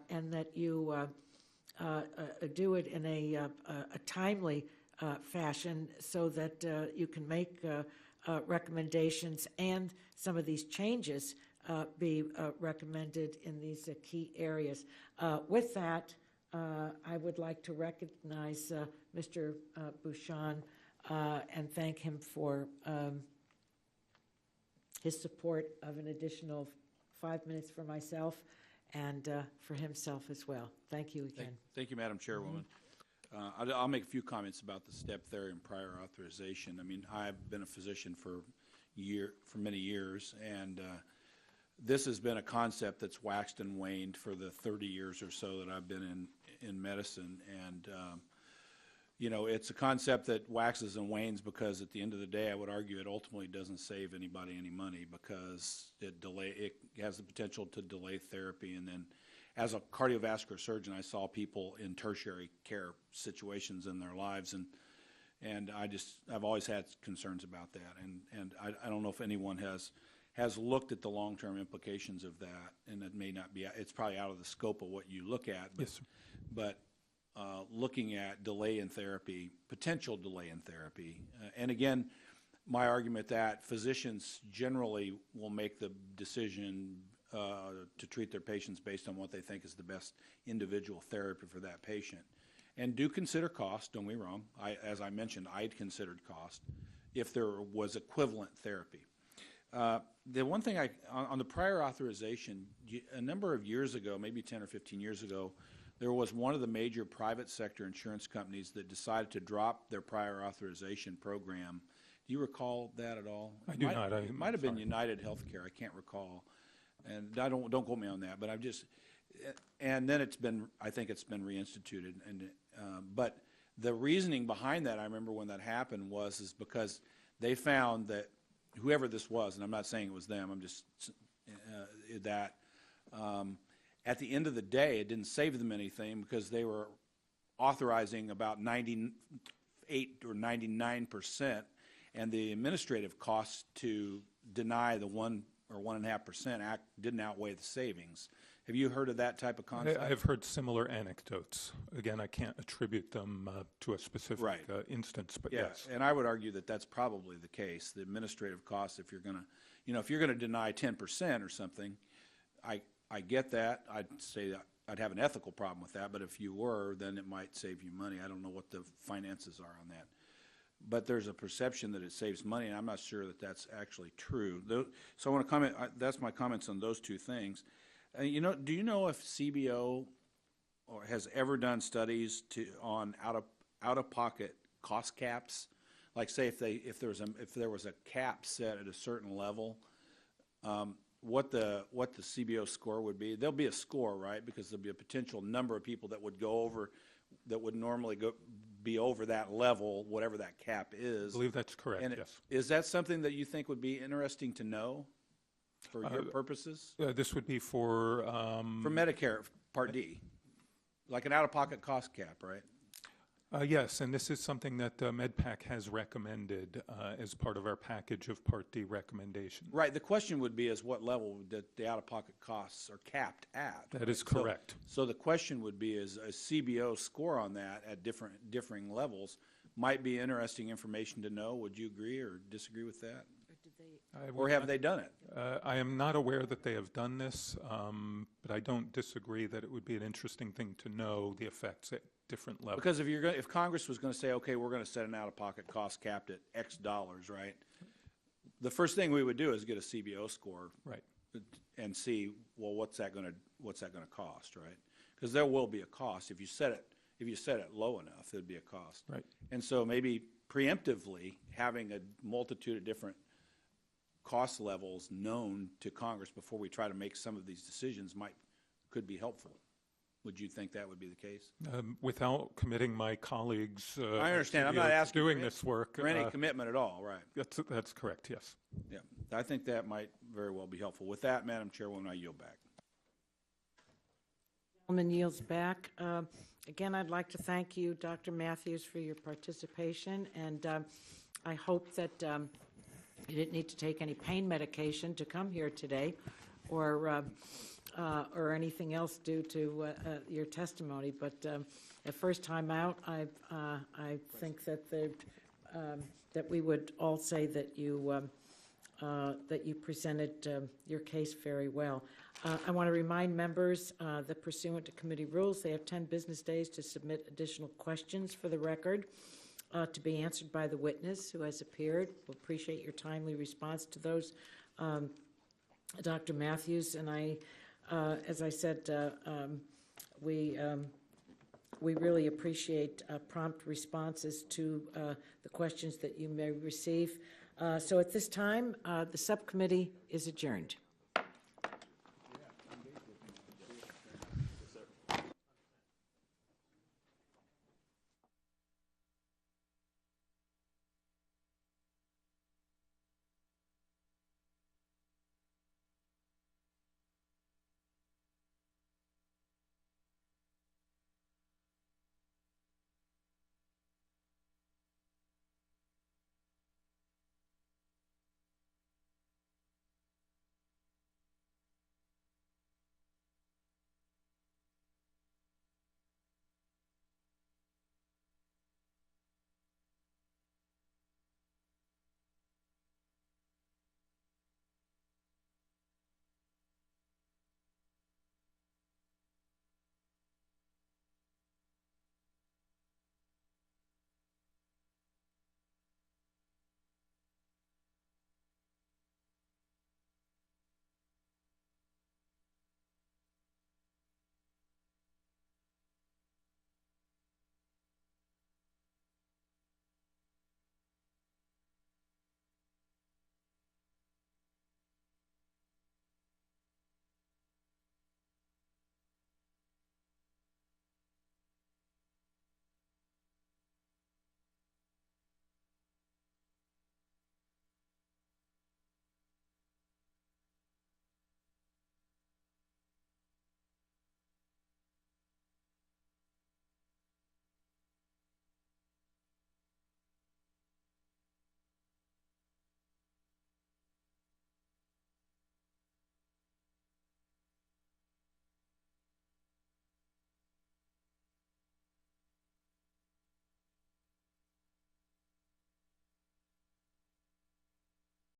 and that you do it in a timely fashion, so that you can make recommendations and some of these changes be recommended in these key areas. With that, I would like to recognize Mr. Bouchon and thank him for his support of an additional 5 minutes for myself and for himself as well. Thank you again. Thank you, Madam Chairwoman. I'll make a few comments about the step therapy and prior authorization. I mean, I've been a physician for many years, and this has been a concept that's waxed and waned for the 30 years or so that I've been in medicine. And you know, it's a concept that waxes and wanes because at the end of the day, I would argue it ultimately doesn't save anybody any money, because it has the potential to delay therapy. And then as a cardiovascular surgeon, I saw people in tertiary care situations in their lives, and I've always had concerns about that. And I don't know if anyone has looked at the long-term implications of that, and it may not be, it's probably out of the scope of what you look at. But, yes, but looking at delay in therapy, potential delay in therapy. And again, my argument that physicians generally will make the decision to treat their patients based on what they think is the best individual therapy for that patient. And do consider cost, don't get me wrong. As I mentioned, I'd considered cost if there was equivalent therapy. The one thing on the prior authorization, a number of years ago, maybe 10 or 15 years ago, there was one of the major private sector insurance companies that decided to drop their prior authorization program. Do you recall that at all? I do not. It might have been United Healthcare. I can't recall, and don't quote me on that. But and then I think it's been reinstituted. But The reasoning behind that, I remember when that happened, is because they found that whoever this was, and I'm not saying it was them, I'm just at the end of the day, it didn't save them anything because they were authorizing about 98 or 99%, and the administrative costs to deny the 1 or 1.5% didn't outweigh the savings. Have you heard of that type of concept? I've heard similar anecdotes. Again, I can't attribute them to a specific instance, but yes. And I would argue that that's probably the case. The administrative costs, if you're going to, if you're going to deny 10% or something, I get that. I'd say that I'd have an ethical problem with that, but if you were, then it might save you money. I don't know what the finances are on that. But there's a perception that it saves money, and I'm not sure that that's actually true. So I want to comment, that's my comments on those two things. Do you know if CBO has ever done studies on out-of-pocket cost caps? Like, say, if there was a cap set at a certain level, what the CBO score would be? There'll be a score, right? Because there'll be a potential number of people that would go over, that would normally be over that level, whatever that cap is. I believe that's correct. And yes. Is that something that you think would be interesting to know? For your purposes? This would be for Medicare Part D, like an out-of-pocket cost cap, right? Yes, and this is something that MedPAC has recommended as part of our package of Part D recommendations. Right. The question would be is what level that the out-of-pocket costs are capped at. That is correct. So the question would be is a CBO score on that at differing levels might be interesting information to know. Would you agree or disagree with that? Or have they done it? I am not aware that they have done this, but I don't disagree that it would be an interesting thing to know the effects at different levels. Because if Congress was going to say, okay, we're going to set an out-of-pocket cost capped at X dollars, right? The first thing we would do is get a CBO score, right, and see, well, what's that going to cost, right? Because there will be a cost if you set it low enough. There'd be a cost, right? And so maybe preemptively having a multitude of different cost levels known to Congress before we try to make some of these decisions could be helpful. Would you think that would be the case? Without committing my colleagues, I understand. I'm not asking doing this work for any commitment at all, right? That's correct. Yes. Yeah, I think that might very well be helpful. With that, Madam Chairwoman, I yield back. Gentleman yields back. Again, I'd like to thank you, Dr. Matthews, for your participation, and I hope that you didn't need to take any pain medication to come here today, or anything else due to your testimony. But the first time out, I think that that we would all say that you presented your case very well. I want to remind members that pursuant to committee rules, they have 10 business days to submit additional questions for the record to be answered by the witness who has appeared. We'll appreciate your timely response to those, Dr. Matthews. And as I said, we really appreciate prompt responses to the questions that you may receive. So at this time, the subcommittee is adjourned.